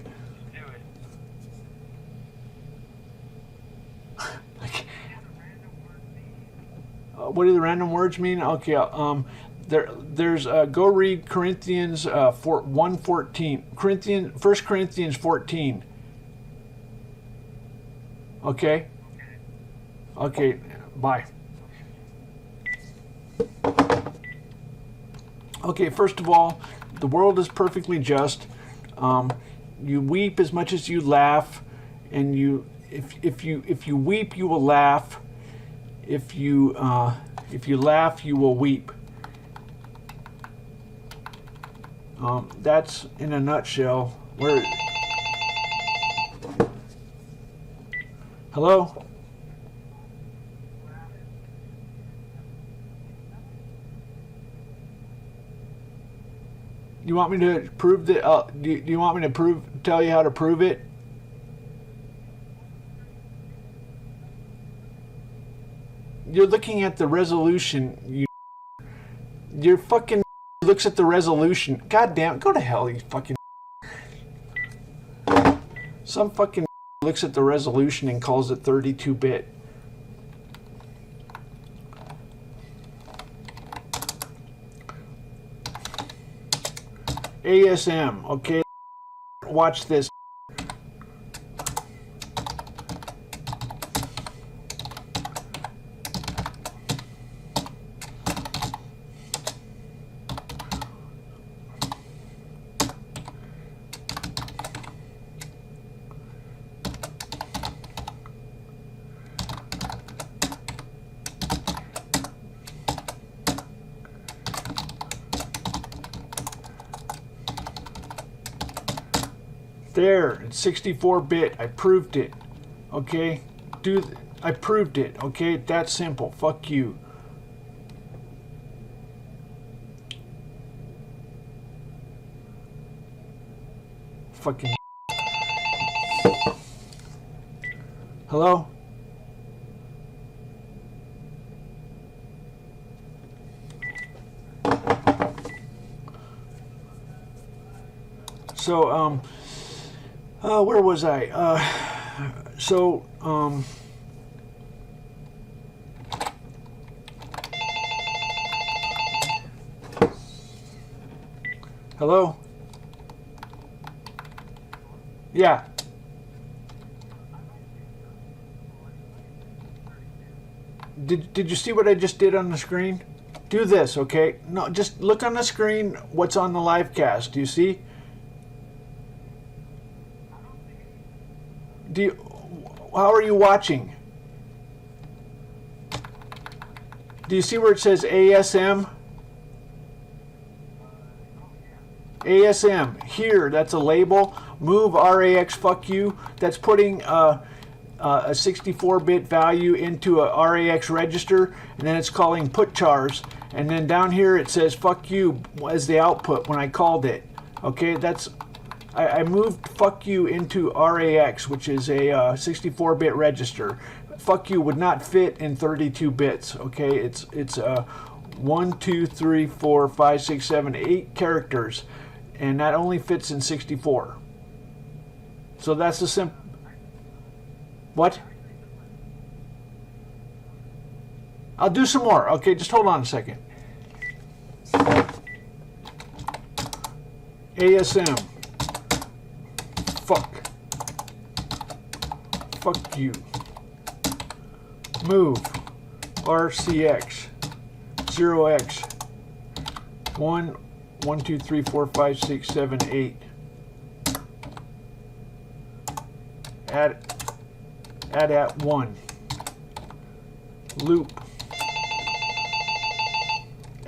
Speaker 1: What do the random words mean? Okay. There's go read Corinthians 1:14. 1 Corinthians 14. Okay. Okay. Bye. Okay. First of all, the world is perfectly just. You weep as much as you laugh, and if you weep, you will laugh. If you laugh, you will weep. That's in a nutshell. Where? Hello? You want me to prove that? Do you want me to tell you how to prove it? You're looking at the resolution. Your fucking looks at the resolution. God damn, go to hell, you fucking. Some fucking looks at the resolution and calls it 32-bit. ASM, okay? Watch this. There, it's 64-bit. I proved it. Okay? I proved it. Okay? That's simple. Fuck you. Fucking. Hello? So, where was I? Hello? Yeah. Did you see what I just did on the screen? Do this, okay? No, just look on the screen what's on the live cast. Do you see? How are you watching? Do you see where it says ASM? ASM, here, that's a label. Move RAX, fuck you. That's putting a 64-bit value into a RAX register, and then it's calling put chars. And then down here it says fuck you as the output when I called it. Okay, that's, I moved fuck you into RAX, which is a 64-bit register. Fuck you would not fit in 32 bits. Okay, it's 1, 2, 3, 4, 5, 6, 7, 8 characters, and that only fits in 64. So that's the simple. What? I'll do some more. Okay, just hold on a second. ASM. Fuck. Fuck you. Move. RCX. 0x. 1, 2, 3, 4, 5, 6, 7, 8. Add at 1. Loop.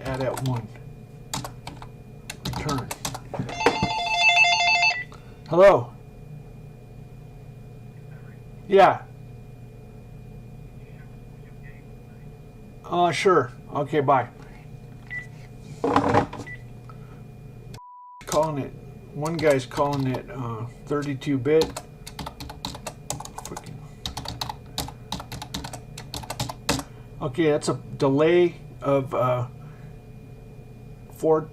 Speaker 1: Add at 1. Return. Hello? Yeah. Sure. Okay, bye. Calling it, one guy's calling it 32-bit. Okay, that's a delay of four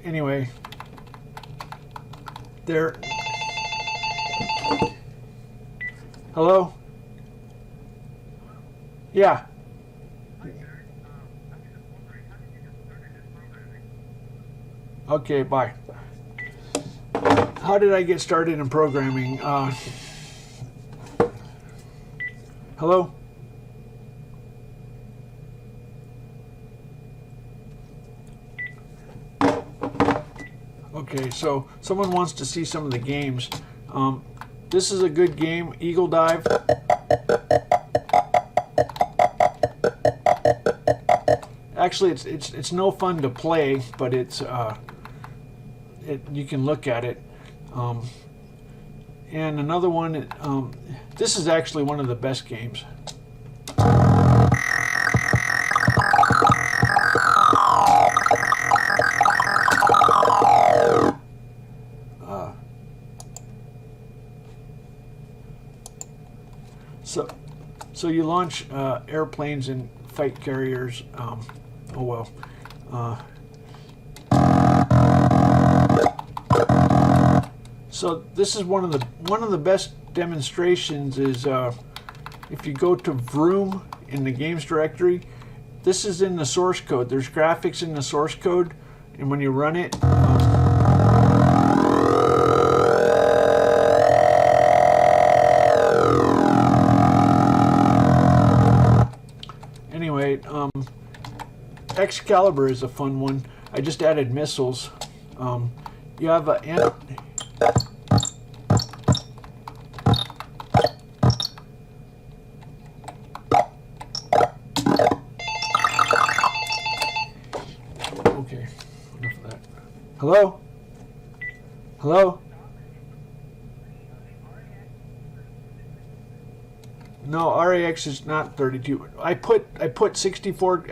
Speaker 1: anyway. There. Hello? Yeah. Okay, bye. How did I get started in programming? Hello? Okay, so someone wants to see some of the games. This is a good game, Eagle Dive. Actually, it's no fun to play, but it's you can look at it. And another one, this is actually one of the best games. So you launch airplanes and fight carriers. Oh well. So this is one of the best demonstrations. Is if you go to Vroom in the games directory, this is in the source code. There's graphics in the source code, and when you run it. Anyway, 𝗖𝗥𝗥𝗨𝗣𝗧𝗘𝗗 is a fun one. I just added missiles. You have a okay, enough of that. Hello? Hello? No, RAX is not 32. I put 64.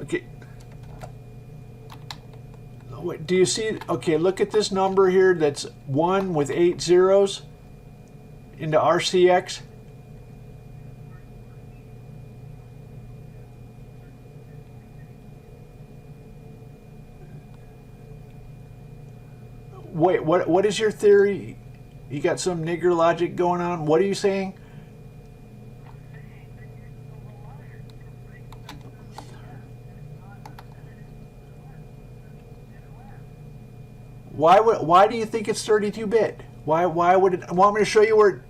Speaker 1: Okay. Wait, do you see? Okay, look at this number here. That's 1 with 8 zeros into RCX. Wait, what is your theory? You got some nigger logic going on? What are you saying? Why do you think it's 32-bit? Why would it? Want me to show you where?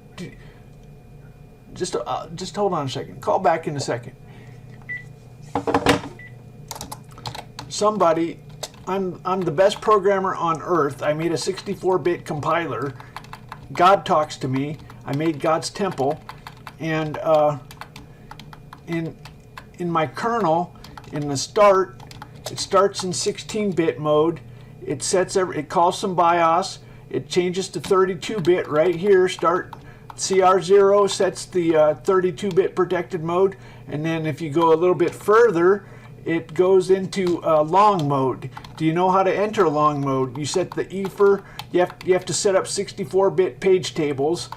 Speaker 1: Just hold on a second. Call back in a second. Somebody, I'm the best programmer on earth. I made a 64-bit compiler. God talks to me. I made God's temple, and in my kernel, in the start, it starts in 16-bit mode. it calls some BIOS. It changes to 32-bit right here. Start CR0 sets the 32-bit protected mode, and then if you go a little bit further, it goes into long mode. Do you know how to enter long mode? You set the 𝗖𝗢𝗥𝗥𝗨𝗣𝗧𝗘𝗗. You have to set up 64-bit page tables,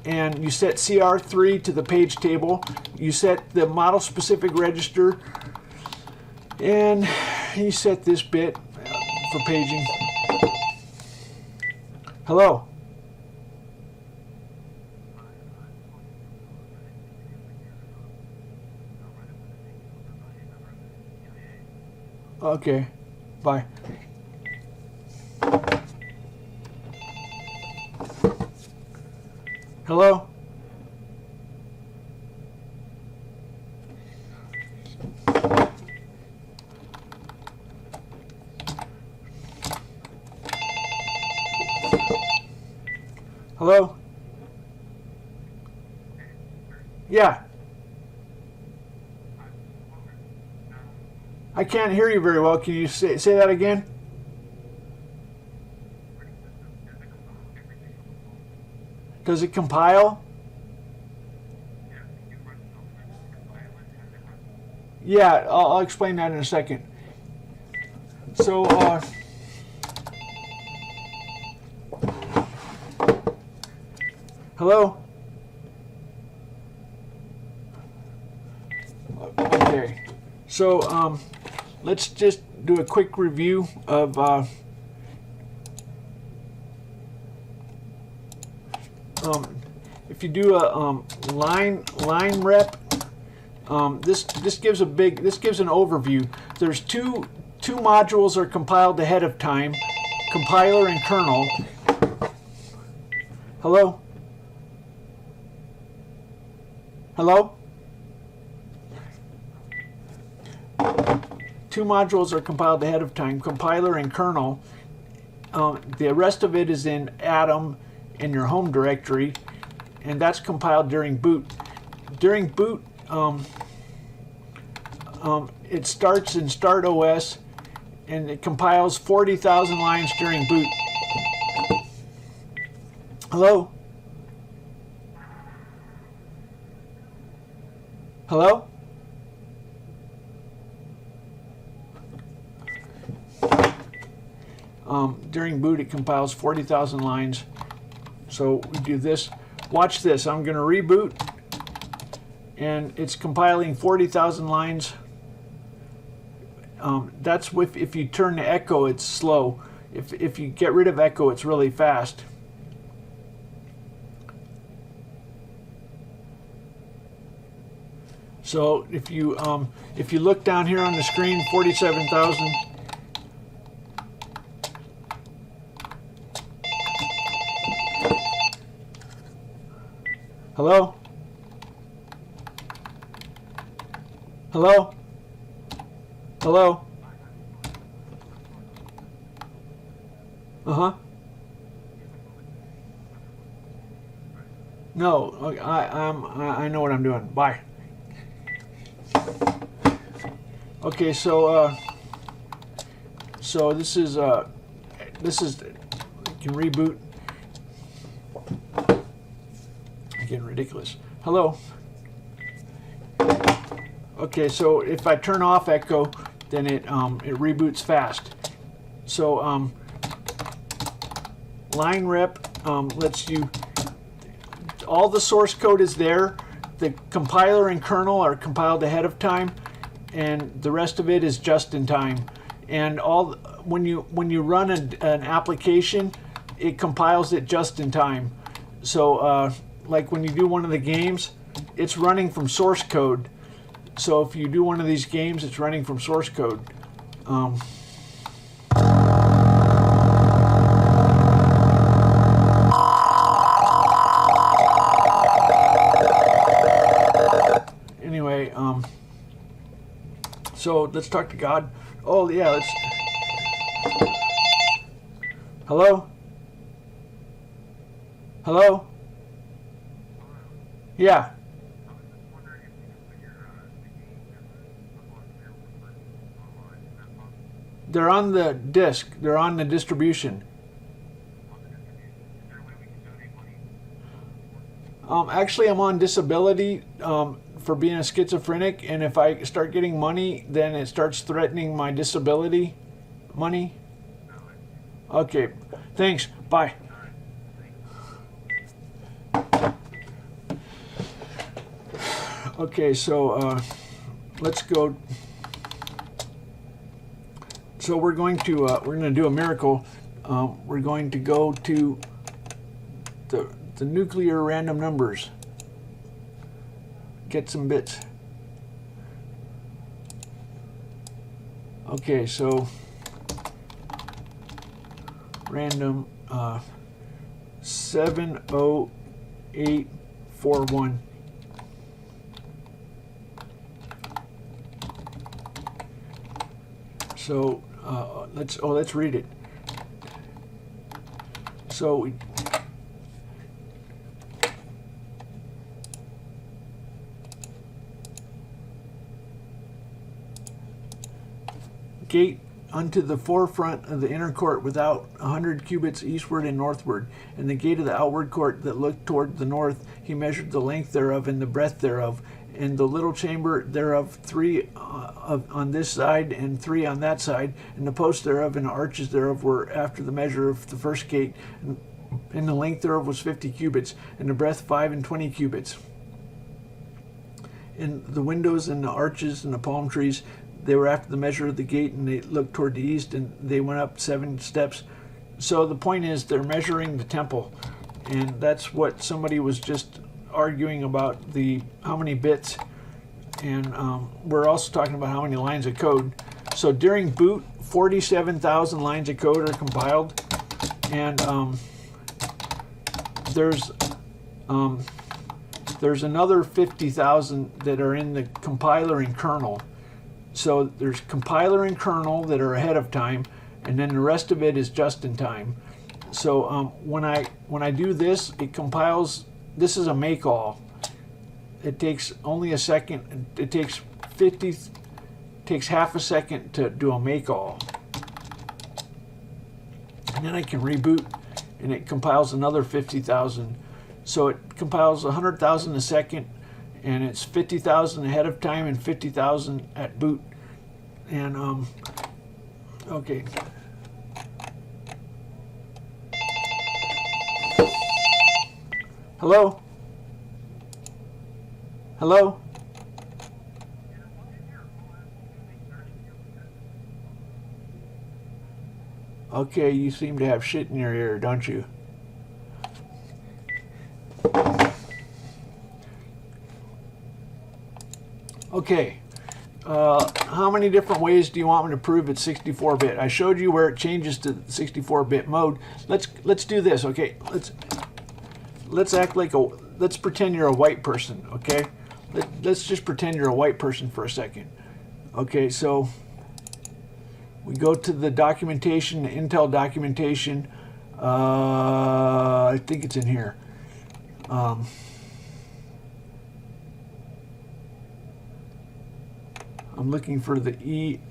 Speaker 1: and you set CR3 to the page table. You set the model specific register, and you set this bit for paging. Hello. Okay, bye. Hello? Hello? Yeah. I can't hear you very well. Can you say that again? Does it compile? Yeah, I'll explain that in a second. So, hello? Okay. So, let's just do a quick review of if you do a line rep, this gives an overview. There's two modules are compiled ahead of time, compiler and kernel. Hello? Hello? Two modules are compiled ahead of time, compiler and kernel. The rest of it is in Atom in your home directory, and that's compiled during boot. During boot, it starts in TempleOS, and it compiles 40,000 lines during boot. Hello? Hello? During boot, it compiles 40,000 lines. So we do this. Watch this. I'm going to reboot, and it's compiling 40,000 lines. That's if you turn the echo, it's slow. If you get rid of echo, it's really fast. So if you look down here on the screen, 47,000. Hello? Hello? Hello? Uh-huh. No, I know what I'm doing. Bye. Okay, so this is you can reboot. Getting ridiculous. Hello. Okay, so if I turn off echo, then it reboots fast. So line rep lets you, all the source code is there. The compiler and kernel are compiled ahead of time, and the rest of it is just in time. And when you run an application, it compiles it just in time. So like when you do one of the games, it's running from source code. So if you do one of these games, it's running from source code. Anyway, so let's talk to God. Oh yeah, let's. Hello? Hello? Yeah. They're on the disk. They're on the distribution.
Speaker 6: Is there a way we can donate money?
Speaker 1: Actually, I'm on disability for being a schizophrenic, and if I start getting money, then it starts threatening my disability money. Okay, thanks. Bye. Okay, so let's go. So we're going to do a miracle. We're going to go to the nuclear random numbers. Get some bits. Okay, so random 70841. So let's read it. So we gate unto the forefront of the inner court without 100 cubits eastward and northward, and the gate of the outward court that looked toward the north, he measured the length thereof and the breadth thereof, and the little chamber thereof 3 on this side and 3 on that side, and the posts thereof and the arches thereof were after the measure of the first gate, and the length thereof was 50 cubits, and the breadth 25 cubits. And the windows and the arches and the palm trees, they were after the measure of the gate, and they looked toward the east, and they went up 7 steps. So the point is, they're measuring the temple, and that's what somebody was just arguing about, how many bits, and we're also talking about how many lines of code. So during boot, 47,000 lines of code are compiled, and there's another 50,000 that are in the compiler and kernel. So there's compiler and kernel that are ahead of time, and then the rest of it is just in time. So when I do this, it compiles. This is a make all. It takes only a second. It takes half a second to do a make all, and then I can reboot, and it compiles another 50,000. So it compiles 100,000 a second, and it's 50,000 ahead of time and 50,000 at boot. And okay. Hello? Hello? Okay, you seem to have shit in your ear, don't you? Okay, how many different ways do you want me to prove it's 64-bit? I showed you where it changes to 64-bit mode. Let's do this, okay? Let's act like let's pretend you're a white person, okay? Let's just pretend you're a white person for a second. Okay, so we go to the documentation, the Intel documentation. I think it's in here. I'm looking for the E.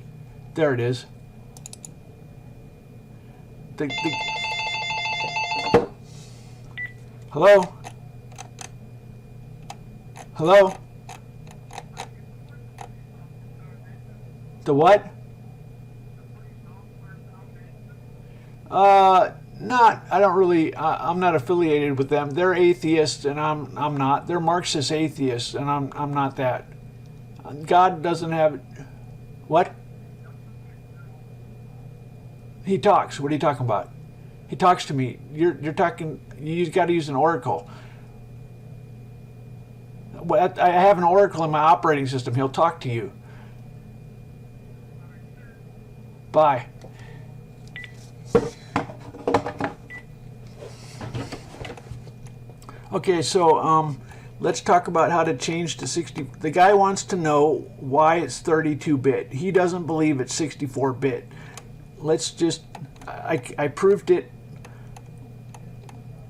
Speaker 1: There it is. Hello? Hello? The what? I don't really, I'm not affiliated with them. They're atheists and I'm not. They're Marxist atheists and I'm not that. God doesn't have, what? He talks. What are you talking about? He talks to me. You're talking, you got to use an oracle. I have an oracle in my operating system. He'll talk to you. Bye. Okay, so let's talk about how to change to 60. The guy wants to know why it's 32-bit. He doesn't believe it's 64-bit. Let's just, I proved it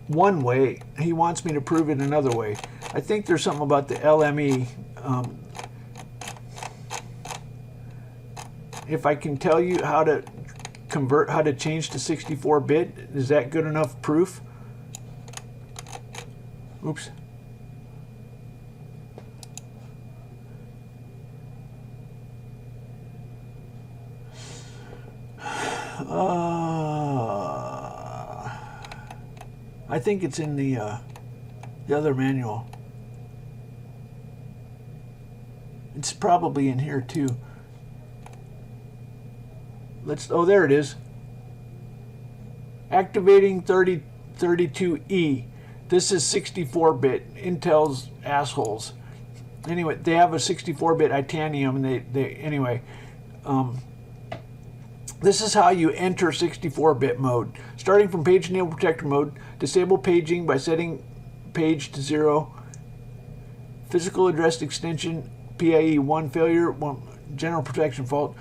Speaker 1: one way. He wants me to prove it another way. I think there's something about the LME. If I can tell you how to convert, how to change to 64-bit. Is that good enough proof? Oops. I think it's in the other manual. It's probably in here too. Oh, there it is. Activating 3032E. This is 64-bit. Intel's assholes. Anyway, they have a 64-bit titanium, and anyway. This is how you enter 64-bit mode. Starting from page enable protector mode, disable paging by setting page to 0. Physical address extension, PIE 1 failure, 1 general protection fault.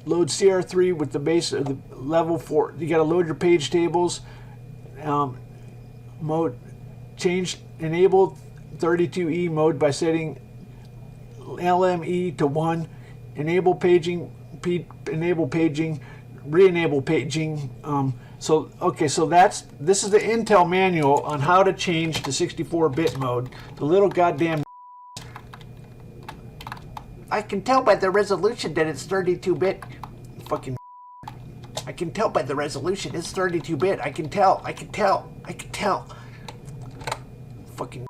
Speaker 1: Load CR3 with the base of the level 4. You got to load your page tables. Mode change, enable 32E mode by setting LME to 1. Enable paging, enable paging, re-enable paging. So this is the Intel manual on how to change to 64-bit mode. The little goddamn. I can tell by the resolution that it's 32-bit. Fucking. I can tell by the resolution it's 32-bit. I can tell. Fucking.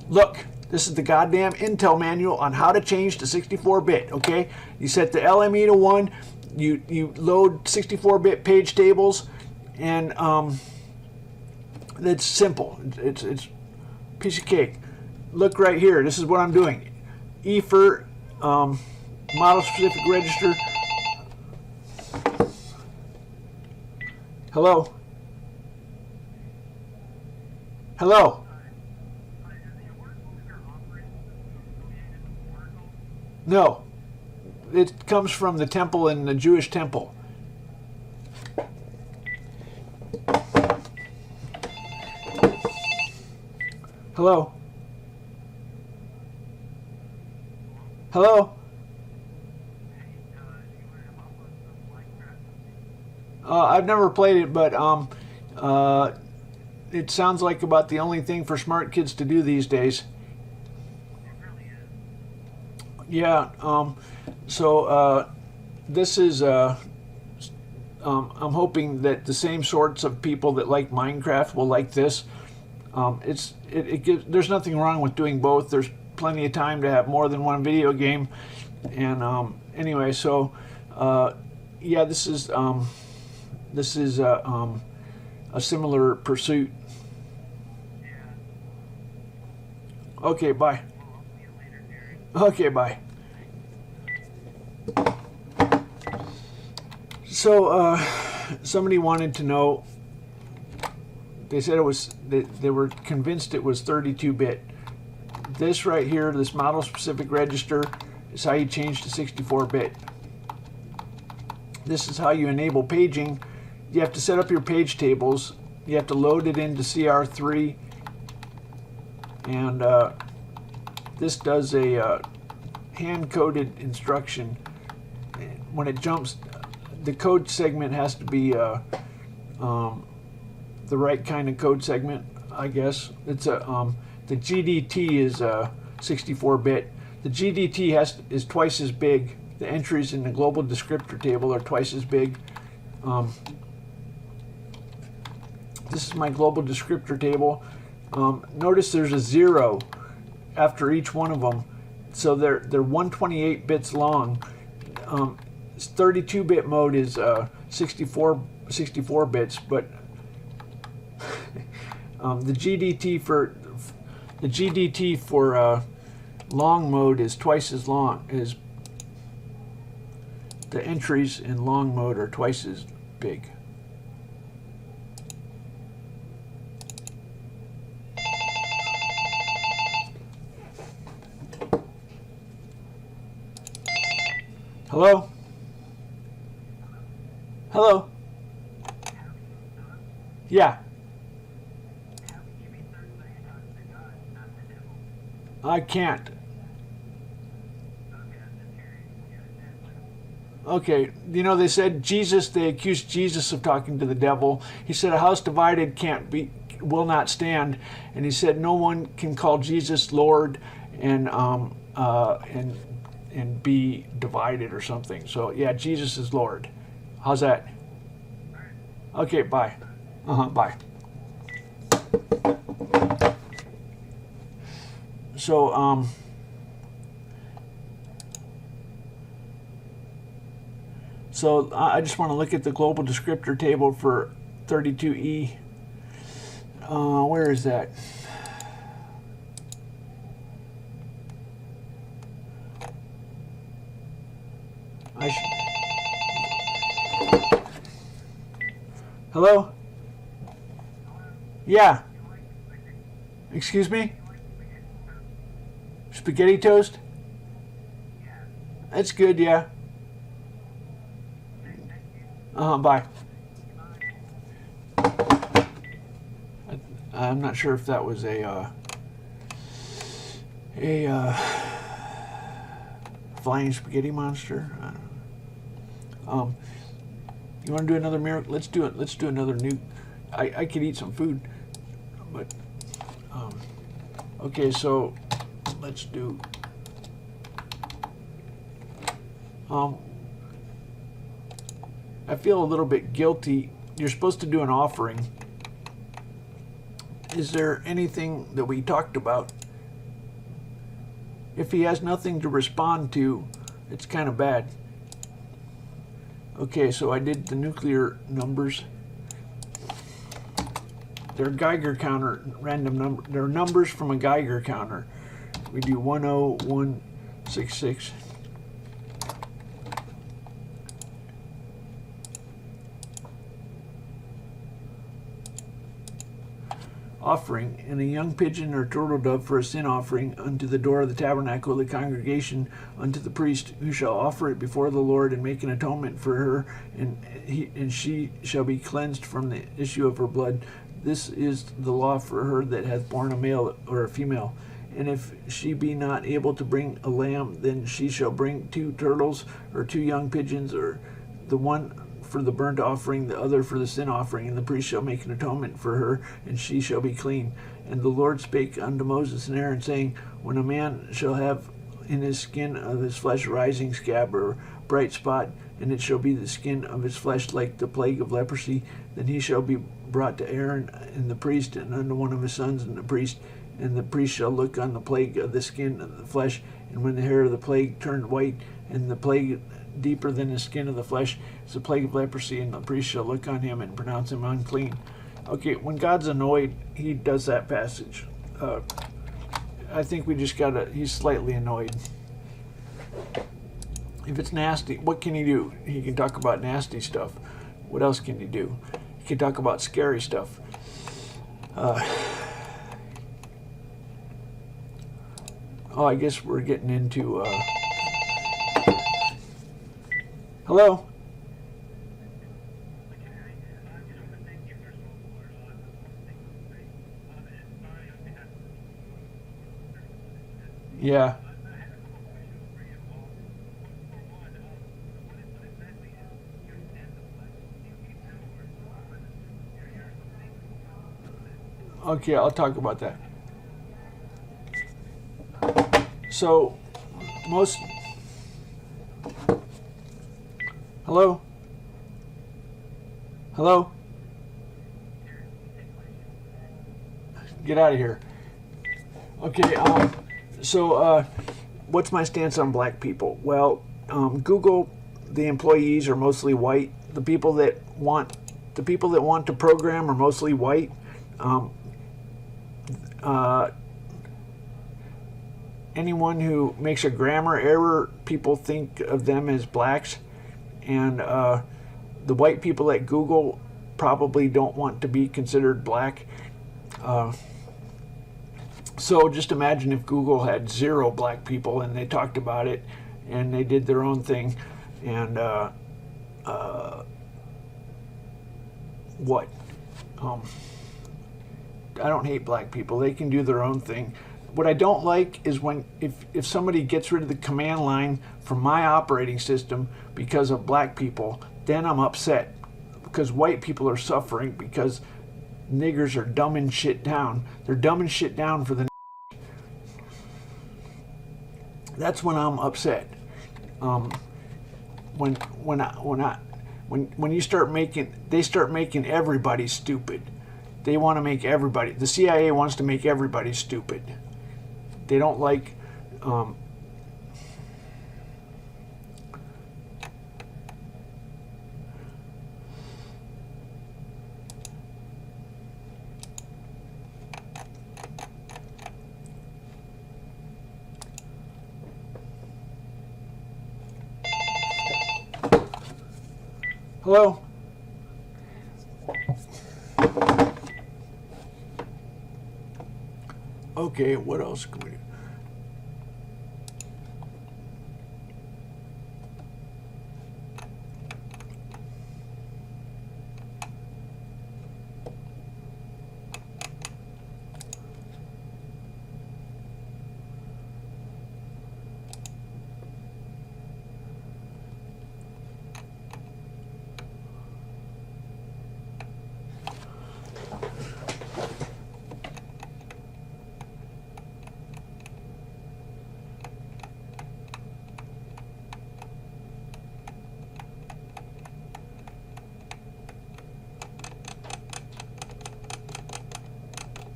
Speaker 1: Look, this is the goddamn Intel manual on how to change to 64-bit. Okay, you set the LME to 1. You load 64-bit page tables, and it's simple. It's a piece of cake. Look right here. This is what I'm doing. 𝗖𝗢𝗥𝗥𝗨𝗣𝗧𝗘𝗗, model specific register. Hello. Hello. No. It comes from the temple in the Jewish temple. Hello? Hello? I've never played it, but it sounds like about the only thing for smart kids to do these days. Yeah, this is, I'm hoping that the same sorts of people that like Minecraft will like this. There's nothing wrong with doing both. There's plenty of time to have more than one video game. And anyway, so yeah, this is a similar pursuit. Okay, bye. Okay, bye. So somebody wanted to know. They said they were convinced it was 32-bit. This right here, this model specific register, is how you change to 64-bit. This is how you enable paging. You have to set up your page tables. You have to load it into CR3, and this does a hand-coded instruction. When it jumps, the code segment has to be the right kind of code segment, I guess. It's the GDT is 64-bit. The GDT is twice as big. The entries in the global descriptor table are twice as big. This is my global descriptor table. Notice there's a 0 after each one of them, so they're 128 bits long. 32-bit mode is 64 bits, but the GDT for long mode is twice as long. The entries in long mode are twice as big. Hello? Hello? Yeah. I can't. Okay, you know, they said Jesus, they accused Jesus of talking to the devil. He said a house divided will not stand. And he said no one can call Jesus Lord and be divided or something. So yeah, Jesus is Lord. How's that? Okay, bye. Bye. So So I just want to look at the global descriptor table for 32E. Where is that? Hello? Yeah. Excuse me? Spaghetti toast? That's good, yeah. Bye. I'm not sure if that was a flying spaghetti monster. I don't know. You want to do another miracle? Let's do it. Let's do another new. I could eat some food, but okay. So let's do. I feel a little bit guilty. You're supposed to do an offering. Is there anything that we talked about? If he has nothing to respond to, it's kind of bad. Okay, so I did the nuclear numbers. They're Geiger counter, random number. They're numbers from a Geiger counter. We do 10166. Offering, and a young pigeon or turtle dove for a sin offering unto the door of the tabernacle of the congregation unto the priest, who shall offer it before the Lord and make an atonement for her, and she shall be cleansed from the issue of her blood. This is the law for her that hath borne a male or a female. And if she be not able to bring a lamb, then she shall bring 2 turtles or 2 young pigeons, or the one for the burnt offering, the other for the sin offering, and the priest shall make an atonement for her, and she shall be clean. And the Lord spake unto Moses and Aaron, saying, when a man shall have in his skin of his flesh rising scab or bright spot, and it shall be the skin of his flesh like the plague of leprosy, then he shall be brought to Aaron and the priest, and unto one of his sons and the priest shall look on the plague of the skin of the flesh, and when the hair of the plague turned white, and the plague deeper than the skin of the flesh, is the plague of leprosy, and the priest shall look on him and pronounce him unclean. Okay, when God's annoyed, he does that passage. I think we just he's slightly annoyed. If it's nasty, what can he do? He can talk about nasty stuff. What else can he do? He can talk about scary stuff. I guess we're getting into hello? Yeah. Okay, I'll talk about that. So, hello? Hello? Get out of here. Okay, so what's my stance on black people? Well, Google, the employees are mostly white. The people that want to program are mostly white. Anyone who makes a grammar error, people think of them as blacks, and the white people at Google probably don't want to be considered black. So just imagine if Google had 0 black people and they talked about it and they did their own thing, and what? I don't hate black people. They can do their own thing. what I don't like is when if somebody gets rid of the command line from my operating system because of black people, then I'm upset because white people are suffering because niggers are dumbing shit down. They're dumbing shit down for the. That's when I'm upset. When you start making, they start making everybody stupid. They want to make everybody. The CIA wants to make everybody stupid. They don't like. Hello? Okay, what else can we do?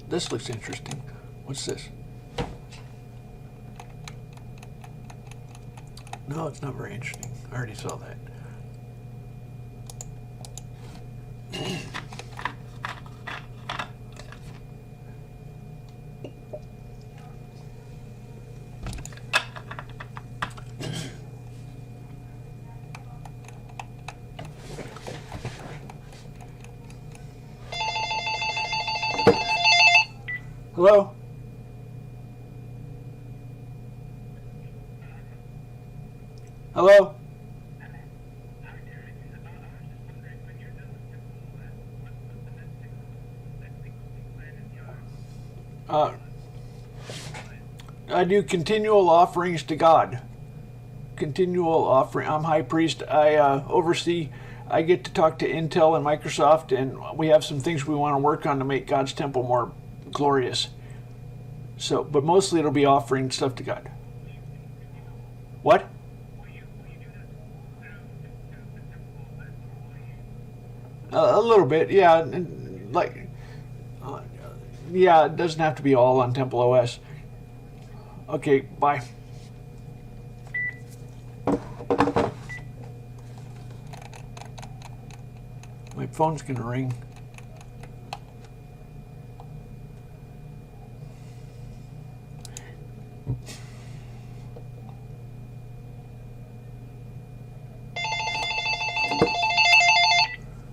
Speaker 1: This looks interesting. What's this? No, it's not very interesting. I already saw that. Hello? Hello? I do continual offerings to God. Continual offering. I'm high priest. I oversee. I get to talk to Intel and Microsoft, and we have some things we want to work on to make God's temple more glorious. So, but mostly it'll be offering stuff to God. What? A little bit, yeah. Like, yeah, it doesn't have to be all on TempleOS. Okay, bye. My phone's gonna ring.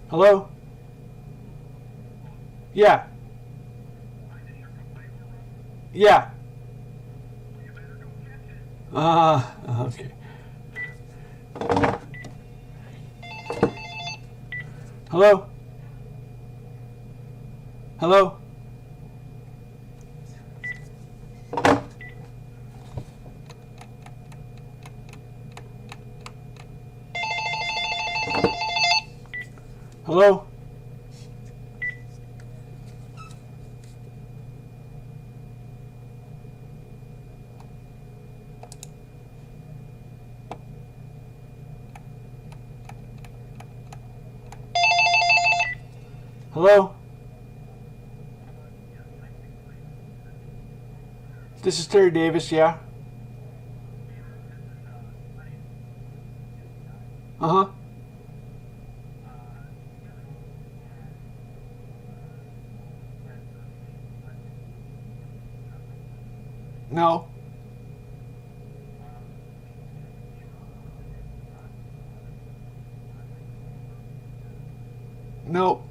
Speaker 1: Hello? Yeah. Yeah. Okay. Hello? Hello? Hello? Hello? This is Terry Davis, yeah? Uh-huh. No. No.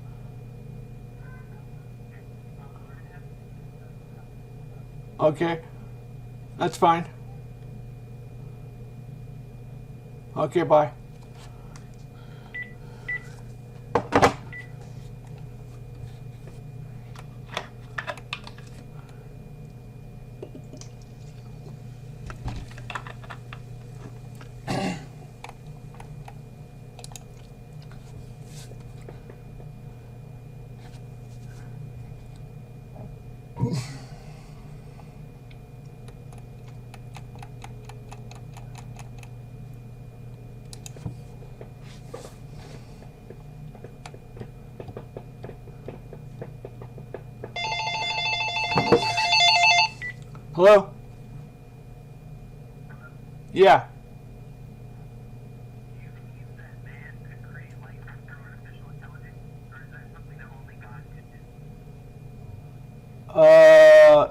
Speaker 1: Okay. That's fine. Okay, bye. Hello? Yeah.
Speaker 4: Do you believe that man could create life after artificial intelligence, or is that something that only God could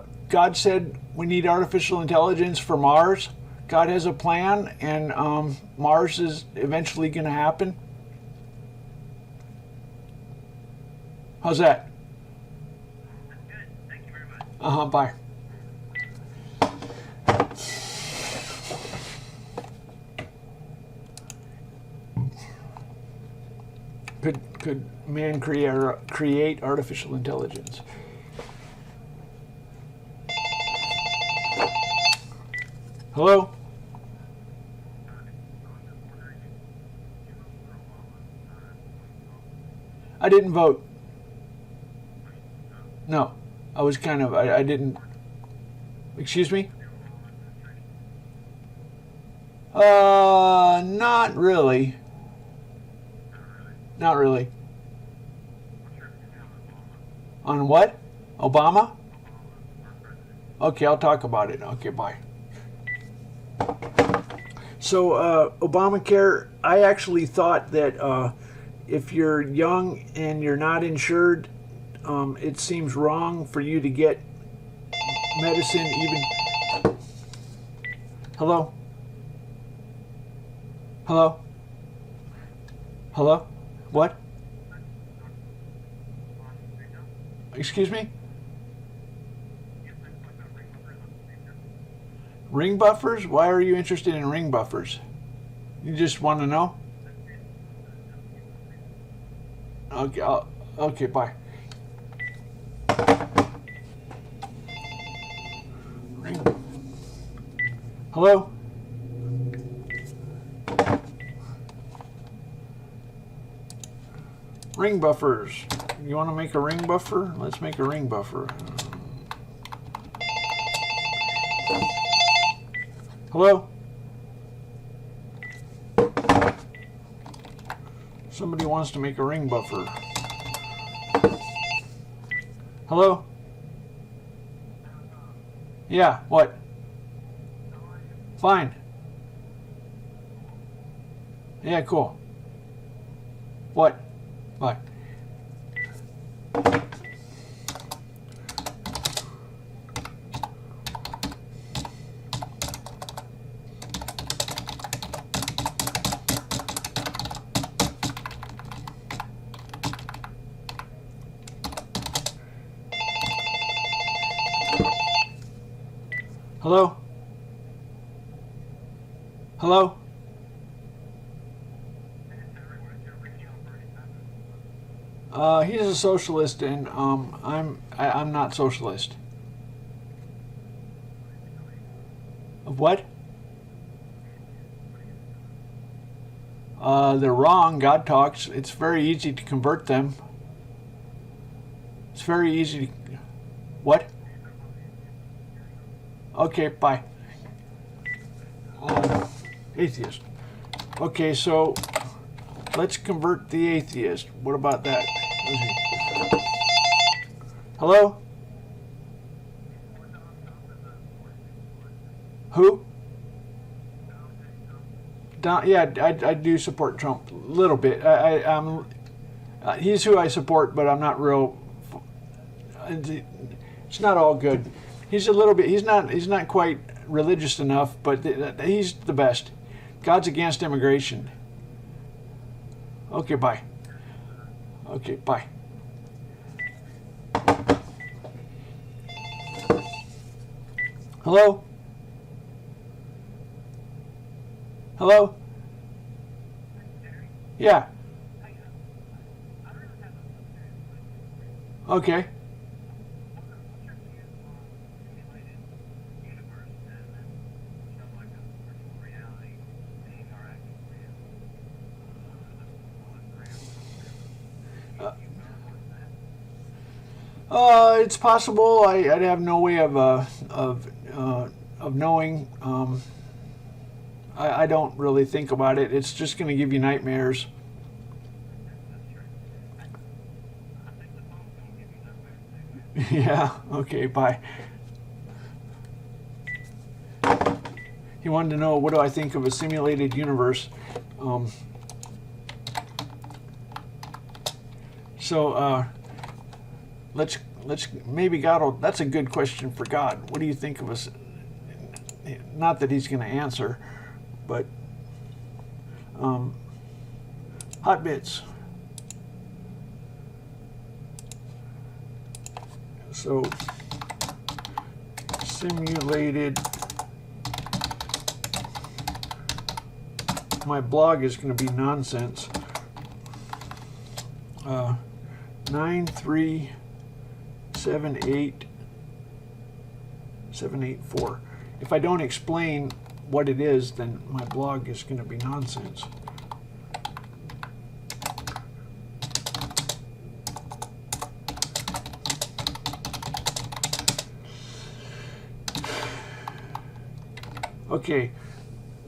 Speaker 4: do?
Speaker 1: God said we need artificial intelligence for Mars. God has a plan, and Mars is eventually going to happen. How's that?
Speaker 4: That's good. Thank you very much.
Speaker 1: Bye. Could man create artificial intelligence? Hello? I didn't vote. No, I was kind of, I didn't. Excuse me? Not really. Not really. On what? Obama? Okay, I'll talk about it. Okay, bye. So, Obamacare, I actually thought that if you're young and you're not insured, it seems wrong for you to get medicine even. Hello? Hello? Hello? What? Excuse me? Ring buffers? Why are you interested in ring buffers? You just want to know? Okay, okay, bye. Ring. Hello? Ring buffers. You want to make a ring buffer? Let's make a ring buffer. Hello? Somebody wants to make a ring buffer. Hello? Yeah, what? Fine. Yeah, cool. What? Bye. Hello? Hello? He's a socialist, and I'm not socialist. What? They're wrong. God talks. It's very easy to convert them. It's very easy to... What? Okay, bye. Atheist. Okay, so let's convert the atheist. What about that? Hello? Who? Yeah, I do support Trump a little bit. He's who I support, but I'm not real. It's not all good. He's a little bit. He's not quite religious enough, but he's the best. God's against immigration. Okay, bye. Okay, bye. Hello? Hello? Yeah. Okay. It's possible. I'd have no way of knowing. I don't really think about it. It's just going to give you nightmares. Yeah. Okay. Bye. He wanted to know, what do I think of a simulated universe? Let's maybe God will, that's a good question for God. What do you think of us? Not that he's going to answer, but hot bits. So simulated. My blog is going to be nonsense. 9378784. If I don't explain what it is, then my blog is going to be nonsense. Okay.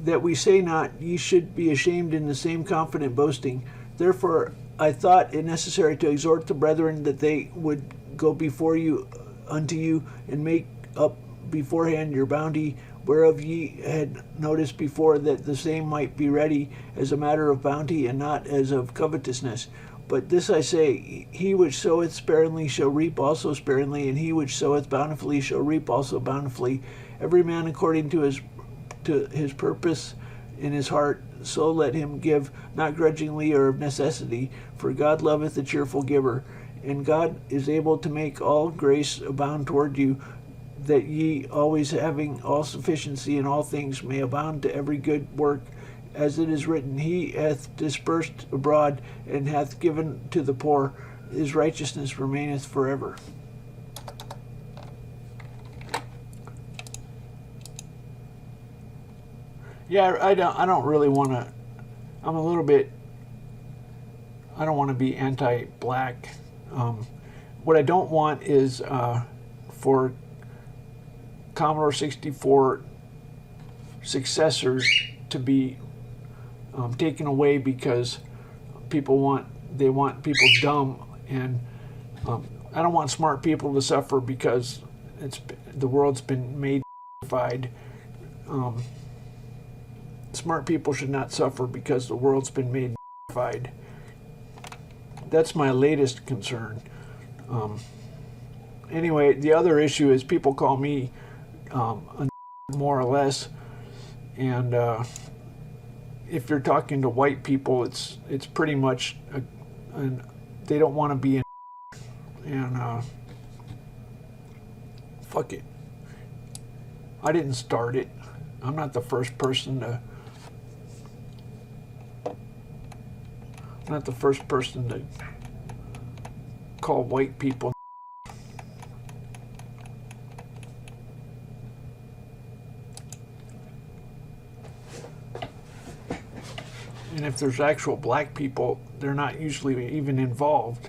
Speaker 1: That we say not, ye should be ashamed in the same confident boasting. Therefore I thought it necessary to exhort the brethren that they would go before you unto you, and make up beforehand your bounty, whereof ye had noticed before, that the same might be ready as a matter of bounty, and not as of covetousness. But this I say, he which soweth sparingly shall reap also sparingly, and he which soweth bountifully shall reap also bountifully. Every man according to his purpose in his heart, so let him give, not grudgingly or of necessity, for God loveth a cheerful giver. And God is able to make all grace abound toward you, that ye, always having all sufficiency in all things, may abound to every good work. As it is written, he hath dispersed abroad, and hath given to the poor. His righteousness remaineth forever. Yeah, I don't really want to. I'm a little bit. I don't want to be anti-black. What I don't want is for Commodore 64 successors to be taken away because they want people dumb, and I don't want smart people to suffer because the world's been made fied. Smart people should not suffer because the world's been made fied. That's my latest concern. Anyway, the other issue is people call me more or less, and if you're talking to white people, it's pretty much they don't want to be in, and fuck it. I didn't start it. I'm not the first person to. Not the first person to call white people. And if there's actual black people, they're not usually even involved.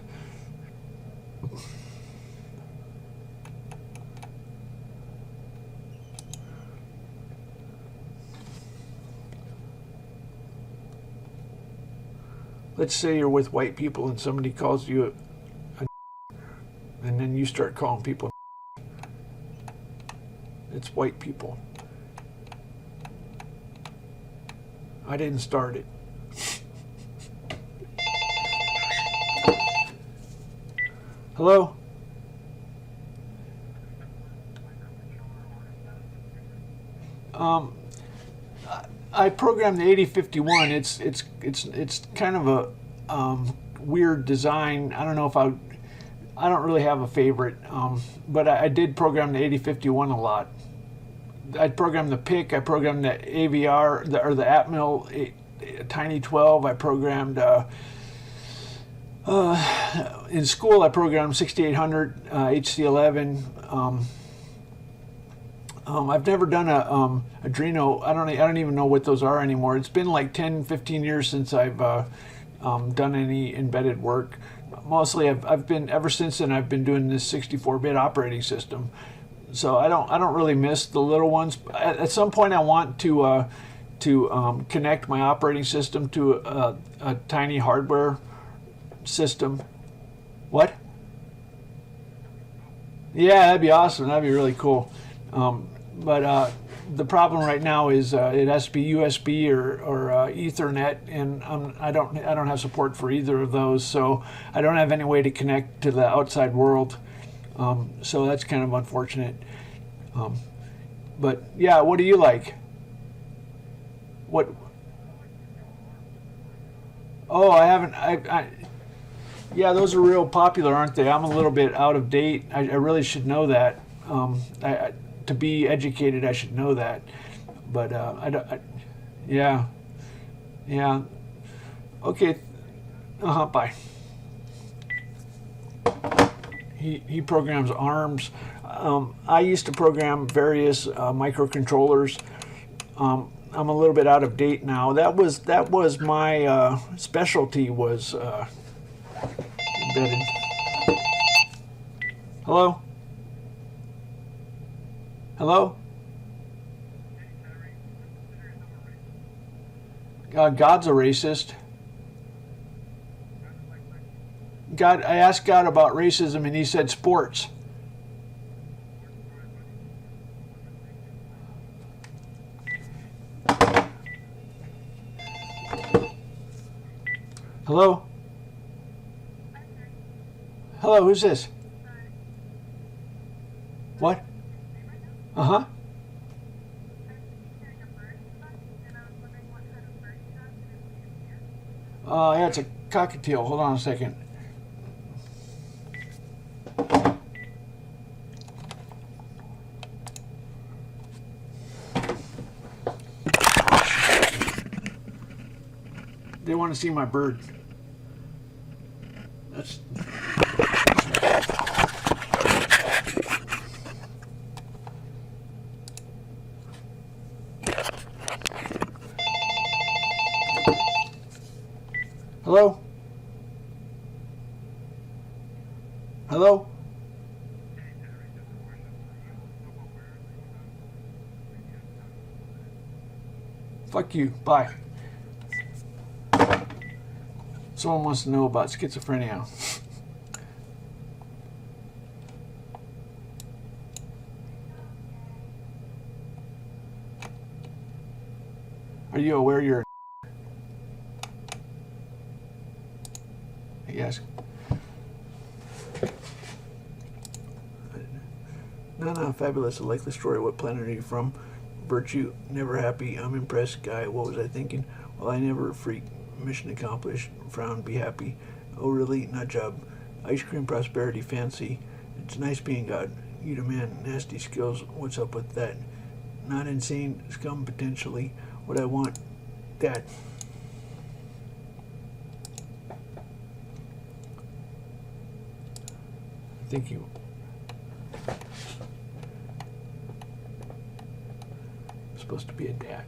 Speaker 1: Let's say you're with white people and somebody calls you and then you start calling people. It's white people. I didn't start it. Hello? I programmed the 8051. It's kind of a weird design. I don't know if I don't really have a favorite, but I did program the 8051 a lot. I programmed the PIC. I programmed the AVR or the Atmel Tiny 12. I programmed in school. I programmed 6800 HC11. I've never done a Adreno. I don't even know what those are anymore. It's been like 10, 15 years since I've done any embedded work. Mostly, I've been ever since then. I've been doing this 64-bit operating system. So I don't really miss the little ones. At some point, I want to connect my operating system to a tiny hardware system. What? Yeah, that'd be awesome. That'd be really cool. but the problem right now is it has to be USB or Ethernet, and I don't have support for either of those, so I don't have any way to connect to the outside world. So that's kind of unfortunate. But yeah, what do you like? What? Oh, I haven't. Yeah, those are real popular, aren't they? I'm a little bit out of date. I really should know that. To be educated, I should know that. But I don't. Yeah. Okay. Bye. He programs ARMs. I used to program various microcontrollers. I'm a little bit out of date now. That was my specialty, was embedded. Hello? Hello? God's a racist. God, I asked God about racism, and he said sports. Hello? Hello, who's this? What? Uh-huh. Yeah, it's a cockatiel. Hold on a second. They want to see my bird. That's... Hello? Hello? Fuck you. Bye. Someone wants to know about schizophrenia. Are you aware you're... Yes. No, fabulous. I like the story. What planet are you from? Virtue, never happy. I'm impressed. Guy, what was I thinking? Well, I never freak. Mission accomplished. Frown, be happy. Oh, really? Nut job. Ice cream, prosperity, fancy. It's nice being God. You demand nasty skills. What's up with that? Not insane. Scum, potentially. What I want. That. Thank you. I'm supposed to be a dad.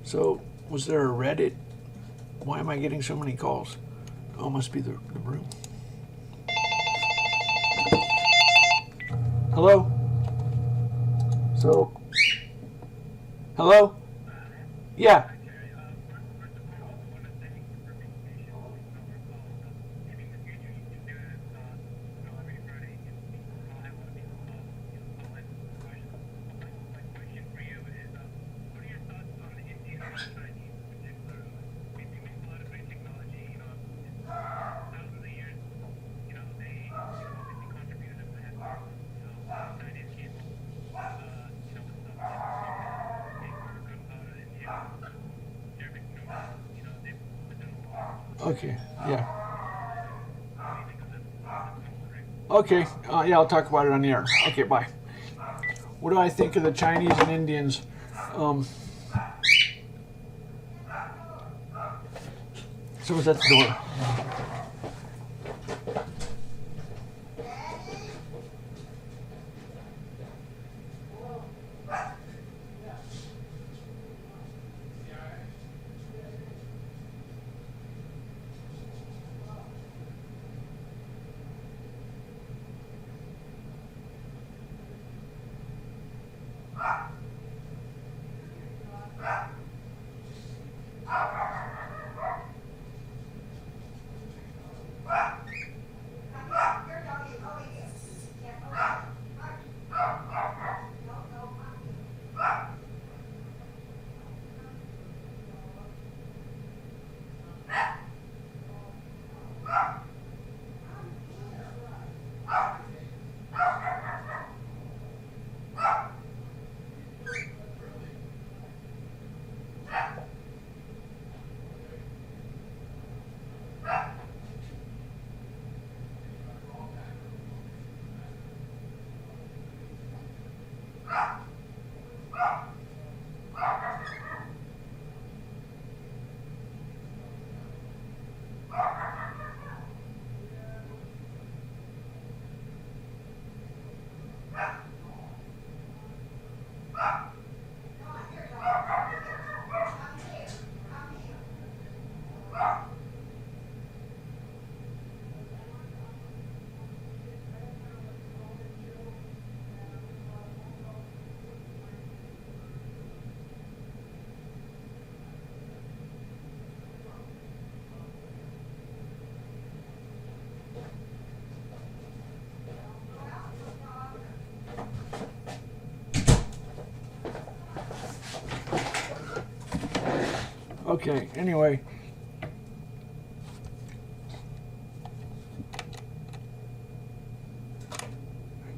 Speaker 1: So, was there a Reddit? Why am I getting so many calls? Oh, must be the room. Hello? So, hello? Yeah. Okay, yeah. Okay, yeah, I'll talk about it on the air. Okay, bye. What do I think of the Chinese and Indians? Someone's at the door. Okay, anyway.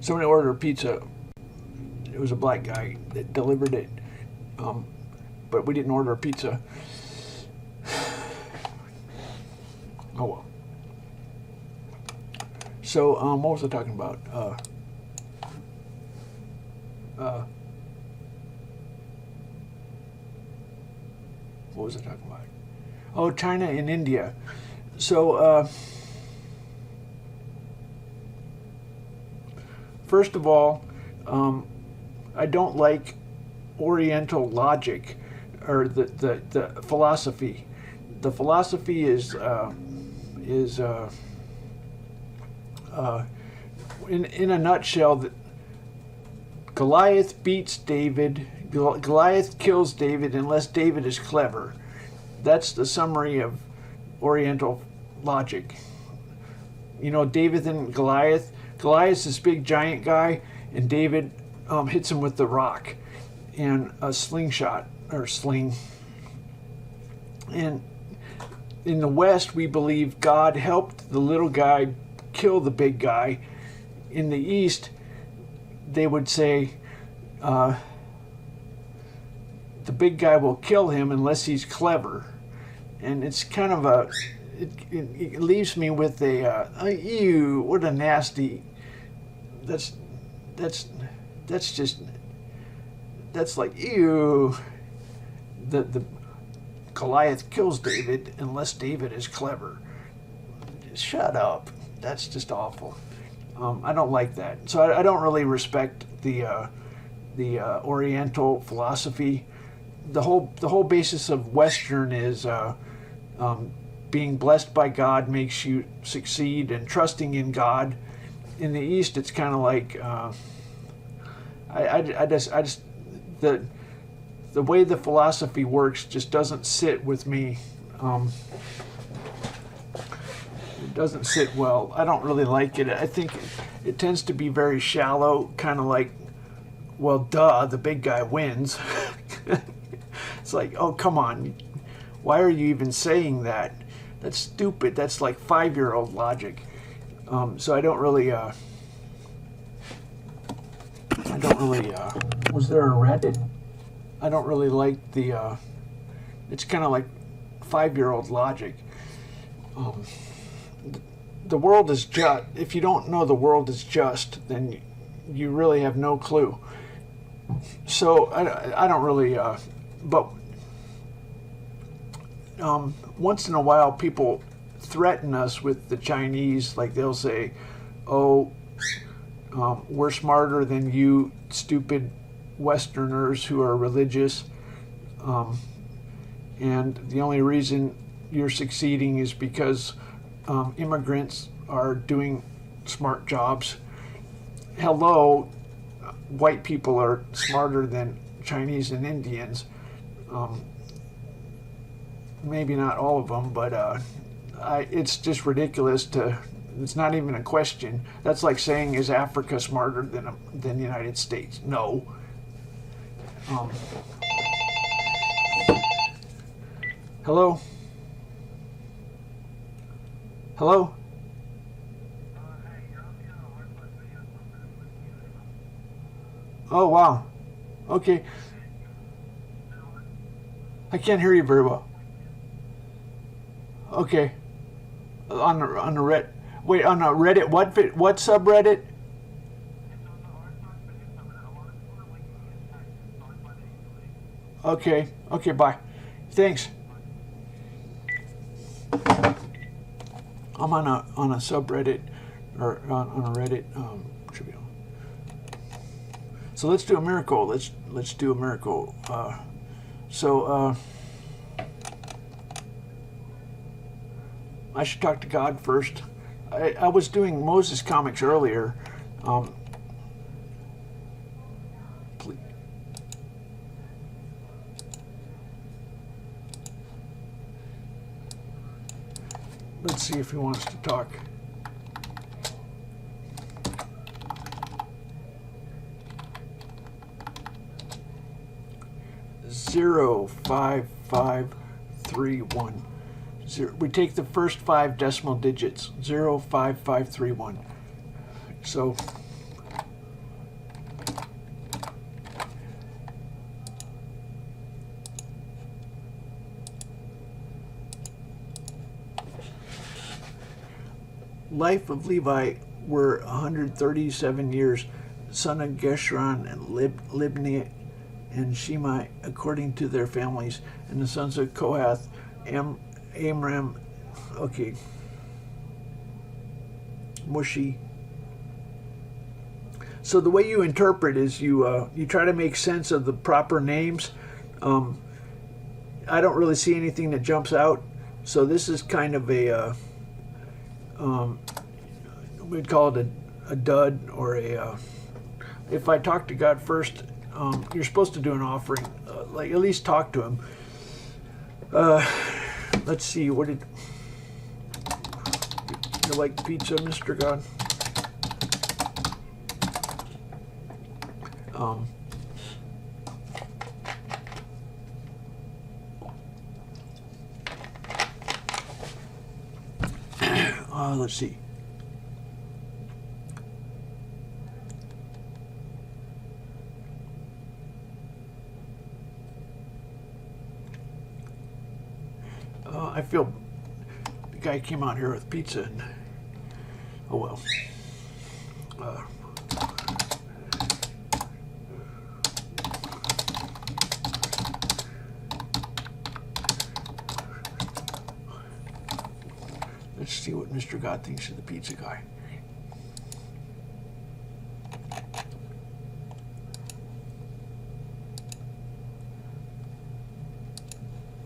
Speaker 1: Somebody ordered a pizza. It was a black guy that delivered it. But we didn't order a pizza. Oh well. So, what was I talking about? What was I talking about? Oh, China and India. So, first of all, I don't like Oriental logic or the philosophy. The philosophy is in a nutshell that Goliath beats David. Goliath kills David unless David is clever. That's the summary of Oriental logic. You know, David and Goliath. Goliath's this big giant guy, and David hits him with the rock and a slingshot or sling. And in the West, we believe God helped the little guy kill the big guy. In the East, they would say the big guy will kill him unless he's clever. And it's kind of a, it leaves me with a, ew, what a nasty, that's like, ew, the Goliath kills David unless David is clever. Shut up. That's just awful. I don't like that. So I don't really respect the Oriental philosophy. The whole basis of Western is being blessed by God makes you succeed, and trusting in God. In the East, it's kind of like I just the way the philosophy works just doesn't sit with me. It doesn't sit well. I don't really like it. I think it tends to be very shallow, kind of like, well, duh, the big guy wins. It's like, oh, come on. Why are you even saying that? That's stupid. That's like 5-year-old logic. So I don't really, was there a Reddit? I don't really like the, it's kind of like 5-year-old logic. The world is just, if you don't know the world is just, then you really have no clue. So I don't really, but once in a while people threaten us with the Chinese, like they'll say, oh, we're smarter than you stupid Westerners who are religious, and the only reason you're succeeding is because immigrants are doing smart jobs. Hello, white people are smarter than Chinese and Indians. Maybe not all of them, but it's just ridiculous to. It's not even a question. That's like saying, is Africa smarter than the United States? No. Hello? Hello? Oh, wow. Okay. I can't hear you very well. Okay. On the Reddit. Wait, on a Reddit, what subreddit? Okay. Okay, bye. Thanks. I'm on a subreddit or on a Reddit tribune. So let's do a miracle. Let's do a miracle. I should talk to God first. I was doing Moses comics earlier. Please. Let's see if he wants to talk. 05531. We take the first 5 decimal digits, 05531. So life of Levi were 137 years, son of Gershon and Libni and Shimei, according to their families, and the sons of Kohath, Amram, okay, Mushi. So the way you interpret is you try to make sense of the proper names. I don't really see anything that jumps out, so this is kind of a we'd call it a dud, or a if I talk to God first, you're supposed to do an offering, like at least talk to him. Let's see, what did you like pizza, Mr. God? Let's see. I feel the guy came out here with pizza and oh well. Let's see what Mr. God thinks of the pizza guy.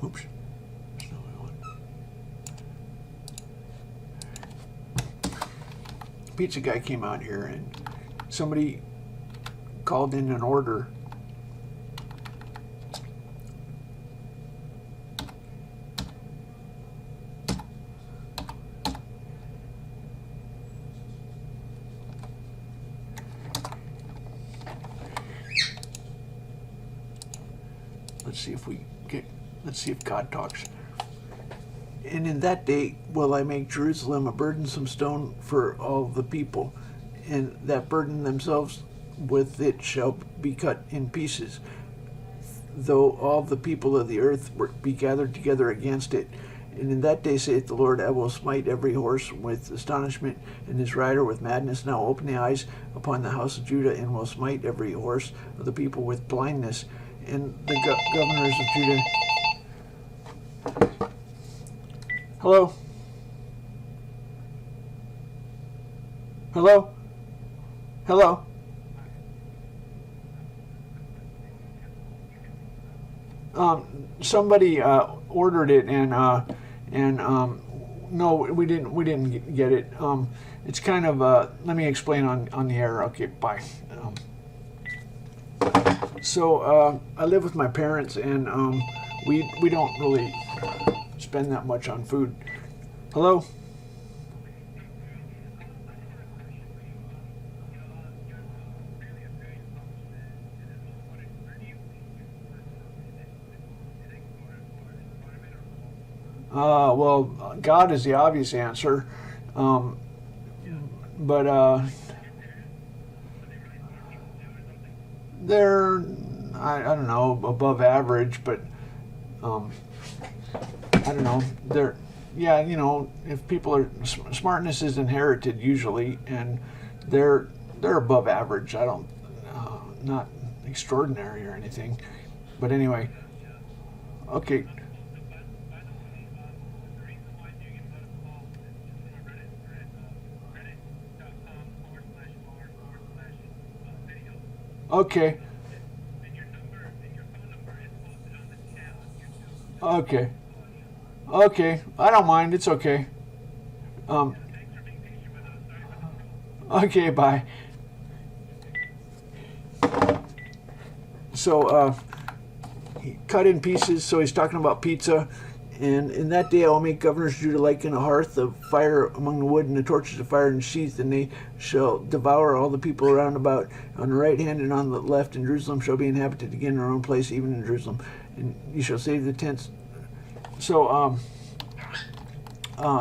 Speaker 1: Oops. That's not what I want. Pizza guy came out here and somebody called in an order. Let's see if God talks. And in that day will I make Jerusalem a burdensome stone for all the people, and that burden themselves with it shall be cut in pieces, though all the people of the earth be gathered together against it. And in that day, saith the Lord, I will smite every horse with astonishment, and his rider with madness. Now open the eyes upon the house of Judah, and will smite every horse of the people with blindness. And the governors of Judah. Hello? Hello? Hello? Somebody ordered it, and no, we didn't get it. It's kind of let me explain on the air. Okay, bye. So I live with my parents, and we don't really spend that much on food. Hello? Well, God is the obvious answer, but they're, I don't know, above average, but I don't know, they're, yeah, you know, if people are, smartness is inherited usually, and they're above average. I don't, not extraordinary or anything, but anyway, okay. Okay. Okay. Okay. I don't mind. It's okay. Okay, bye. So, he cut in pieces, so he's talking about pizza. And in that day I will make governors of Judah like in a hearth of fire among the wood, and the torches of fire in sheath, and they shall devour all the people around about. On the right hand and on the left, and Jerusalem shall be inhabited again in her own place, even in Jerusalem. And you shall save the tents So,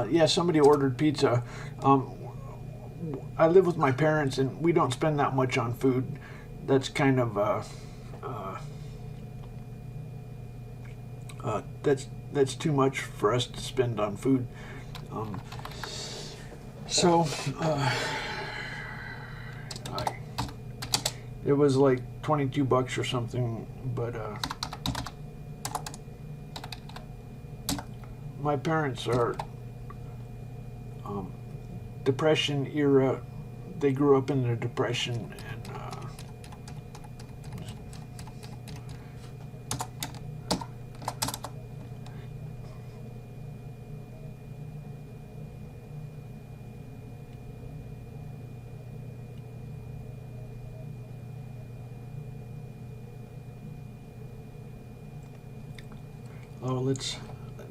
Speaker 1: yeah, somebody ordered pizza. I live with my parents, and we don't spend that much on food. That's kind of that's too much for us to spend on food. It was like $22 or something, but my parents are Depression era. They grew up in the Depression, and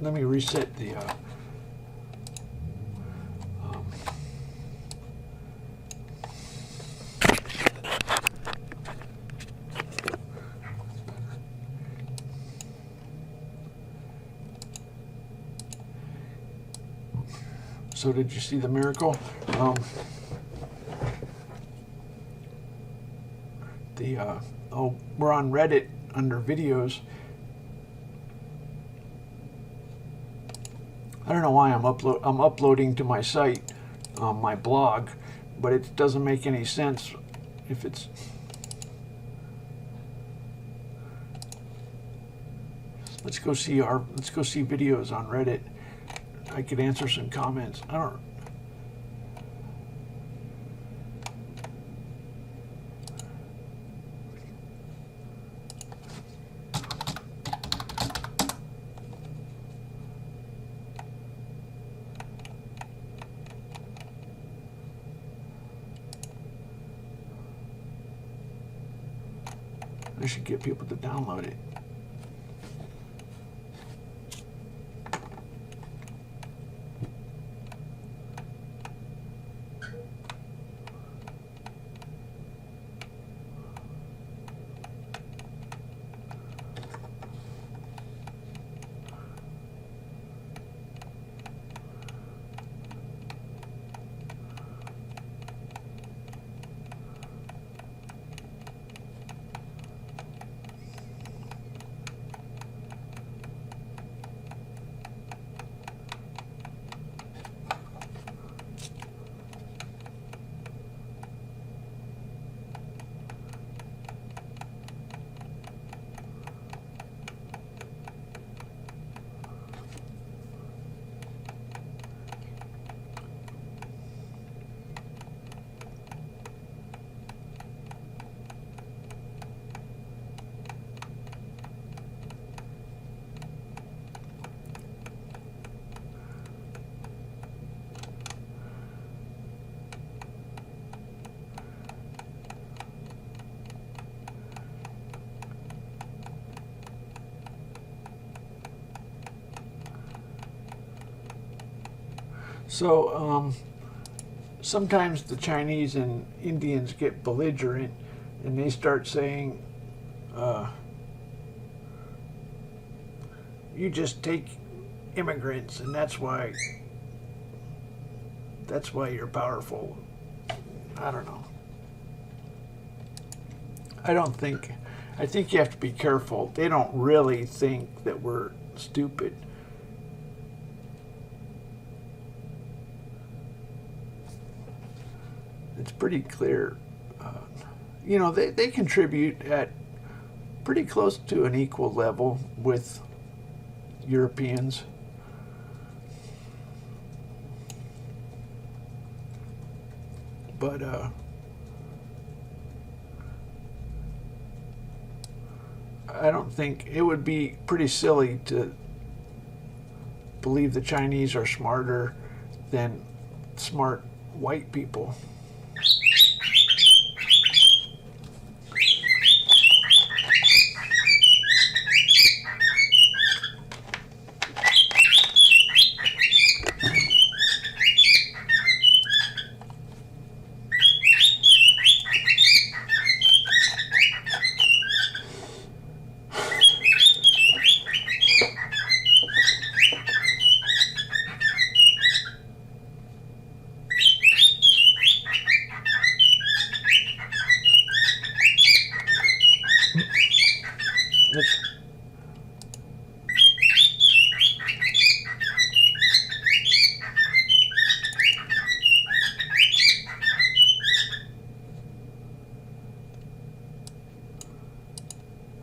Speaker 1: let me reset the So did you see the miracle? We're on Reddit under videos. I don't know why I'm uploading to my site, my blog, but it doesn't make any sense if it's. Let's go see videos on Reddit. I could answer some comments. I don't. I should get people to download it. So sometimes the Chinese and Indians get belligerent, and they start saying, "You just take immigrants, and that's why you're powerful." I don't know. I think you have to be careful. They don't really think that we're stupid. It's pretty clear. They contribute at pretty close to an equal level with Europeans. But I don't think it would be pretty silly to believe the Chinese are smarter than smart white people.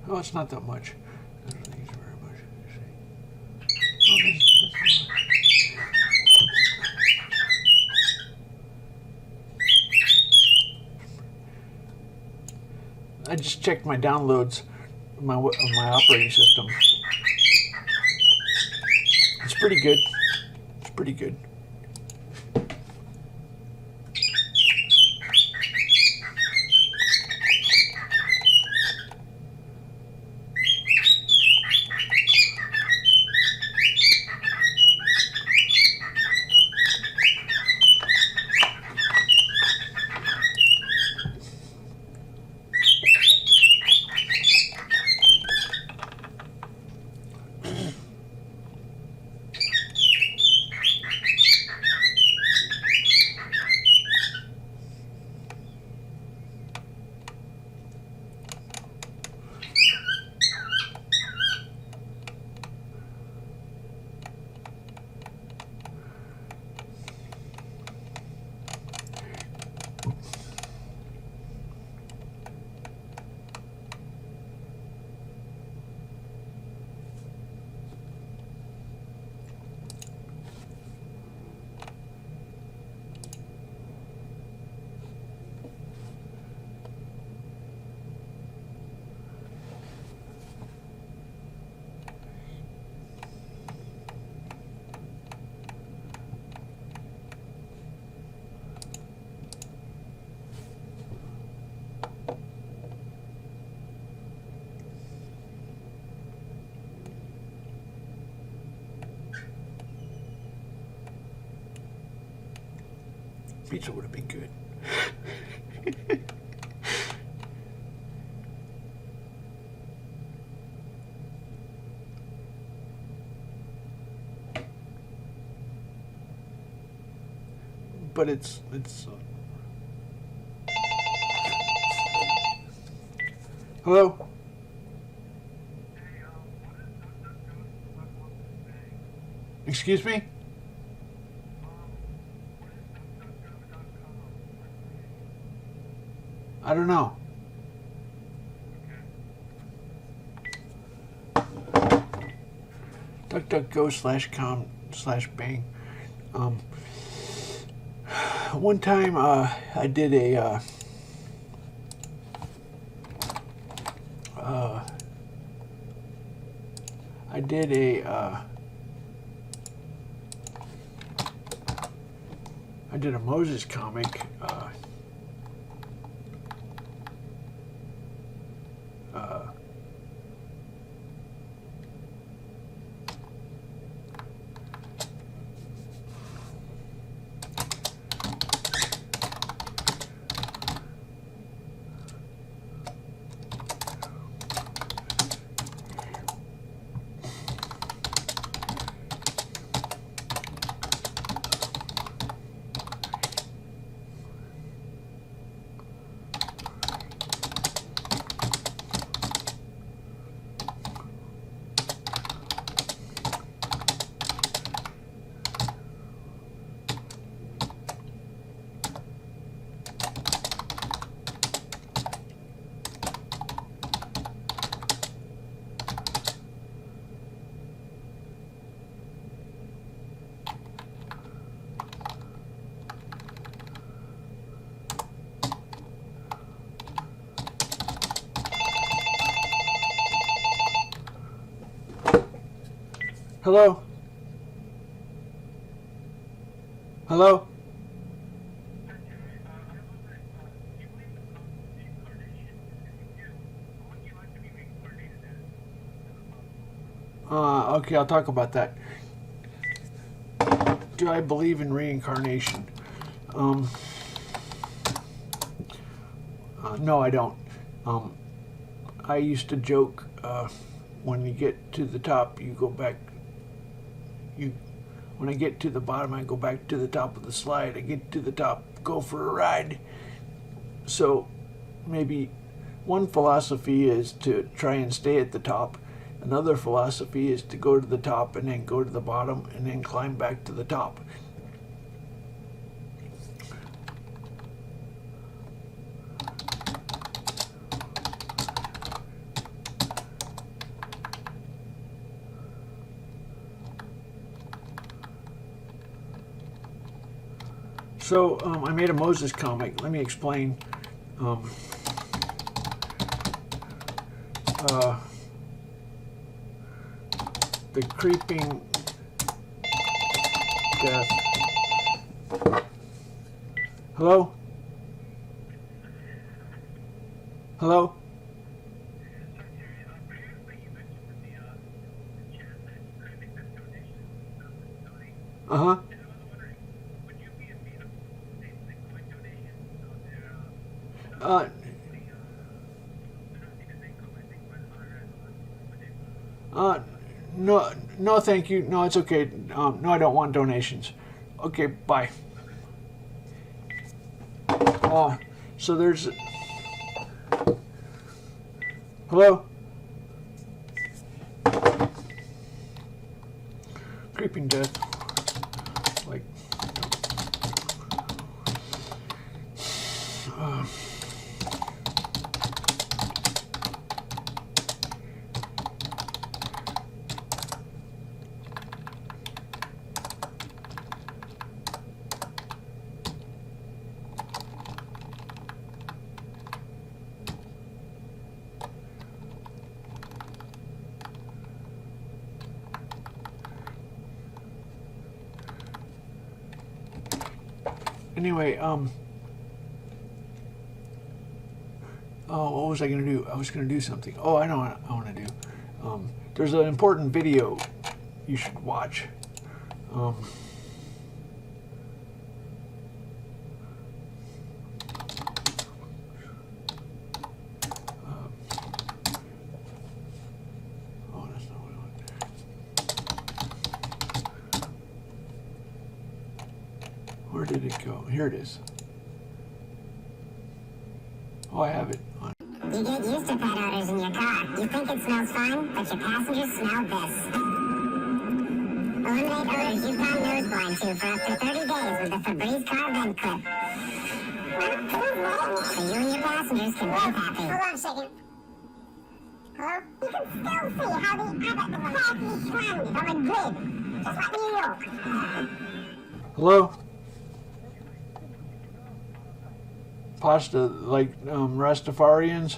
Speaker 1: Oh, it's not that much. I don't think it's very much. Oh, that's I just checked my downloads of my operating system. It's pretty good. It's pretty good. Pizza would have been good. But it's hello? Excuse me? I don't know. DuckDuckGo/com/bang. One time I did a Moses comic. Hello? Hello? Okay, I'll talk about that. Do I believe in reincarnation? No, I don't. I used to joke, when you get to the top, you go back. When I get to the bottom, I go back to the top of the slide. I get to the top, go for a ride. So maybe one philosophy is to try and stay at the top. Another philosophy is to go to the top and then go to the bottom and then climb back to the top. So I made a Moses comic. Let me explain. The creeping death. Hello? Hello? Uh-huh. No, thank you. No, it's okay. No, I don't want donations. Okay, bye. So there's... Hello? Creeping death. Like... Anyway, oh, what was I going to do? I was going to do something. Oh, I know what I want to do. There's an important video you should watch. Oh, that's not what I want. Where did it go? Here it is. Oh, I have it on.
Speaker 2: You get used to pet odors in your car. You think it smells fine, but your passengers smell this. Eliminate odors you've gone nose blind to for up to 30 days with the Febreze car vent clip. So you and your passengers can live happy. Hold on a second. Hello? You can still see how the abbot quietly slammed on the grid. Just like New York.
Speaker 1: Hello? Pasta, like Rastafarians?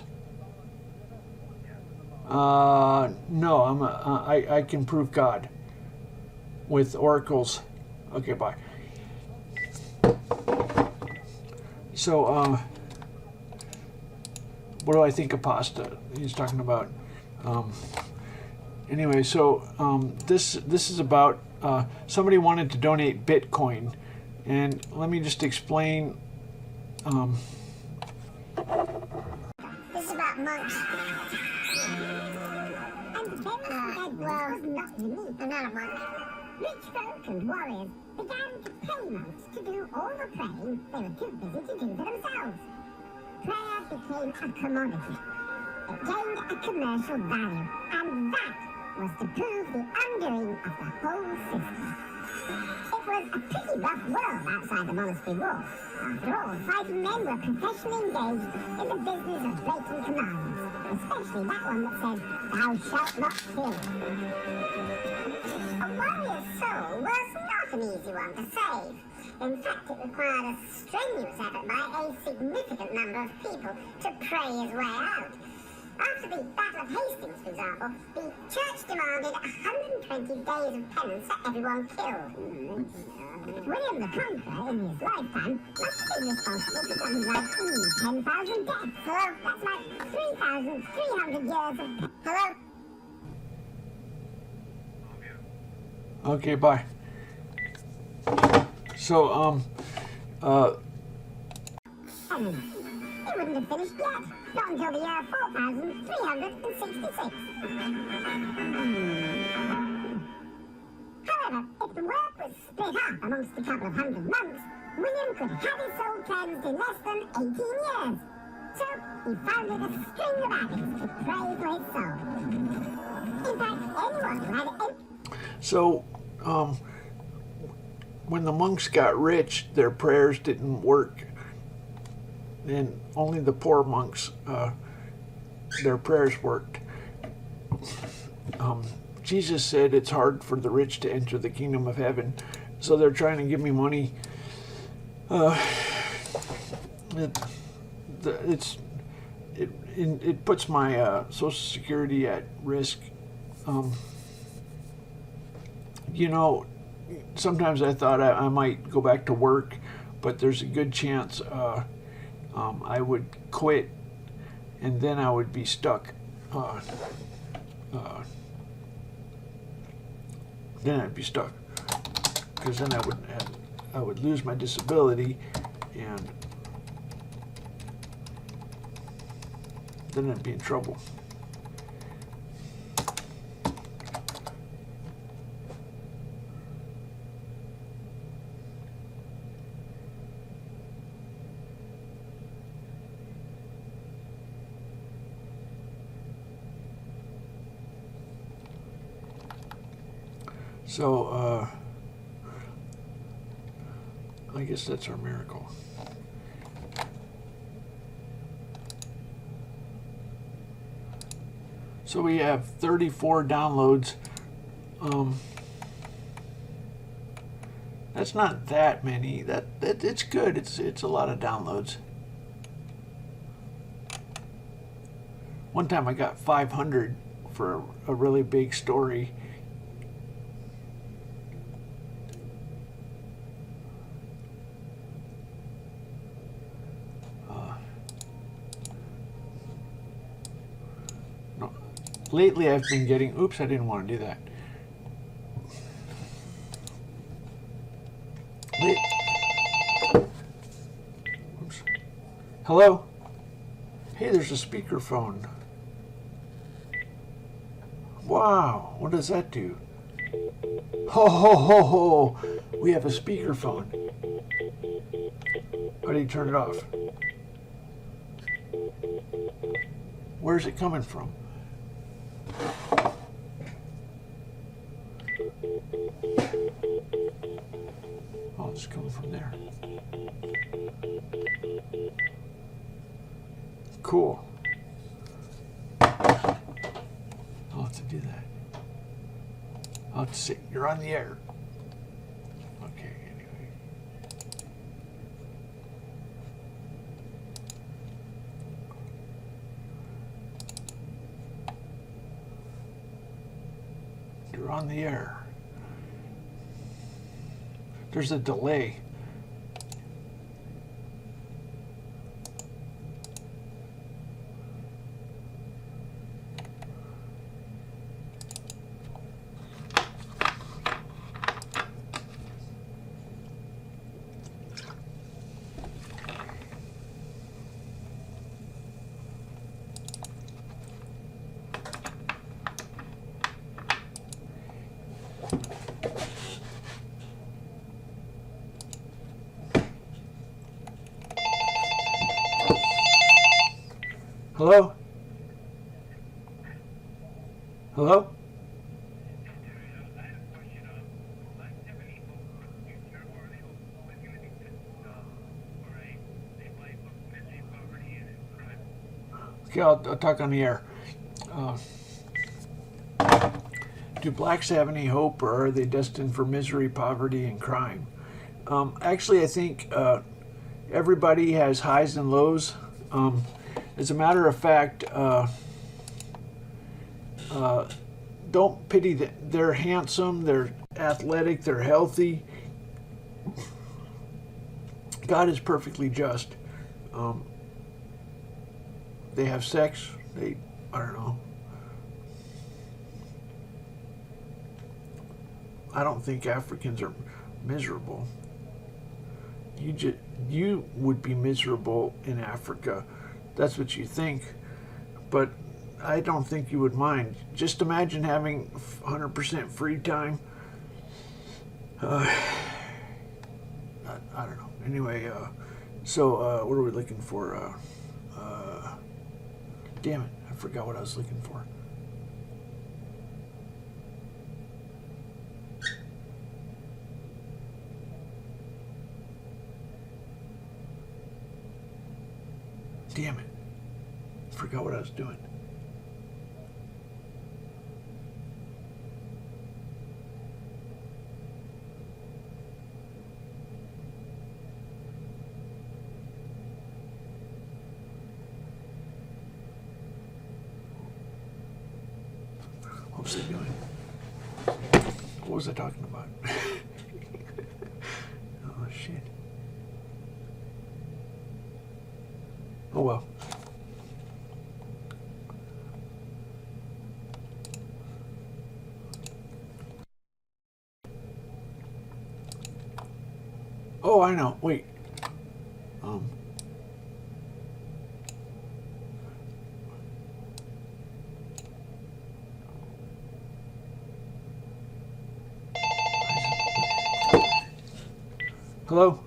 Speaker 1: No, I can prove God with oracles. Okay, bye. So, what do I think of pasta? He's talking about. Anyway, so this is about somebody wanted to donate Bitcoin, and let me just explain.
Speaker 2: This is about monks. And the famous dead was not unique. I'm not a monk. Rich folk and warriors began to pay monks to do all the praying they were too busy to do for themselves. Prayer became a commodity. It gained a commercial value, and that was to prove the undoing of the whole system. It was a pretty rough world outside the monastery walls. After all, fighting men were professionally engaged in the business of breaking commandments, especially that one that said, "Thou shalt not kill." A warrior's soul was not an easy one to save. In fact, it required a strenuous effort by a significant number of people to pray his way out. After the Battle of Hastings, for example, the church demanded 120 days of penance for everyone killed. William the Conqueror, in his lifetime, must have been responsible for something like 10,000 deaths. Hello? That's like 3,300 years of... Hello?
Speaker 1: Okay, bye. So,
Speaker 2: It wouldn't have finished yet. Not until the year 4,366. However, if the work was split up amongst a couple of hundred monks, William could have his soul cleansed in less than 18 years. So, he founded a string of abbeys to pray for his soul. In fact, anyone who had any...
Speaker 1: So, when the monks got rich, their prayers didn't work, and only the poor monks, their prayers worked. Jesus said it's hard for the rich to enter the kingdom of heaven, so they're trying to give me money It puts my Social Security at risk. You know, sometimes I thought I might go back to work, but there's a good chance I would quit, and then I would be stuck. Then I'd be stuck, because then I would lose my disability, and then I'd be in trouble. So, I guess that's our miracle. So we have 34 downloads. That's not that many. That it's good. It's a lot of downloads. One time I got 500 for a really big story. Lately, I've been getting. Oops, I didn't want to do that. Oops. Hello? Hey, there's a speakerphone. Wow, what does that do? Ho, ho, ho, ho. We have a speakerphone. How do you turn it off? Where's it coming from? Oh, it's coming from there. Cool. I'll have to do that. I'll have to say, you're on the air. Okay, anyway. You're on the air. There's a delay. Hello? Hello? Okay, I'll talk on the air. Do blacks have any hope, or are they destined for misery, poverty, and crime? Actually, I think everybody has highs and lows. As a matter of fact, don't pity them. They're handsome, they're athletic, they're healthy. God is perfectly just. They have sex. I don't know. I don't think Africans are miserable. You would be miserable in Africa. That's what you think, but I don't think you would mind. Just imagine having 100% free time. I don't know. Anyway, so what are we looking for? Damn it, I forgot what I was looking for. Damn it. Forgot what I was doing. mostly doing. What was I talking about? Oh, shit. Oh, well. Oh, I know. Wait. Hello?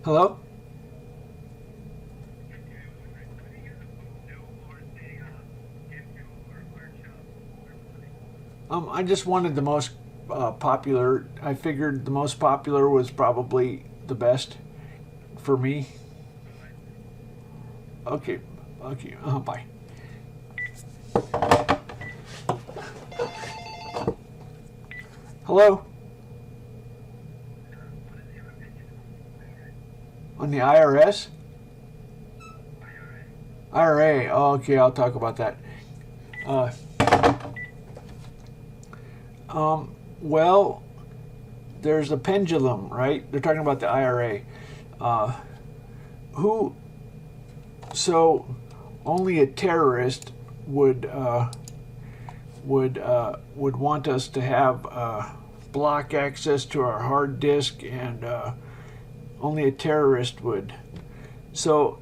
Speaker 1: Hello? I just wanted the most popular. I figured the most popular was probably the best for me. Okay. Okay. Bye. Hello? On the IRS? IRA. Oh, okay, I'll talk about that. Well, there's a pendulum, right? They're talking about the IRA. So only a terrorist would want us to have block access to our hard disk, and only a terrorist would. So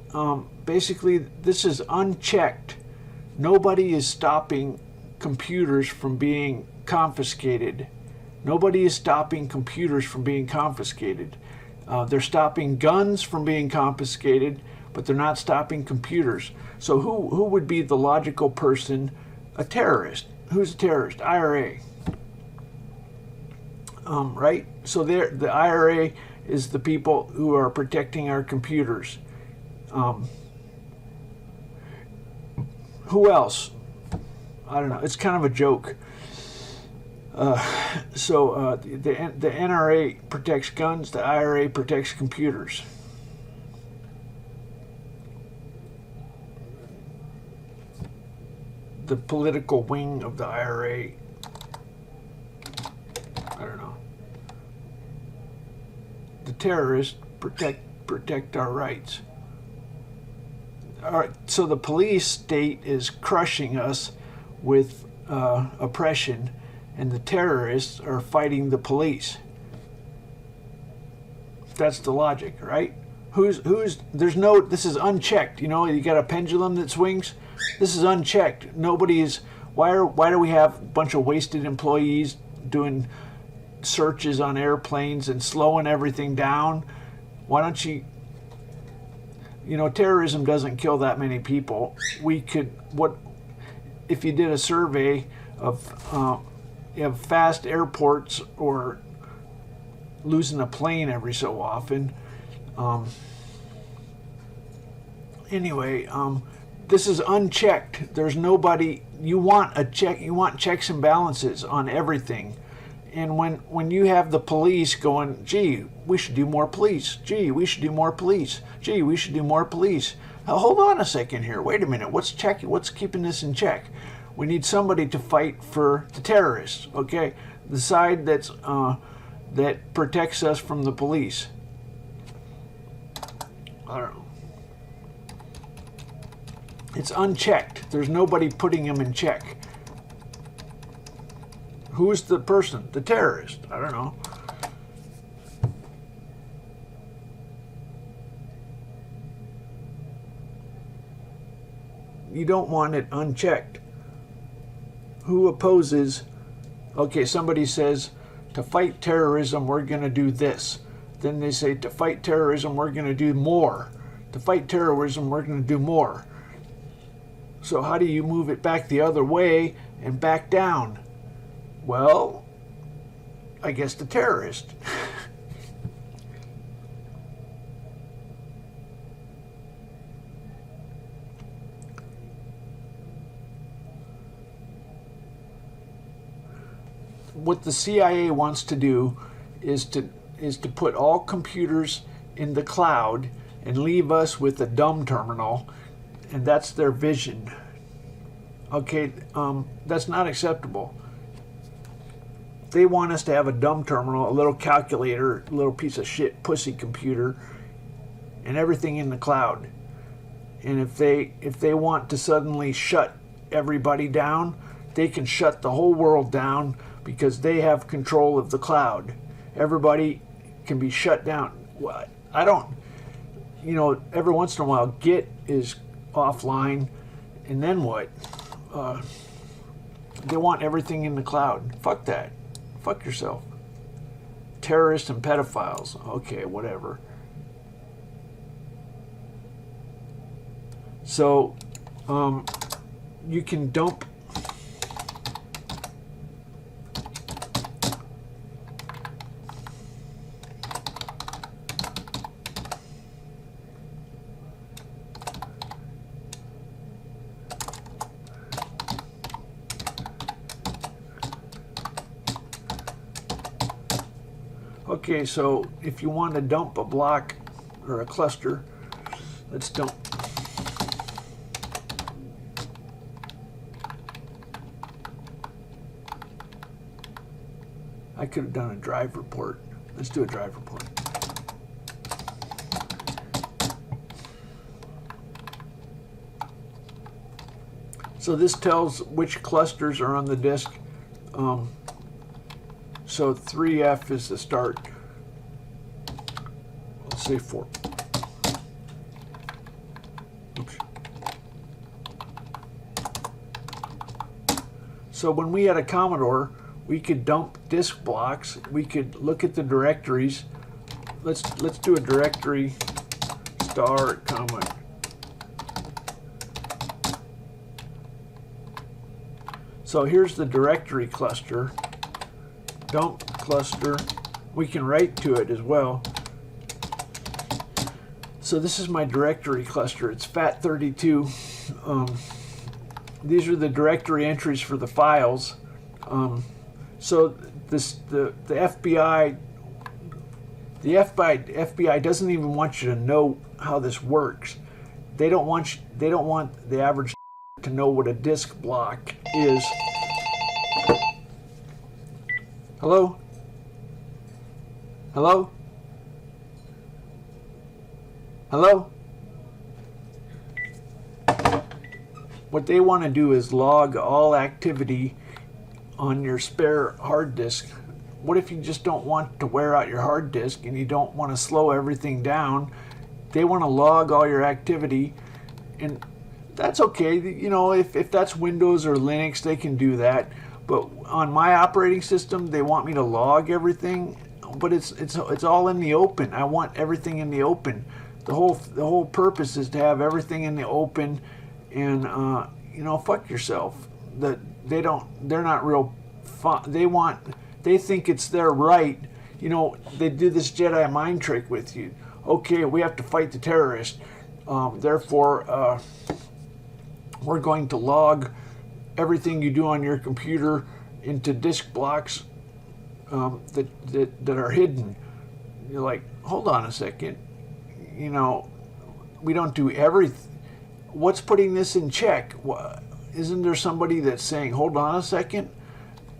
Speaker 1: basically, this is unchecked. Nobody is stopping computers from being confiscated. Nobody is stopping computers from being confiscated. They're stopping guns from being confiscated, but they're not stopping computers. So who would be the logical person? A terrorist. Who's a terrorist? IRA. Right? So the IRA is the people who are protecting our computers. Who else? I don't know. It's kind of a joke. So the NRA protects guns, the IRA protects computers. The political wing of the IRA, I don't know. The terrorists protect our rights. All right, so the police state is crushing us with oppression, and the terrorists are fighting the police. That's the logic, right? This is unchecked. You know, you got a pendulum that swings. This is unchecked. Why do we have a bunch of wasted employees doing searches on airplanes and slowing everything down? Why don't you terrorism doesn't kill that many people. If you did a survey of fast airports or losing a plane every so often. Anyway, this is unchecked. There's nobody. You want checks and balances on everything. And when you have the police going, gee, we should do more police. Gee, we should do more police. Gee, we should do more police. Now, hold on a second here. Wait a minute. What's keeping this in check? We need somebody to fight for the terrorists. Okay, the side that protects us from the police. I don't know. It's unchecked. There's nobody putting them in check. Who's the person? The terrorist. I don't know. You don't want it unchecked. Who opposes? Okay, somebody says, to fight terrorism, we're going to do this. Then they say, to fight terrorism, we're going to do more. To fight terrorism, we're going to do more. So how do you move it back the other way and back down? Well, I guess the terrorist. What the CIA wants to do is to put all computers in the cloud and leave us with a dumb terminal, and that's their vision. Okay, that's not acceptable. They want us to have a dumb terminal, a little calculator, a little piece of shit pussy computer, and everything in the cloud. And if they want to suddenly shut everybody down, they can shut the whole world down because they have control of the cloud. Everybody can be shut down. Well, I don't, every once in a while Git is offline, and then what? They want everything in the cloud. Fuck that. Fuck yourself. Terrorists and pedophiles. Okay, whatever. So, you can dump. Okay, so if you want to dump a block or a cluster, let's dump. I could have done a drive report. Let's do a drive report. So this tells which clusters are on the disk. So 3F is the start. Let's say 4. Oops. So when we had a Commodore, we could dump disk blocks. We could look at the directories. Let's do a directory star comma. So here's the directory cluster. Dump cluster. We can write to it as well. So this is my directory cluster. It's FAT32. These are the directory entries for the files. So the FBI doesn't even want you to know how this works. They don't want the average to know what a disk block is. Hello? Hello? Hello? What they want to do is log all activity on your spare hard disk. What if you just don't want to wear out your hard disk and you don't want to slow everything down? They want to log all your activity, and that's okay. If that's Windows or Linux, they can do that. But on my operating system, they want me to log everything, but it's all in the open. I want everything in the open. The whole purpose is to have everything in the open, and fuck yourself. They're not real fun. They think it's their right. They do this Jedi mind trick with you. Okay, we have to fight the terrorists. Therefore, we're going to log everything you do on your computer into disk blocks that are hidden. You're like, hold on a second. We don't do everything. What's putting this in check? Isn't there somebody that's saying, hold on a second?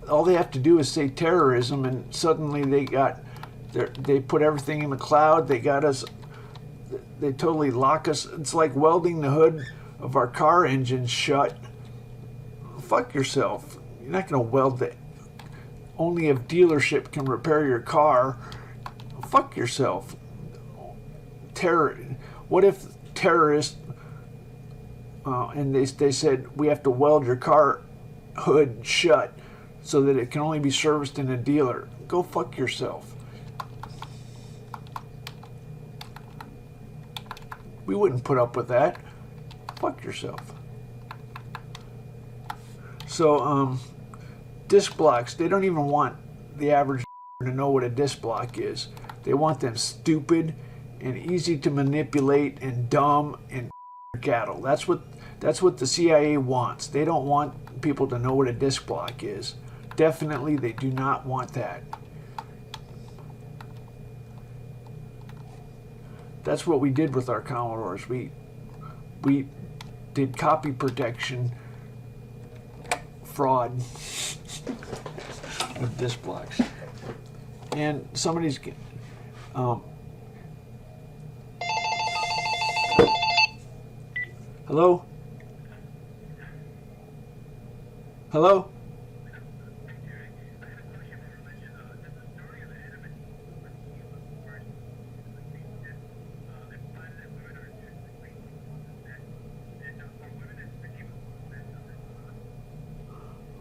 Speaker 1: All they have to do is say terrorism, and suddenly they put everything in the cloud. They got us. They totally lock us. It's like welding the hood of our car engine shut. Fuck yourself. You're not going to weld it. Only a dealership can repair your car. Fuck yourself. What if terrorists, and they said, we have to weld your car hood shut so that it can only be serviced in a dealer? Go fuck yourself. We wouldn't put up with that. Fuck yourself. So, disk blocks, they don't even want the average to know what a disk block is. They want them stupid and easy to manipulate and dumb and cattle. That's what the CIA wants. They don't want people to know what a disk block is. Definitely, they do not want that. That's what we did with our Commodores. We did copy protection fraud with disc blocks. And somebody's hello? Hello?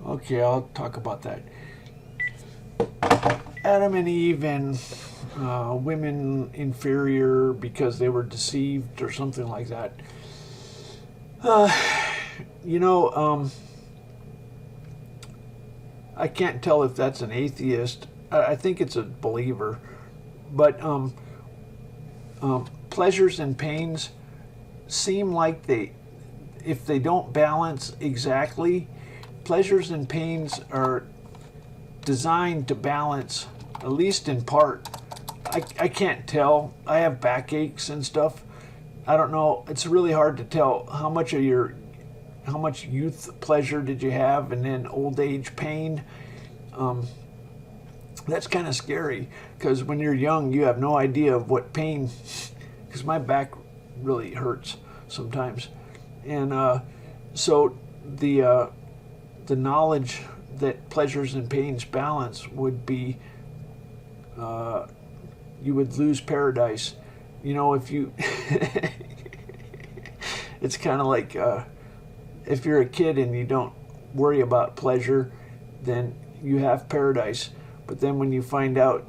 Speaker 1: Okay, I'll talk about that. Adam and Eve and women inferior because they were deceived or something like that. You know, I can't tell if that's an atheist. I think it's a believer. But pleasures and pains seem like if they don't balance exactly, pleasures and pains are designed to balance, at least in part. I can't tell. I have backaches and stuff. I don't know. It's really hard to tell how much youth pleasure did you have and then old age pain. That's kind of scary because when you're young, you have no idea of what pain, because my back really hurts sometimes. And so the knowledge that pleasures and pains balance would be, you would lose paradise. You know, if you, it's kind of like if you're a kid and you don't worry about pleasure, then you have paradise. But then when you find out,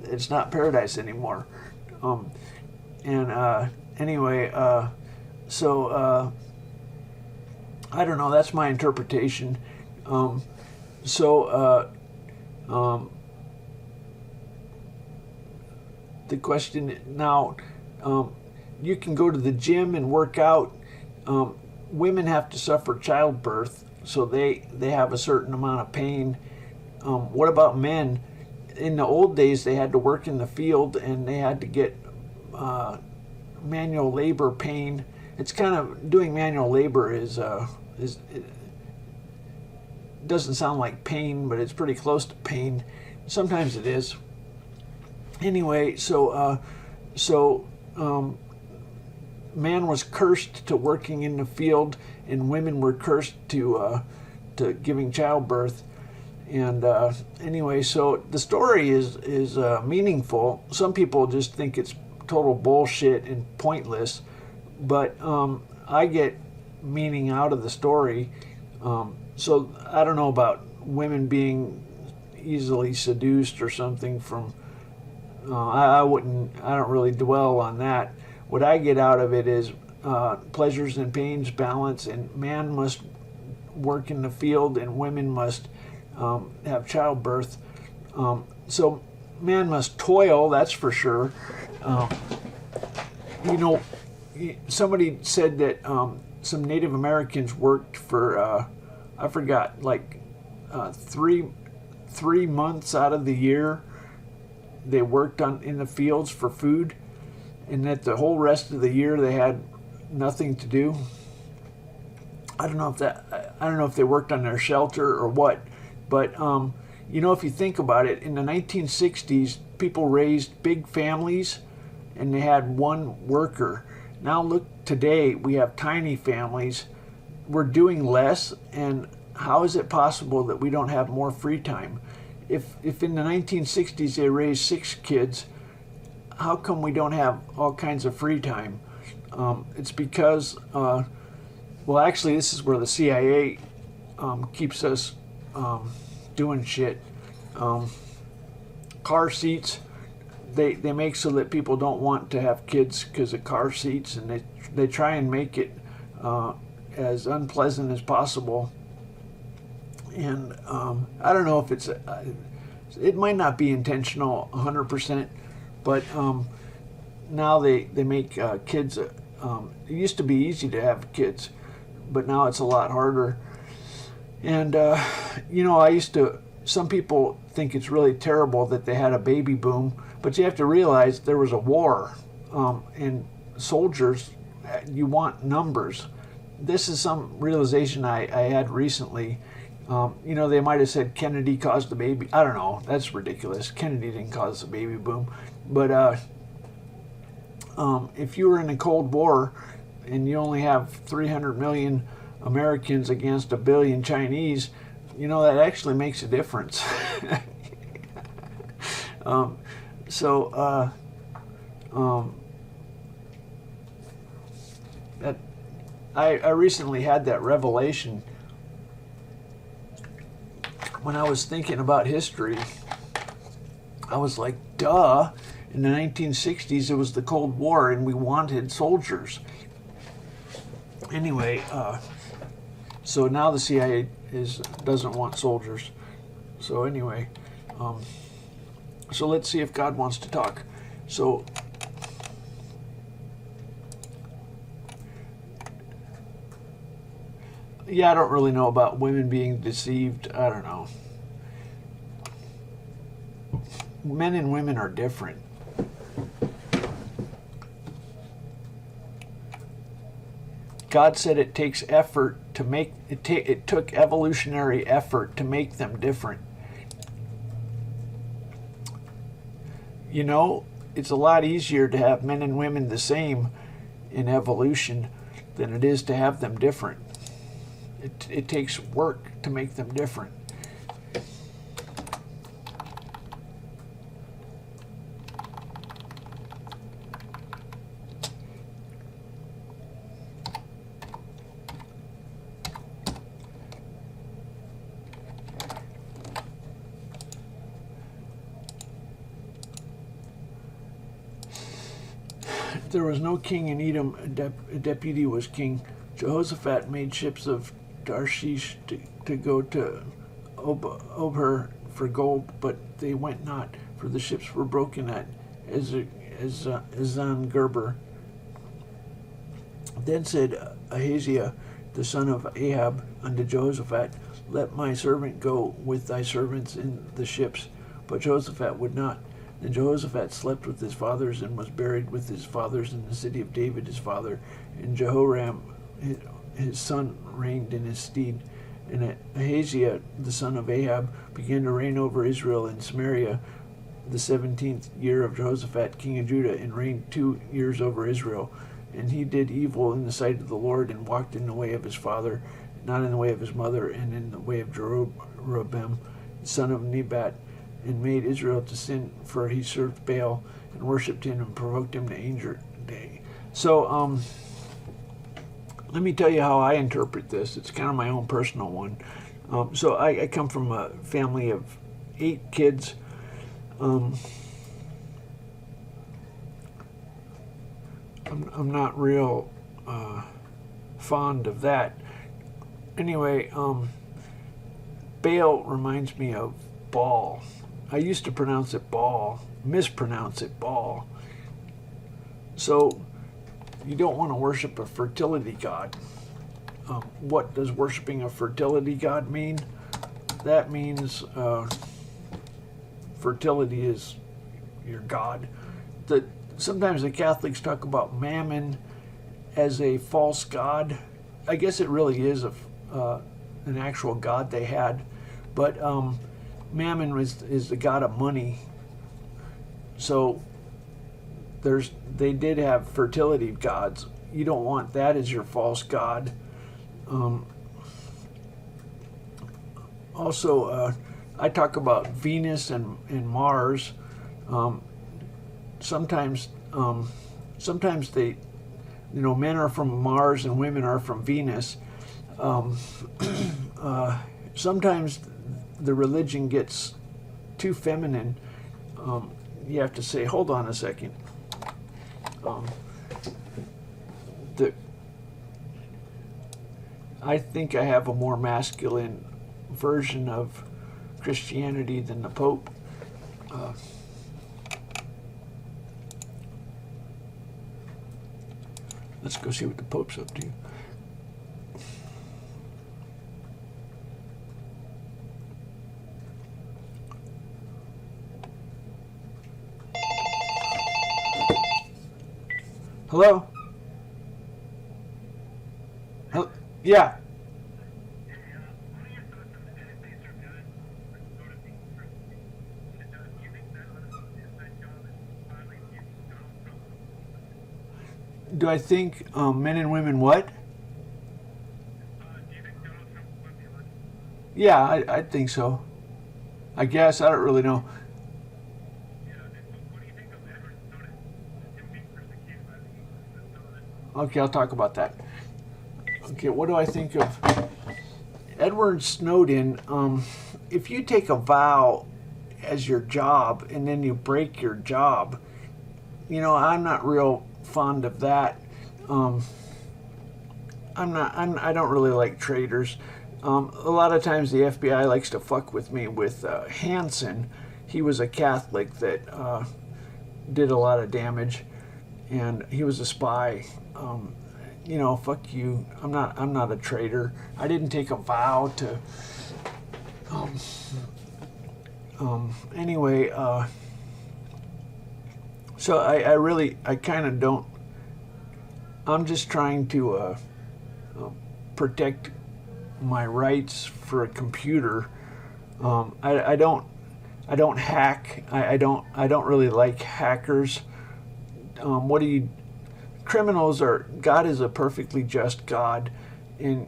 Speaker 1: it's not paradise anymore. Anyway, so I don't know. That's my interpretation. The question now, you can go to the gym and work out. Women have to suffer childbirth, so they have a certain amount of pain. What about men? In the old days, they had to work in the field and they had to get manual labor pain. It's kind of, doing manual labor is it doesn't sound like pain, but it's pretty close to pain. Sometimes it is. Anyway, so man was cursed to working in the field, and women were cursed to giving childbirth. And anyway, so the story is meaningful. Some people just think it's total bullshit and pointless, but I get meaning out of the story. So I don't know about women being easily seduced or something from. I don't really dwell on that. What I get out of it is pleasures and pains balance, and man must work in the field and women must have childbirth. So man must toil, that's for sure. You know, somebody said that some Native Americans worked for, I forgot, like 3 months out of the year they worked in the fields for food, and that the whole rest of the year they had nothing to do. I don't know if they worked on their shelter or what, but you know, if you think about it, in the 1960s, people raised big families and they had one worker. Now look, today we have tiny families. We're doing less, and how is it possible that we don't have more free time? If in the 1960s they raised 6 kids, how come we don't have all kinds of free time? It's because, well, actually, this is where the CIA keeps us doing shit. Car seats, they make so that people don't want to have kids because of car seats, and they try and make it as unpleasant as possible. And I don't know if it might not be intentional 100%, but now they make kids. It used to be easy to have kids, but now it's a lot harder. And you know, some people think it's really terrible that they had a baby boom, but you have to realize there was a war, and soldiers, you want numbers. this is some realization I had recently. They might have said Kennedy caused the baby. I don't know. That's ridiculous. Kennedy didn't cause the baby boom. But if you were in a Cold War and you only have 300 million Americans against 1 billion Chinese, that actually makes a difference. That I recently had that revelation when I was thinking about history. I was like, duh, in the 1960s it was the Cold War and we wanted soldiers. Anyway, so now the CIA doesn't want soldiers. So anyway, so let's see if God wants to talk. So yeah, I don't really know about women being deceived. I don't know. Men and women are different. God said it takes effort to make it took evolutionary effort to make them different. It's a lot easier to have men and women the same in evolution than it is to have them different. It takes work to make them different. There was no king in Edom, a deputy was king. Jehoshaphat made ships of Tarshish to go to Obher for gold, but they went not, for the ships were broken at Ezan-Geber. Then said Ahaziah, the son of Ahab, unto Jehoshaphat, let my servant go with thy servants in the ships. But Jehoshaphat would not. And Jehoshaphat slept with his fathers and was buried with his fathers in the city of David his father. And Jehoram his son reigned in his stead. And Ahaziah the son of Ahab began to reign over Israel in Samaria the 17th year of Jehoshaphat king of Judah, and reigned 2 years over Israel. And he did evil in the sight of the Lord, and walked in the way of his father, not in the way of his mother, and in the way of Jeroboam son of Nebat, and made Israel to sin, for he served Baal and worshipped him and provoked him to anger. So let me tell you how I interpret this. It's kind of my own personal one. So I come from a family of 8 kids. I'm not real fond of that. Anyway, Baal reminds me of Baal. I used to pronounce it Baal, mispronounce it Baal. So you don't want to worship a fertility god. What does worshiping a fertility god mean? That means fertility is your god. Sometimes the Catholics talk about Mammon as a false god. I guess it really is an actual god they had, but Mammon is the god of money. So they did have fertility gods. You don't want that as your false god. Also, I talk about Venus and Mars. Sometimes they, men are from Mars and women are from Venus. Sometimes the religion gets too feminine. You have to say, hold on a second. I think I have a more masculine version of Christianity than the Pope. Let's go see what the Pope's up to. Hello? Yeah. Do I think men and women what? Yeah, I think so. I guess. I don't really know. Okay, I'll talk about that. Okay, what do I think of Edward Snowden? If you take a vow as your job and then you break your job, I'm not real fond of that. I don't really like traitors. A lot of times the FBI likes to fuck with me with Hansen. He was a Catholic that did a lot of damage, and he was a spy. Fuck you. I'm not a traitor. I didn't take a vow to. Anyway, so I kind of don't. I'm just trying to protect my rights for a computer. I don't hack. I don't really like hackers. God is a perfectly just God, and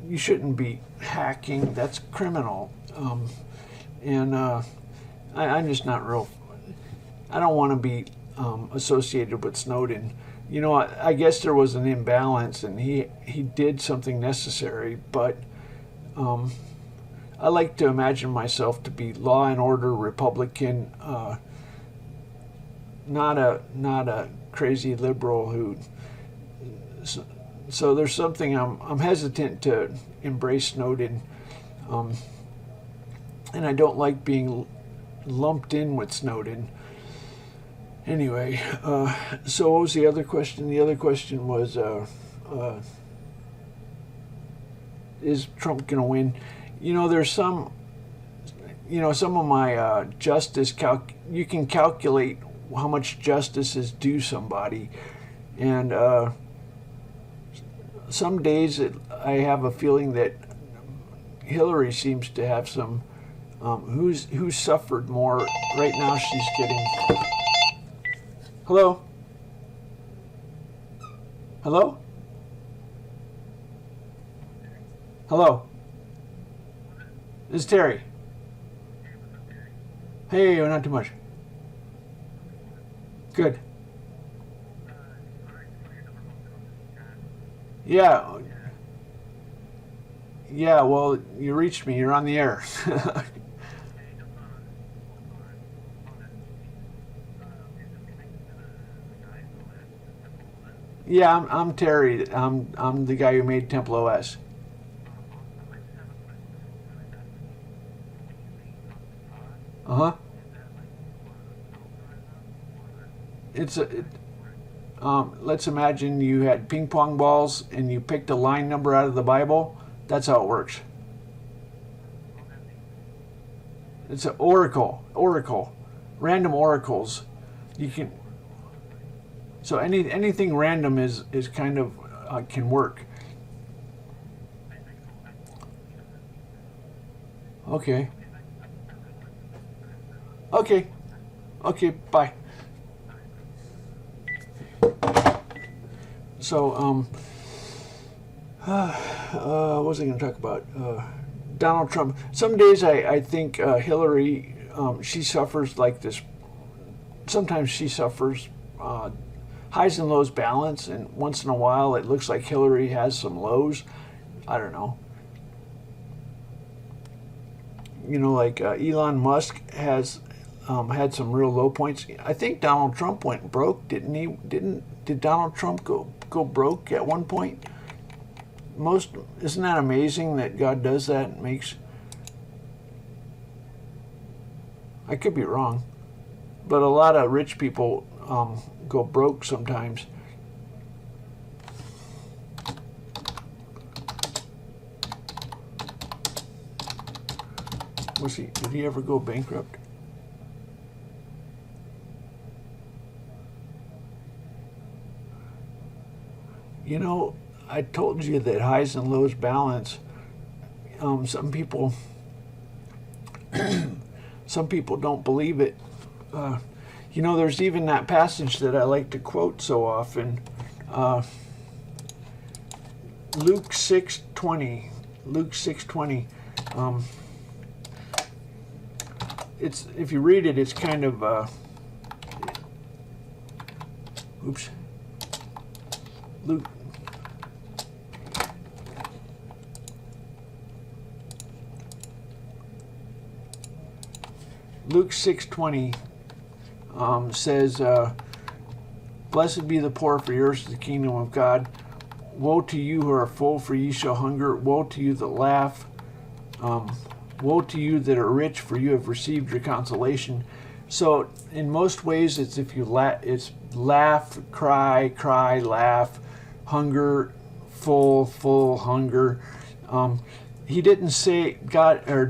Speaker 1: you shouldn't be hacking. That's criminal. I'm just not real. I don't want to be associated with Snowden. I guess there was an imbalance, and he did something necessary, but I like to imagine myself to be law and order Republican, not a crazy liberal who. So there's something I'm hesitant to embrace Snowden, and I don't like being lumped in with Snowden. Anyway, so what was the other question? The other question was, is Trump going to win? There's some of my justice you can calculate how much justice is due somebody, and some days I have a feeling that Hillary seems to have some. Who's suffered more right now? She's getting. Hello. Hello. Hello. This is Terry. Hey, not too much. Good. Yeah. Yeah, well, you reached me. You're on the air. Yeah, I'm Terry. I'm the guy who made TempleOS. Uh-huh. Let's imagine you had ping pong balls and you picked a line number out of the Bible. That's how it works. It's an oracle, random oracles. You can. So anything random is kind of can work. Okay. Okay. Okay. Bye. So what was I going to talk about? Donald Trump. Some days I think Hillary, she suffers like this. Sometimes she suffers highs and lows balance, and once in a while it looks like Hillary has some lows. I don't know. Like Elon Musk has had some real low points. I think Donald Trump went broke, didn't he? Did Donald Trump go broke at one point? Isn't that amazing that God does that and makes. I could be wrong, but a lot of rich people go broke sometimes. Did he ever go bankrupt? I told you that highs and lows balance. Some people don't believe it. You know, there's even that passage that I like to quote so often. Luke 6:20. Luke 6:20. It's, if you read it, it's kind of Luke. Luke 6:20 says, "Blessed be the poor, for yours is the kingdom of God. Woe to you who are full, for ye shall hunger. Woe to you that laugh. Woe to you that are rich, for you have received your consolation." So in most ways, it's if you it's laugh, cry, cry, laugh, hunger, full, hunger. He didn't say,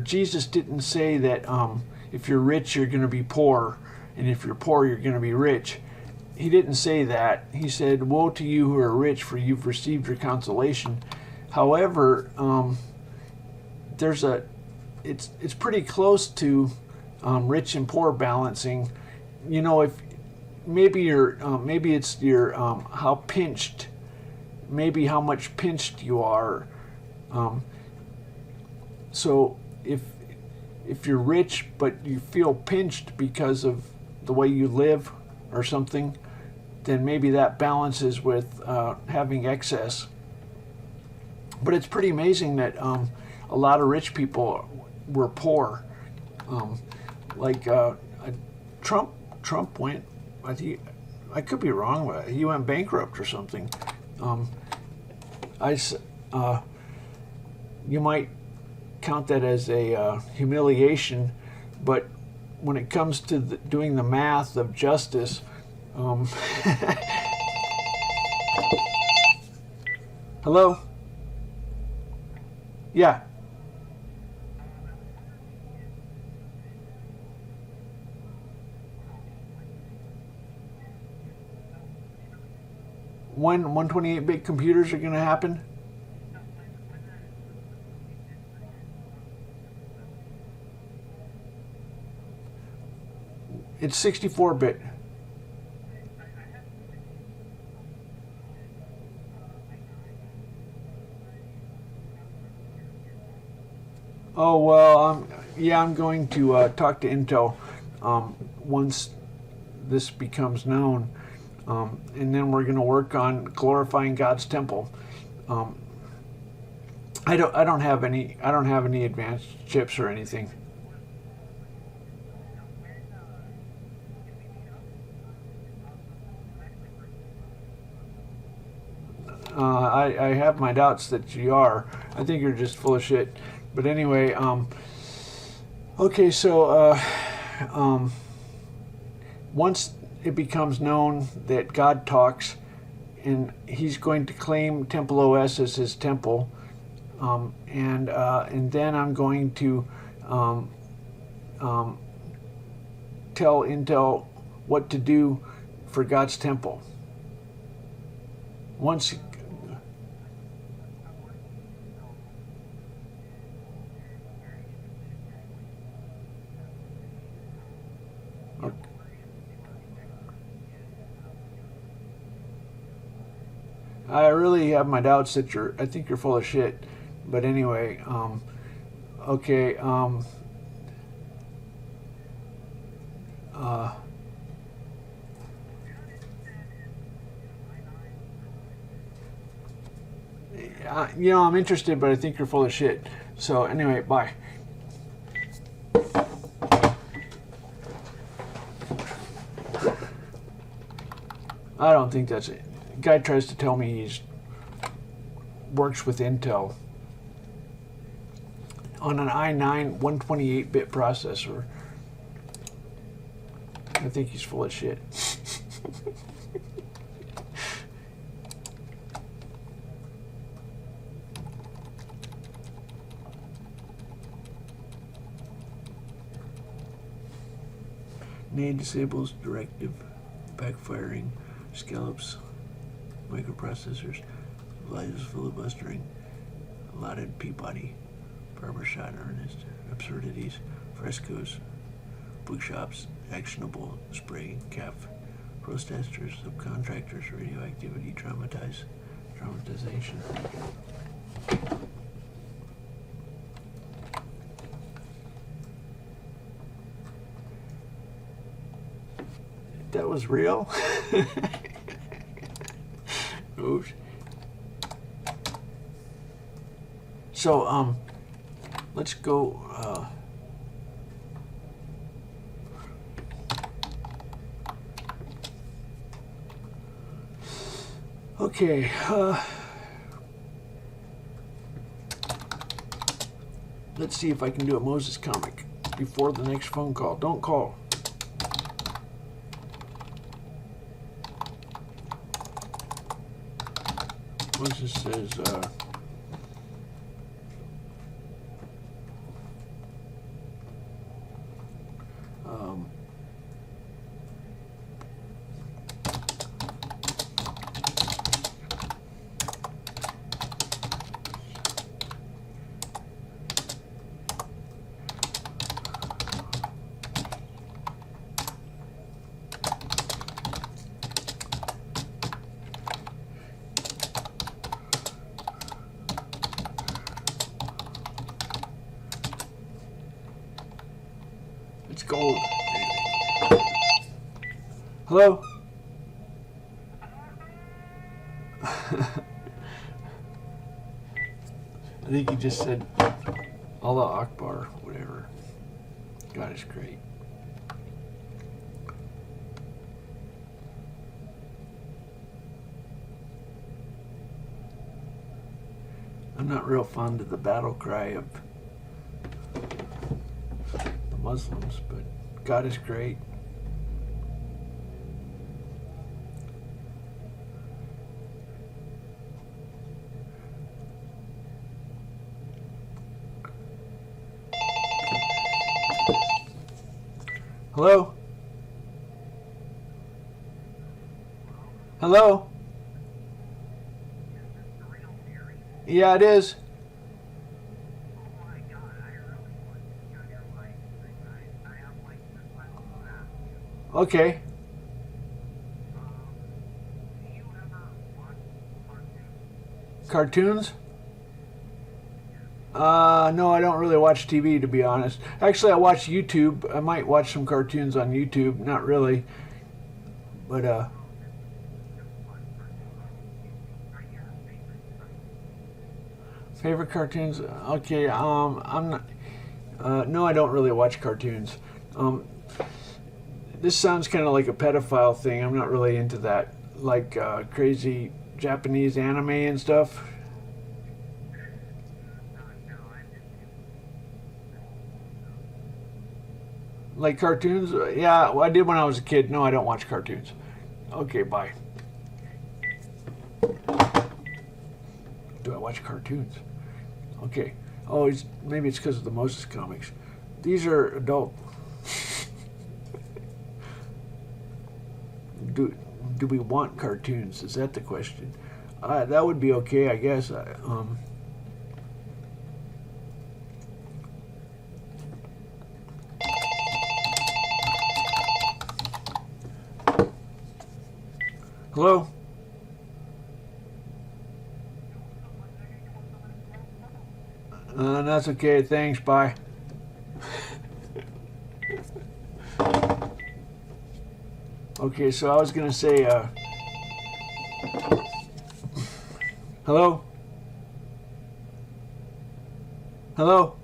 Speaker 1: Jesus didn't say that if you're rich, you're going to be poor, and if you're poor, you're going to be rich. He didn't say that. He said, "Woe to you who are rich, for you've received your consolation." However, it's pretty close to rich and poor balancing. You know, if maybe it's your how pinched, maybe how much pinched you are. So if you're rich but you feel pinched because of the way you live or something, then maybe that balances with having excess. But it's pretty amazing that a lot of rich people were poor. Trump went, I could be wrong, but he went bankrupt or something. You might count that as a humiliation, but when it comes to doing the math of justice, hello? Yeah. When 128-bit computers are going to happen? It's 64-bit. Oh, well, yeah, I'm going to talk to Intel once this becomes known, and then we're going to work on glorifying God's temple. I don't have any advanced chips or anything. I have my doubts that you are. I think you're just full of shit. But anyway, okay, so once it becomes known that God talks, and he's going to claim TempleOS as his temple, and then I'm going to tell Intel what to do for God's temple. Once I really have my doubts that I think you're full of shit. But anyway, okay, you know, I'm interested, but I think you're full of shit. So anyway, bye. I don't think that's it. Guy tries to tell me he works with Intel on an i9 128-bit processor. I think he's full of shit. NAID disables directive backfiring scallops microprocessors. Elijah's filibustering. Allotted Peabody. Barbershop Ernest. Absurdities. Frescoes. Bookshops. Actionable. Spray. Calf. Protesters. Subcontractors. Radioactivity. Dramatization. That was real? Oops. So, let's go, okay, let's see if I can do a Moses comic before the next phone call. Don't call. Moses says, it's gold. Hello? I think he just said Allah Akbar, whatever. God is great. I'm not real fond of the battle cry of the Muslims, but God is great. Hello? Hello? Yeah, it is.
Speaker 4: Oh my God, I really want to see on your live stream. I have like this last ask.
Speaker 1: Okay.
Speaker 4: Do you ever watch cartoons?
Speaker 1: Cartoons? No, I don't really watch TV, to be honest. Actually, I watch YouTube. I might watch some cartoons on YouTube. Not really. But, favorite cartoons? Okay, I'm not, no, I don't really watch cartoons. This sounds kind of like a pedophile thing. I'm not really into that. Like, crazy Japanese anime and stuff. Like cartoons? Yeah, well, I did when I was a kid. No, I don't watch cartoons. Okay, bye. Do I watch cartoons? Okay. Oh, maybe it's because of the Moses comics. These are adult. Do we want cartoons? Is that the question? That would be okay, I guess. Hello? That's okay. Thanks. Bye. Okay, so I was going to say, hello? Hello?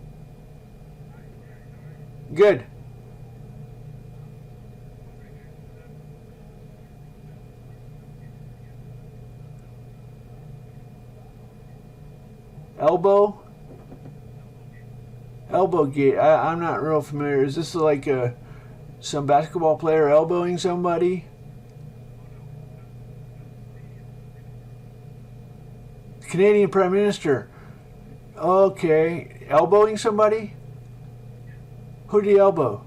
Speaker 1: Good. Elbow? Elbow gate. I'm not real familiar. Is this like some basketball player elbowing somebody? Canadian Prime Minister. Okay. Elbowing somebody? Who did he elbow?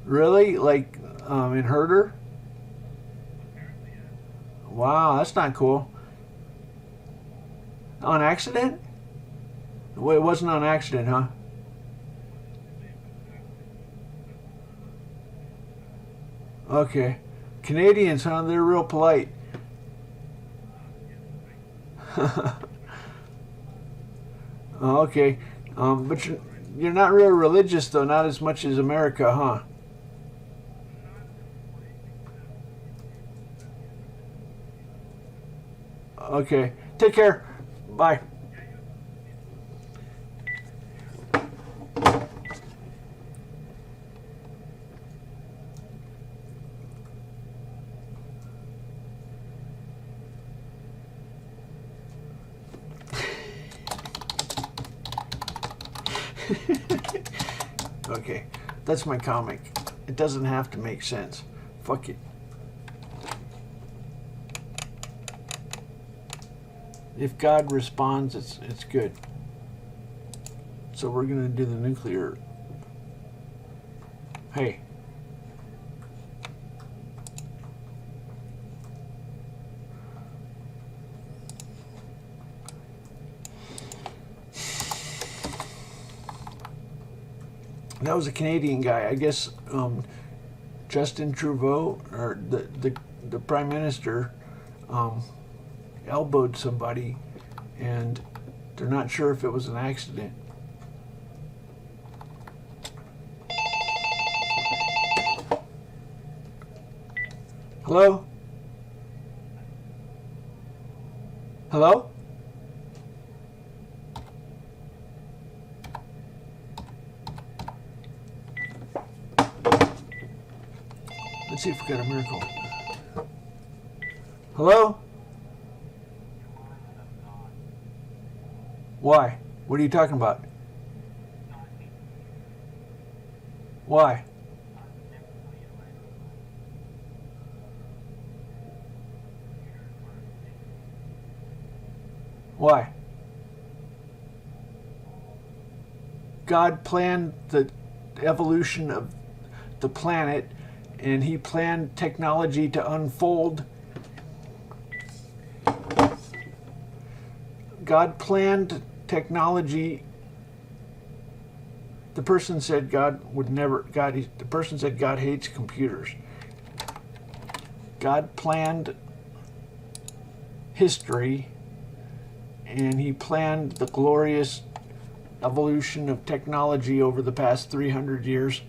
Speaker 1: Really? Like in Herder? Wow, that's not cool. On accident? Well, it wasn't on accident, huh? Okay. Canadians, huh? They're real polite. Okay. But you're not real religious, though. Not as much as America, huh? Okay. Take care. Bye. Okay, that's my comic. It doesn't have to make sense. Fuck it. If God responds, it's good. So we're gonna do the nuclear. Hey. That was a Canadian guy. I guess Justin Trudeau, or the Prime Minister, elbowed somebody, and they're not sure if it was an accident. Hello? Hello? Let's see if we got a miracle. Hello? Why? What are you talking about? Why? Why? God planned the evolution of the planet, and he planned technology to unfold. God planned technology. The person said God would never, the person said God hates computers. God planned history, and he planned the glorious evolution of technology over the past 300 years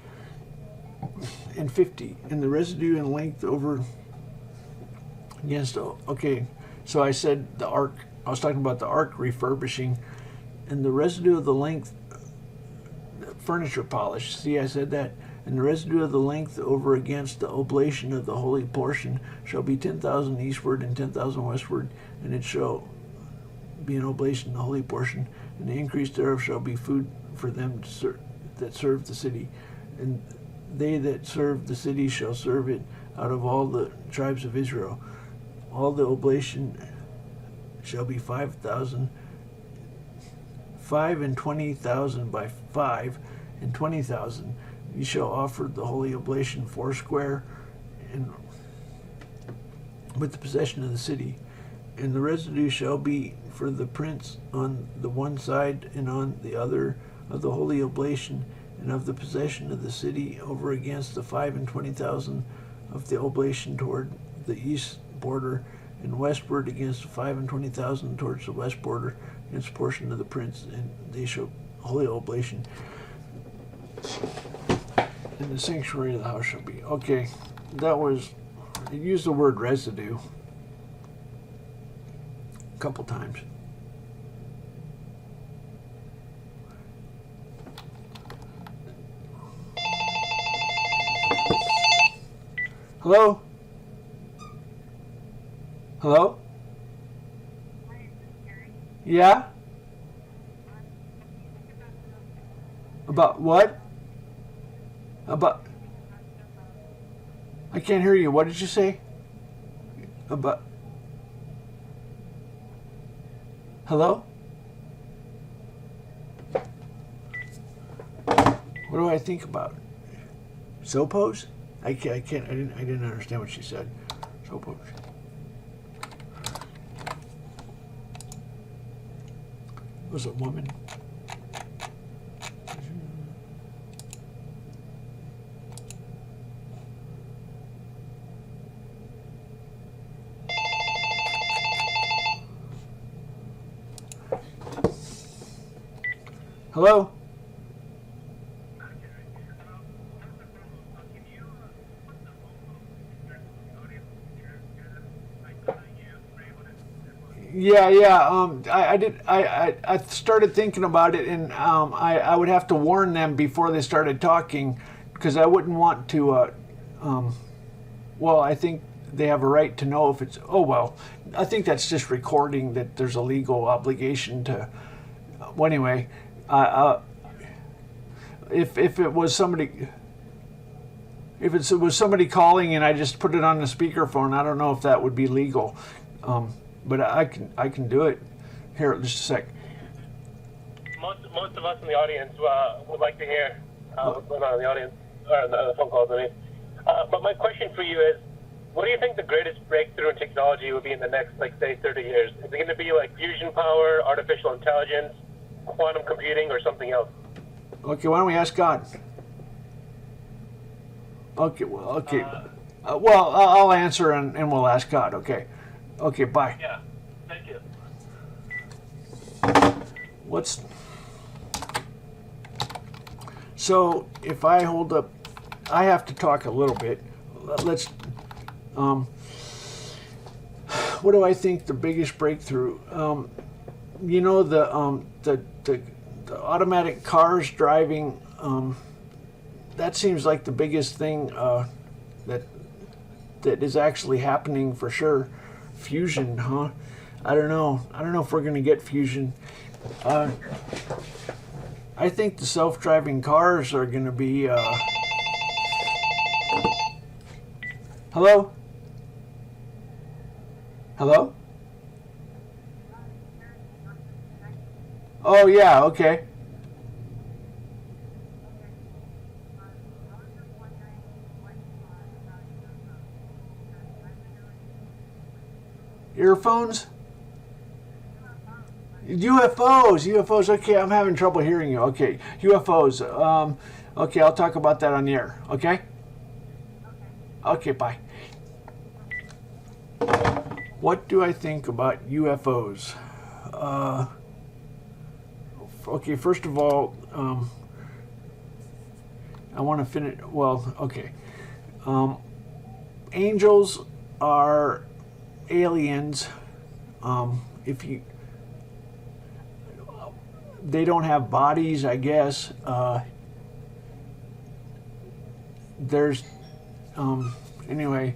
Speaker 1: and 50, and the residue in length over against. Okay, so I said the ark. I was talking about the ark refurbishing, and the residue of the length, furniture polish. See, I said that. And the residue of the length over against the oblation of the holy portion shall be 10,000 eastward and 10,000 westward, and it shall be an oblation of the holy portion, and the increase thereof shall be food for them that serve the city, and they that serve the city shall serve it out of all the tribes of Israel. All the oblation shall be 5,000, 5 and 20,000 by 5 and 20,000. You shall offer the holy oblation foursquare, and with the possession of the city, and the residue shall be for the prince on the one side and on the other of the holy oblation, and of the possession of the city over against the 5 and 20,000 of the oblation toward the east border, and westward against the 5 and 20,000 towards the west border, against the portion of the prince, and they shall holy oblation. And the sanctuary of the house shall be. Okay, that was, it used the word residue a couple times. Hello? Hello? Yeah? About what? About... I can't hear you. What did you say? About... Hello? What do I think about? Sopos? I didn't understand what she said. Sopos. Was a woman. Hello? Yeah. I started thinking about it, and I would have to warn them before they started talking, because I wouldn't want to. Well, I think they have a right to know if it's. Oh well, I think that's just recording that there's a legal obligation to. Well, anyway, if it was somebody. If it was somebody calling and I just put it on the speakerphone, I don't know if that would be legal. But I can do it. Here, just a sec.
Speaker 8: Most of us in the audience would like to hear what's going on in the audience, or the phone calls, I mean. But my question for you is, what do you think the greatest breakthrough in technology will be in the next, like, say, 30 years? Is it going to be like fusion power, artificial intelligence, quantum computing, or something else?
Speaker 1: Okay, why don't we ask God? Okay, well, okay. Well, I'll answer and we'll ask God, okay? Okay, bye.
Speaker 8: Yeah, thank you.
Speaker 1: So if I hold up, I have to talk a little bit. Let's, what do I think the biggest breakthrough? You know, the automatic cars driving, that seems like the biggest thing that is actually happening for sure. Fusion, huh? I don't know if we're gonna get fusion. I think the self-driving cars are gonna be. Hello? Hello? Oh yeah, okay. Earphones? UFOs. Okay, I'm having trouble hearing you. Okay, UFOs. Okay, I'll talk about that on the air. Okay. Okay, bye. What do I think about UFOs? Okay, first of all, I want to finish. Well, okay. Angels are aliens. They don't have bodies, I guess. There's anyway.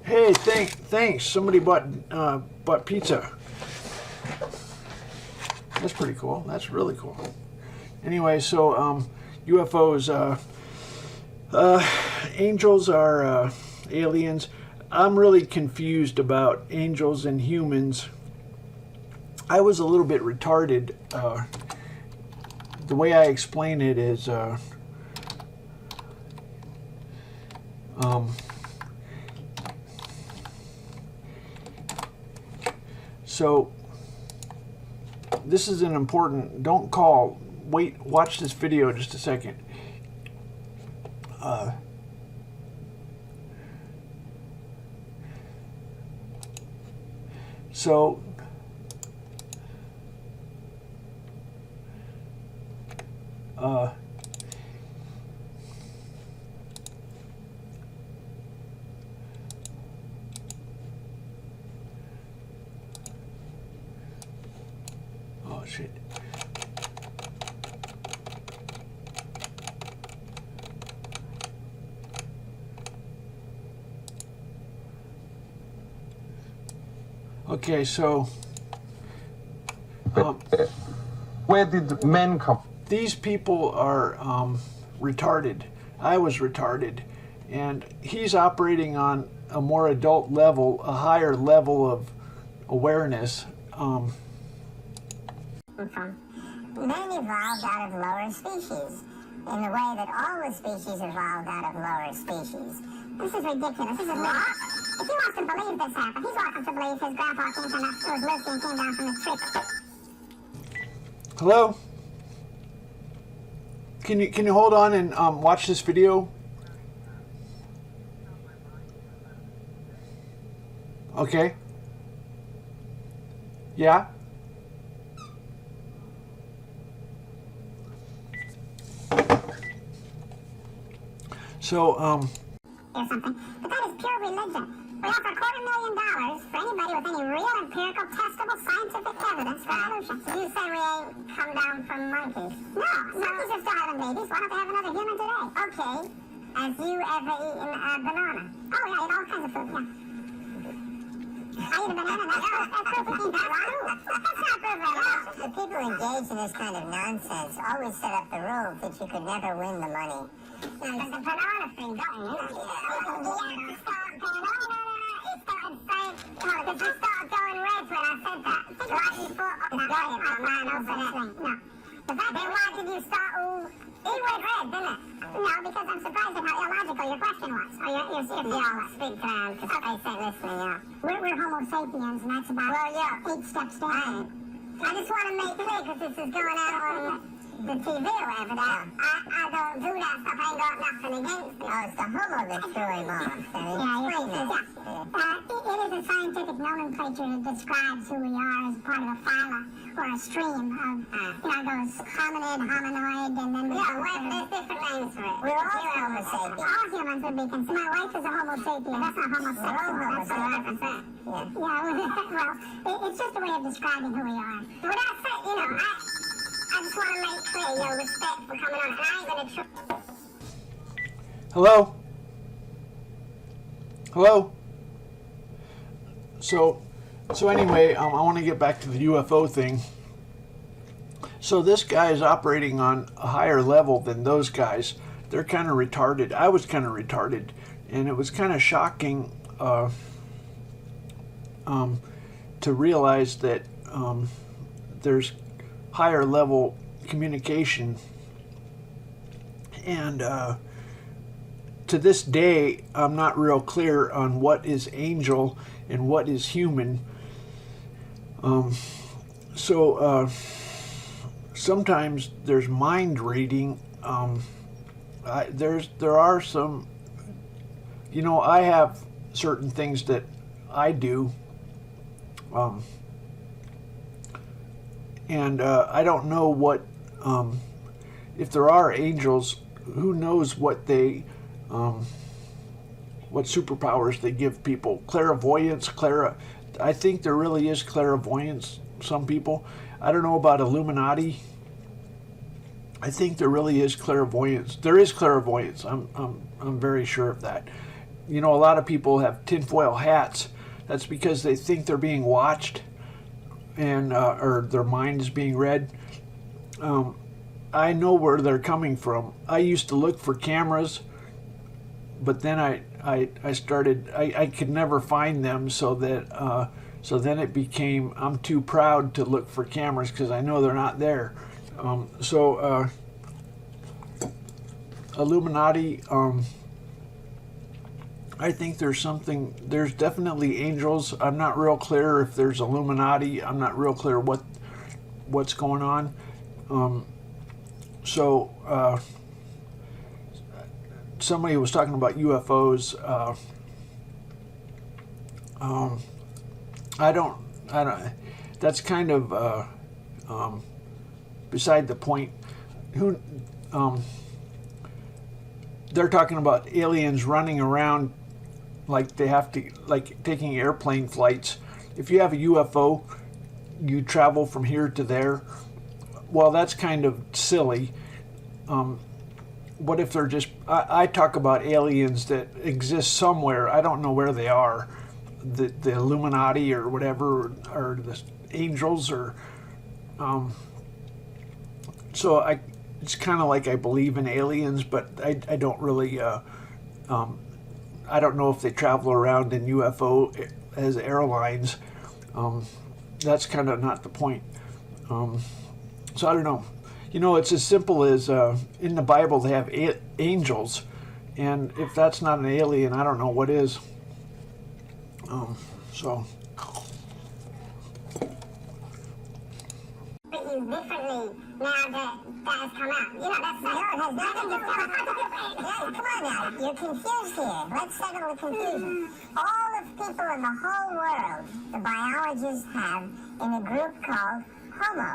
Speaker 1: Hey, thanks. Somebody bought pizza. That's pretty cool. That's really cool. Anyway, so UFOs. Angels are aliens. I'm really confused about angels and humans. I was a little bit retarded. The way I explain it is, so this is an important, don't call, wait, watch this video just a second. So oh shit. Okay, so
Speaker 9: where did men come?
Speaker 1: These people are retarded. I was retarded, and he's operating on a more adult level, a higher level of awareness.
Speaker 2: Men evolved out of lower species, in the way that all the species evolved out of lower species. This is ridiculous. This is ridiculous. If he wants to believe this happened, he's welcome to believe his grandpa came from was Lucy and came down from the tree.
Speaker 1: Hello? Can you hold on and watch this video? Okay. Yeah? So,
Speaker 2: Or something. But that is pure religion. We offer $250,000 for anybody with any real empirical, testable, scientific evidence for evolution. So you say we ain't come down from monkeys? No, monkeys are still having babies. Why don't they have another human today? Okay. Has you ever eaten a banana? Oh yeah, I eat all kinds of food, yeah. I eat a banana, that's perfectly true. That's not perfect. The people engaged in this kind of nonsense always set up the rule that you could never win the money. And the banana thing going, because you started going red when I said that. Right before I'm not over that thing. No. The fact that why did you start, it went red, didn't it? No, because I'm surprised at how illogical your question was. Or you're speak to them, because I said listening, yeah. We're Homo sapiens, and that's about 8 steps down. I just want to make clear, because this is going out on the TV or whatever, that I don't do that stuff. I ain't got nothing against it. Oh, it's the homo that's doing off. It is a scientific nomenclature that describes who we are as part of a phyla or a stream of, those hominid, hominoid, and then there's different names for it. We're all homo sapiens. All humans would be considered. My wife is a homo sapien. That's not homosexual. That's a different thing. Well, it's just a way of describing who we are. But that's it, I just want to make clear your respect for coming on, and I ain't going to
Speaker 1: hello? Hello? So anyway, I want to get back to the UFO thing. So this guy is operating on a higher level than those guys. They're kind of retarded. I was kind of retarded, and it was kind of shocking to realize that there's higher level communication, and to this day I'm not real clear on what is angel and what is human. Sometimes there's mind reading. There are some, I have certain things that I do, and I don't know what, if there are angels, who knows what they, what superpowers they give people. Clairvoyance, I think there really is clairvoyance, some people. I don't know about Illuminati. I think there really is clairvoyance. There is clairvoyance. I'm very sure of that. A lot of people have tinfoil hats. That's because they think they're being watched, and or their mind is being read. I know where they're coming from. I used to look for cameras, but then I started, I could never find them, so that So then it became, I'm too proud to look for cameras because I know they're not there. Illuminati, I think there's definitely angels. I'm not real clear if there's Illuminati. I'm not real clear what's going on. Somebody was talking about UFOs. I don't, that's kind of beside the point. They're talking about aliens running around like they have to, like taking airplane flights. If you have a UFO, you travel from here to there. Well, that's kind of silly. What if they're just, I talk about aliens that exist somewhere. I don't know where they are. The Illuminati or whatever, or the angels, or it's kind of like I believe in aliens, but I don't really I don't know if they travel around in UFO as airlines. That's kind of not the point. So I don't know. You know, it's as simple as in the Bible they have angels, and if that's not an alien, I don't know what is.
Speaker 2: Differently now that has come out. You know, that's not, it has nothing to do with come on now, you're confused here. Let's settle the confusion. All the people in the whole world, the biologists have in a group called Homo.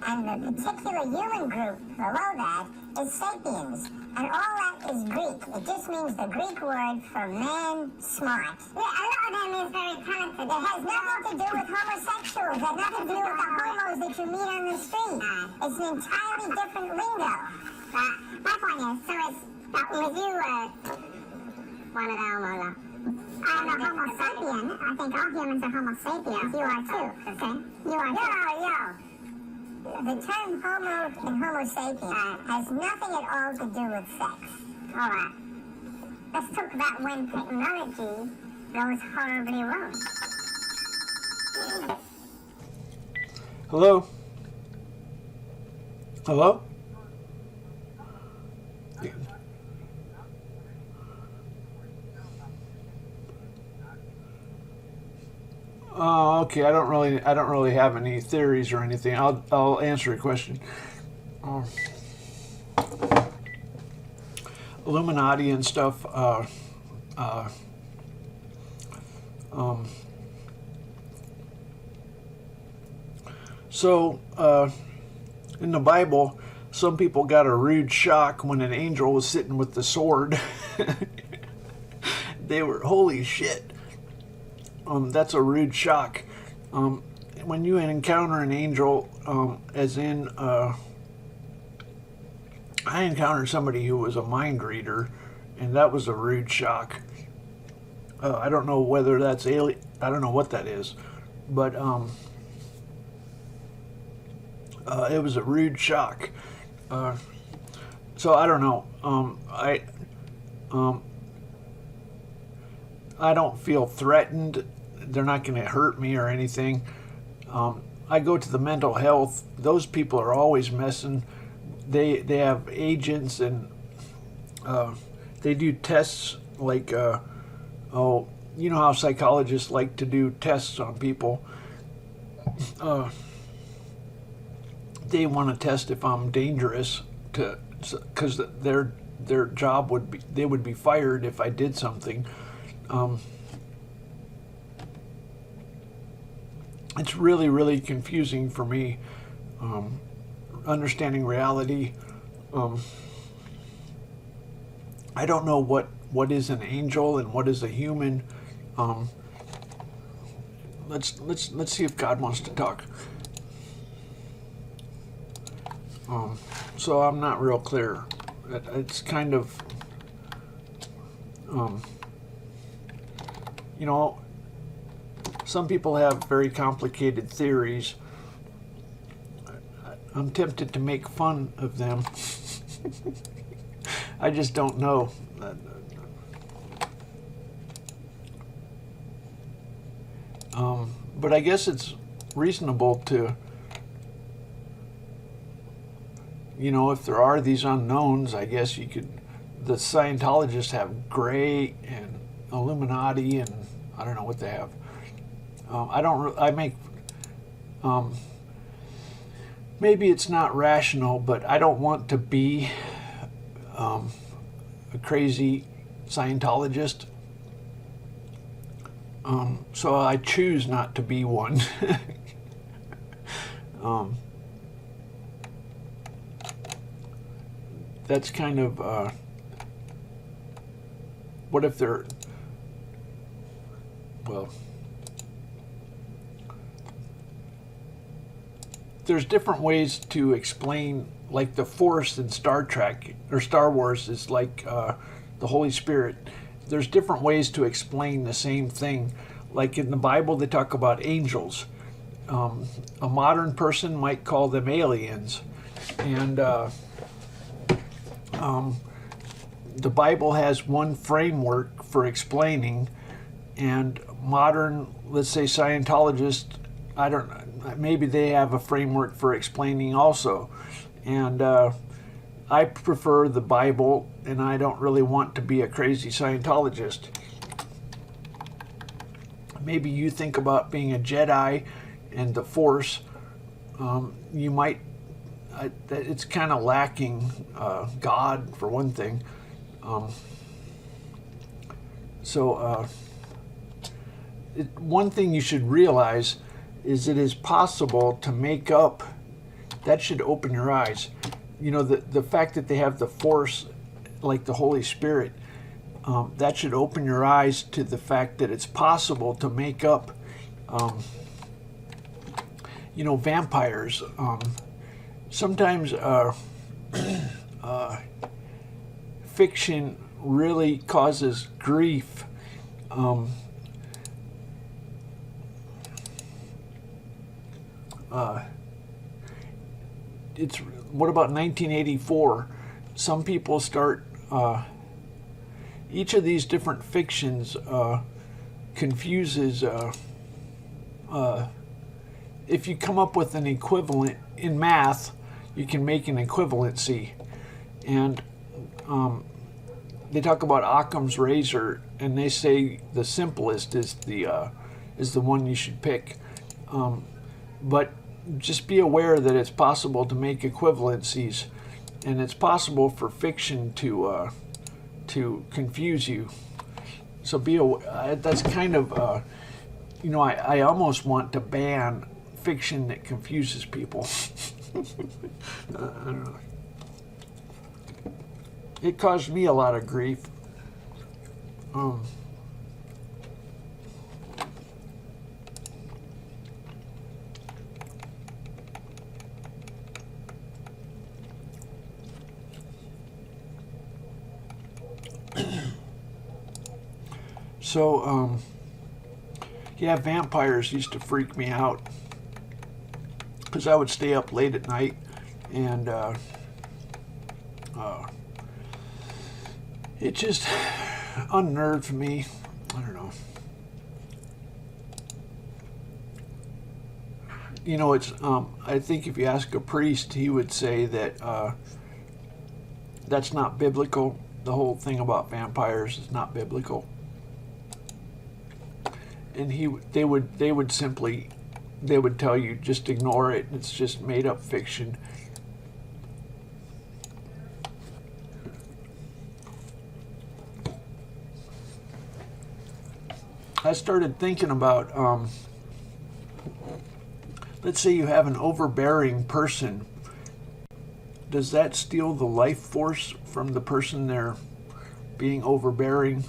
Speaker 2: And the particular human group below that is sapiens. And all that is Greek. It just means the Greek word for man smart. Yeah, a lot of them is very talented. It has nothing to do with homosexuals. It has nothing to do with the homos that you meet on the street. It's an entirely different lingo. My point is, so it's, with you, one of the homo, I'm a homo sapien. I think all humans are homo sapiens. You are too, okay? You are too. Yo. The term homo and homo sapien has nothing at all to do with sex. All right. Let's talk about when technology goes horribly wrong.
Speaker 1: Hello? Hello? Oh, okay. I don't really have any theories or anything. I'll answer your question. Illuminati and stuff. In the Bible, some people got a rude shock when an angel was sitting with the sword. They were, holy shit. That's a rude shock. When you encounter an angel, as in, I encountered somebody who was a mind reader, and that was a rude shock. I don't know whether that's alien. I don't know what that is, but it was a rude shock. So I don't know. I don't feel threatened. They're not going to hurt me or anything. I go to the mental health. Those people are always messing. They have agents, and they do tests like, you know how psychologists like to do tests on people. They want to test if I'm dangerous, because their job would be, they would be fired if I did something. It's really, really confusing for me, understanding reality. I don't know what is an angel and what is a human. Let's see if God wants to talk. So I'm not real clear. It's kind of, you know, some people have very complicated theories. I'm tempted to make fun of them. I just don't know. but I guess it's reasonable to, if there are these unknowns, I guess you could, the Scientologists have Grey and Illuminati and I don't know what they have. Maybe it's not rational, but I don't want to be a crazy Scientologist. So I choose not to be one. That's kind of, what if they're, well, there's different ways to explain, like the Force in Star Trek or Star Wars is like the Holy Spirit. There's different ways to explain the same thing. Like in the Bible, they talk about angels. A modern person might call them aliens. And the Bible has one framework for explaining, and modern, let's say Scientologists, I don't know, maybe they have a framework for explaining also. And I prefer the Bible, and I don't really want to be a crazy Scientologist. Maybe you think about being a Jedi and the Force. You might, it's kind of lacking God, for one thing. One thing you should realize is it is possible to make up. That should open your eyes. The fact that they have the Force, like the Holy Spirit, that should open your eyes to the fact that it's possible to make up, vampires. Sometimes fiction really causes grief. What about 1984? Some people start, each of these different fictions confuses, if you come up with an equivalent in math, you can make an equivalency. And they talk about Occam's razor, and they say the simplest is the one you should pick. But just be aware that it's possible to make equivalencies, and it's possible for fiction to confuse you. So be aware. That's kind of, I almost want to ban fiction that confuses people. I don't know. It caused me a lot of grief. So, yeah, vampires used to freak me out because I would stay up late at night and it just unnerved me. I don't know. It's I think if you ask a priest, he would say that that's not biblical. The whole thing about vampires is not biblical. And they would tell you just ignore it. It's just made up fiction. I started thinking about, let's say you have an overbearing person. Does that steal the life force from the person they're being overbearing?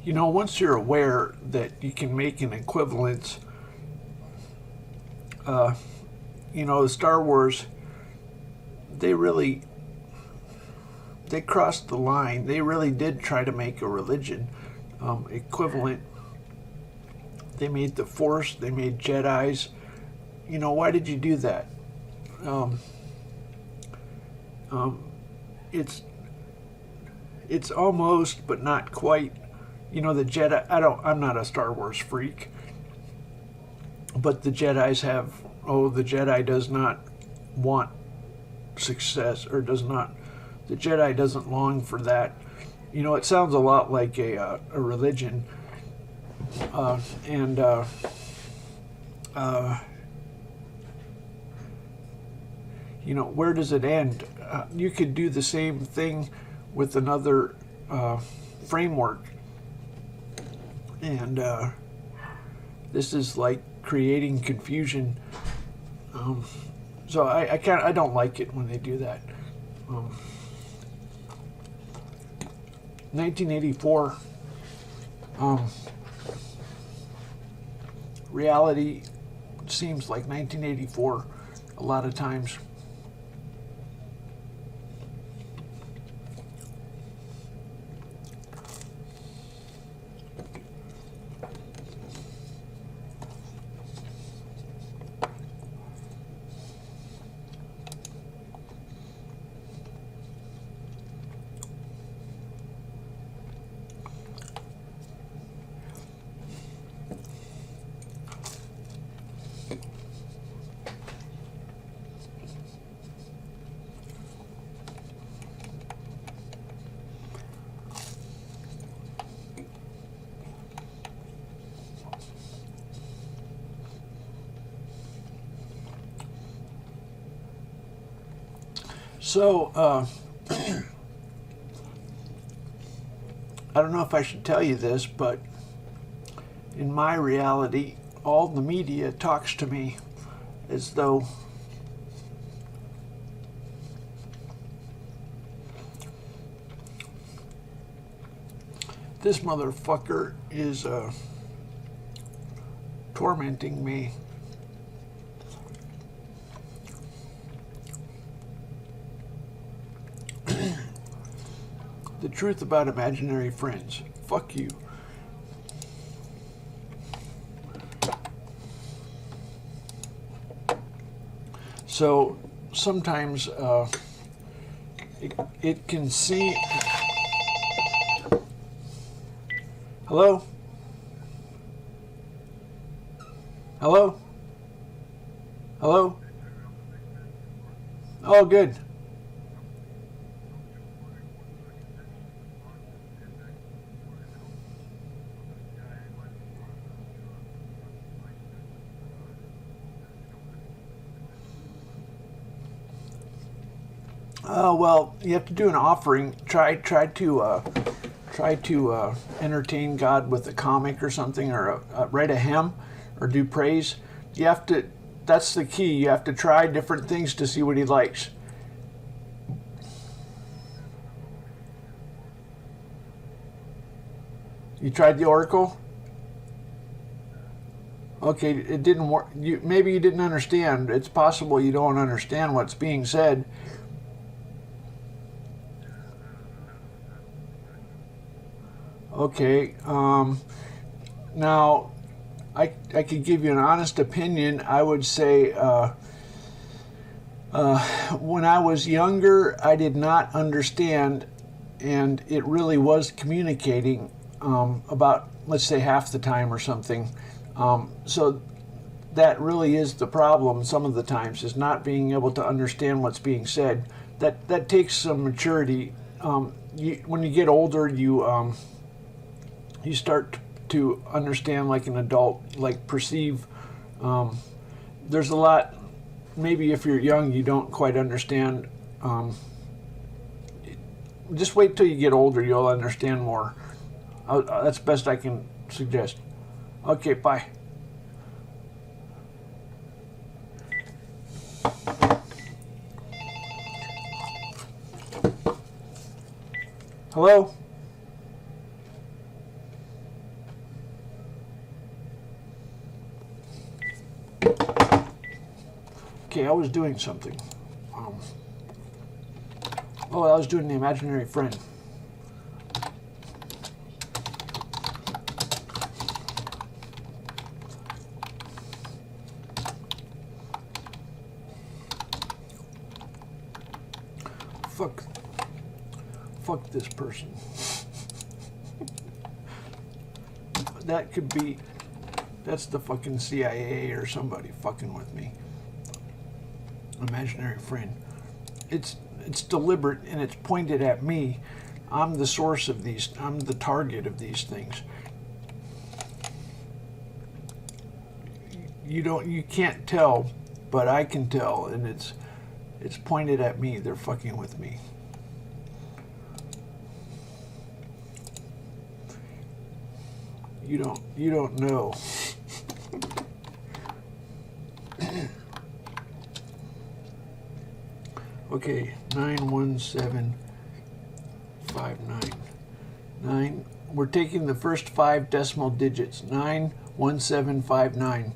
Speaker 1: You know, once you're aware that you can make an equivalence, you know, the Star Wars, they crossed the line. They really did try to make a religion equivalent. They made the Force, they made Jedis. You know, why did you do that? It's almost, but not quite. You know, the Jedi, I'm not a Star Wars freak, but the Jedis have, the Jedi does not want success, or the Jedi doesn't long for that. You know, it sounds a lot like a religion, you know, where does it end? You could do the same thing with another framework, and this is like creating confusion. So I don't like it when they do that. 1984. Reality seems like 1984 a lot of times. So, I don't know if I should tell you this, but in my reality, all the media talks to me as though this motherfucker is tormenting me. The truth about imaginary friends. Fuck you. So sometimes it can seem. Hello? Hello? Hello? Oh, good. Well, you have to do an offering. Try to entertain God with a comic or something, or write a hymn, or do praise. You have to. That's the key. You have to try different things to see what He likes. You tried the Oracle? Okay, it didn't work. Maybe you didn't understand. It's possible you don't understand what's being said. Okay, now I could give you an honest opinion. I would say when I was younger, I did not understand, and it really was communicating about, let's say, half the time or something. So that really is the problem some of the times, is not being able to understand what's being said. That takes some maturity. When you get older, you start to understand like an adult, like perceive. There's a lot, maybe if you're young, you don't quite understand. Just wait till you get older, you'll understand more. That's best I can suggest. Okay, bye. Hello? Okay, I was doing something. Oh, I was doing the imaginary friend. Fuck this person. That could be, that's the fucking CIA or somebody fucking with me. Imaginary friend. It's deliberate and it's pointed at me. I'm the source of these, I'm the target of these things. You can't tell, but I can tell, and it's pointed at me. They're fucking with me. You don't know. Okay, 91759. We're taking the first 5 decimal digits. 91759.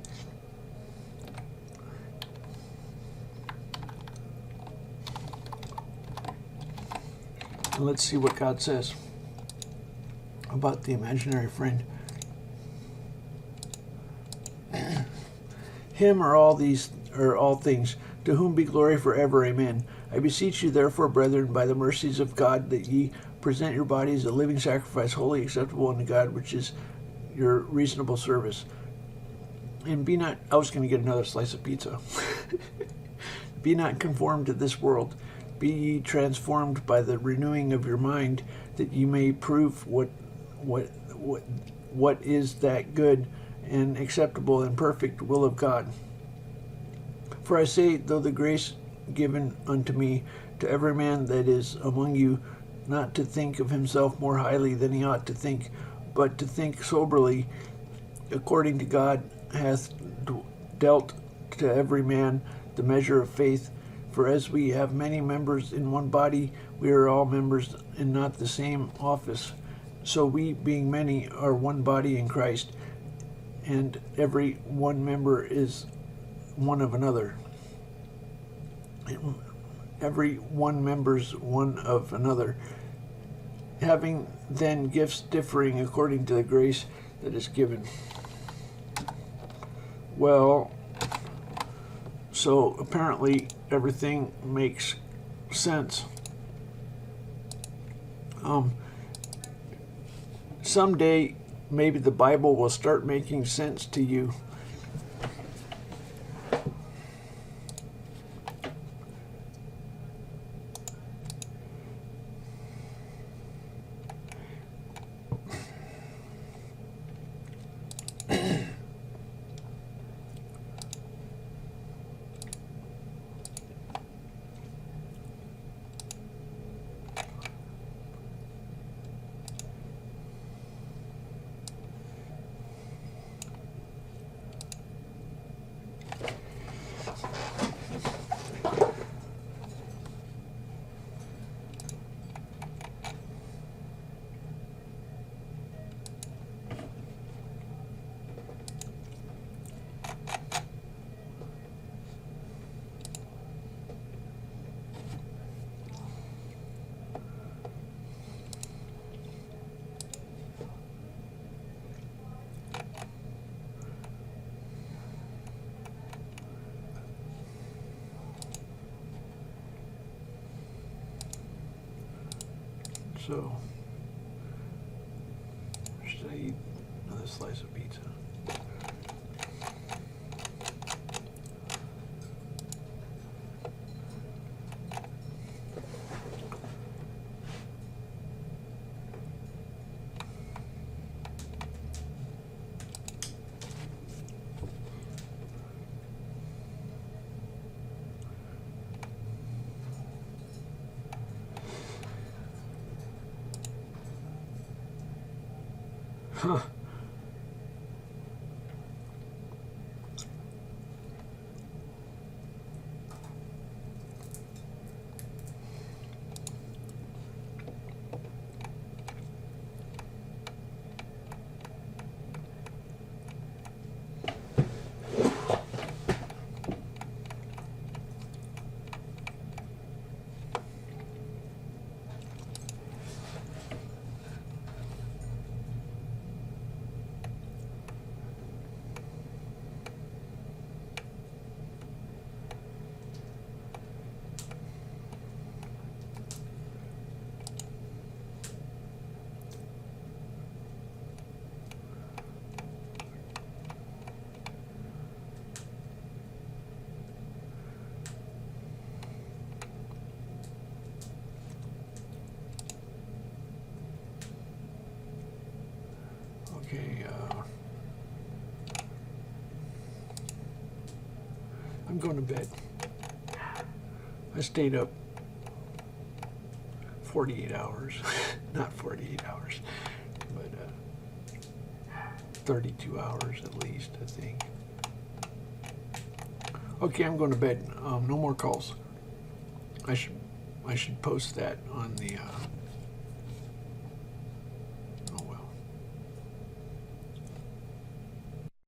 Speaker 1: And let's see what God says about the imaginary friend. Him are all things, to whom be glory forever. Amen. I beseech you, therefore, brethren, by the mercies of God, that ye present your bodies a living sacrifice, holy, acceptable unto God, which is your reasonable service. And be not, I was going to get another slice of pizza. Be not conformed to this world. Be ye transformed by the renewing of your mind, that ye may prove what is that good and acceptable and perfect will of God. For I say, though the grace given unto me, to every man that is among you, not to think of himself more highly than he ought to think, but to think soberly, according to God hath dealt to every man the measure of faith. For as we have many members in one body, we are all members in not the same office. So we, being many, are one body in Christ, and every one member is one of another. Every one member's one of another. Having then gifts differing according to the grace that is given. Well, so apparently everything makes sense. Someday, maybe the Bible will start making sense to you. So, should I eat another slice of pizza? Huh. Okay, I'm going to bed. I stayed up 48 hours. Not 48 hours, but 32 hours at least, I think. Okay, I'm going to bed. No more calls. I should post that on the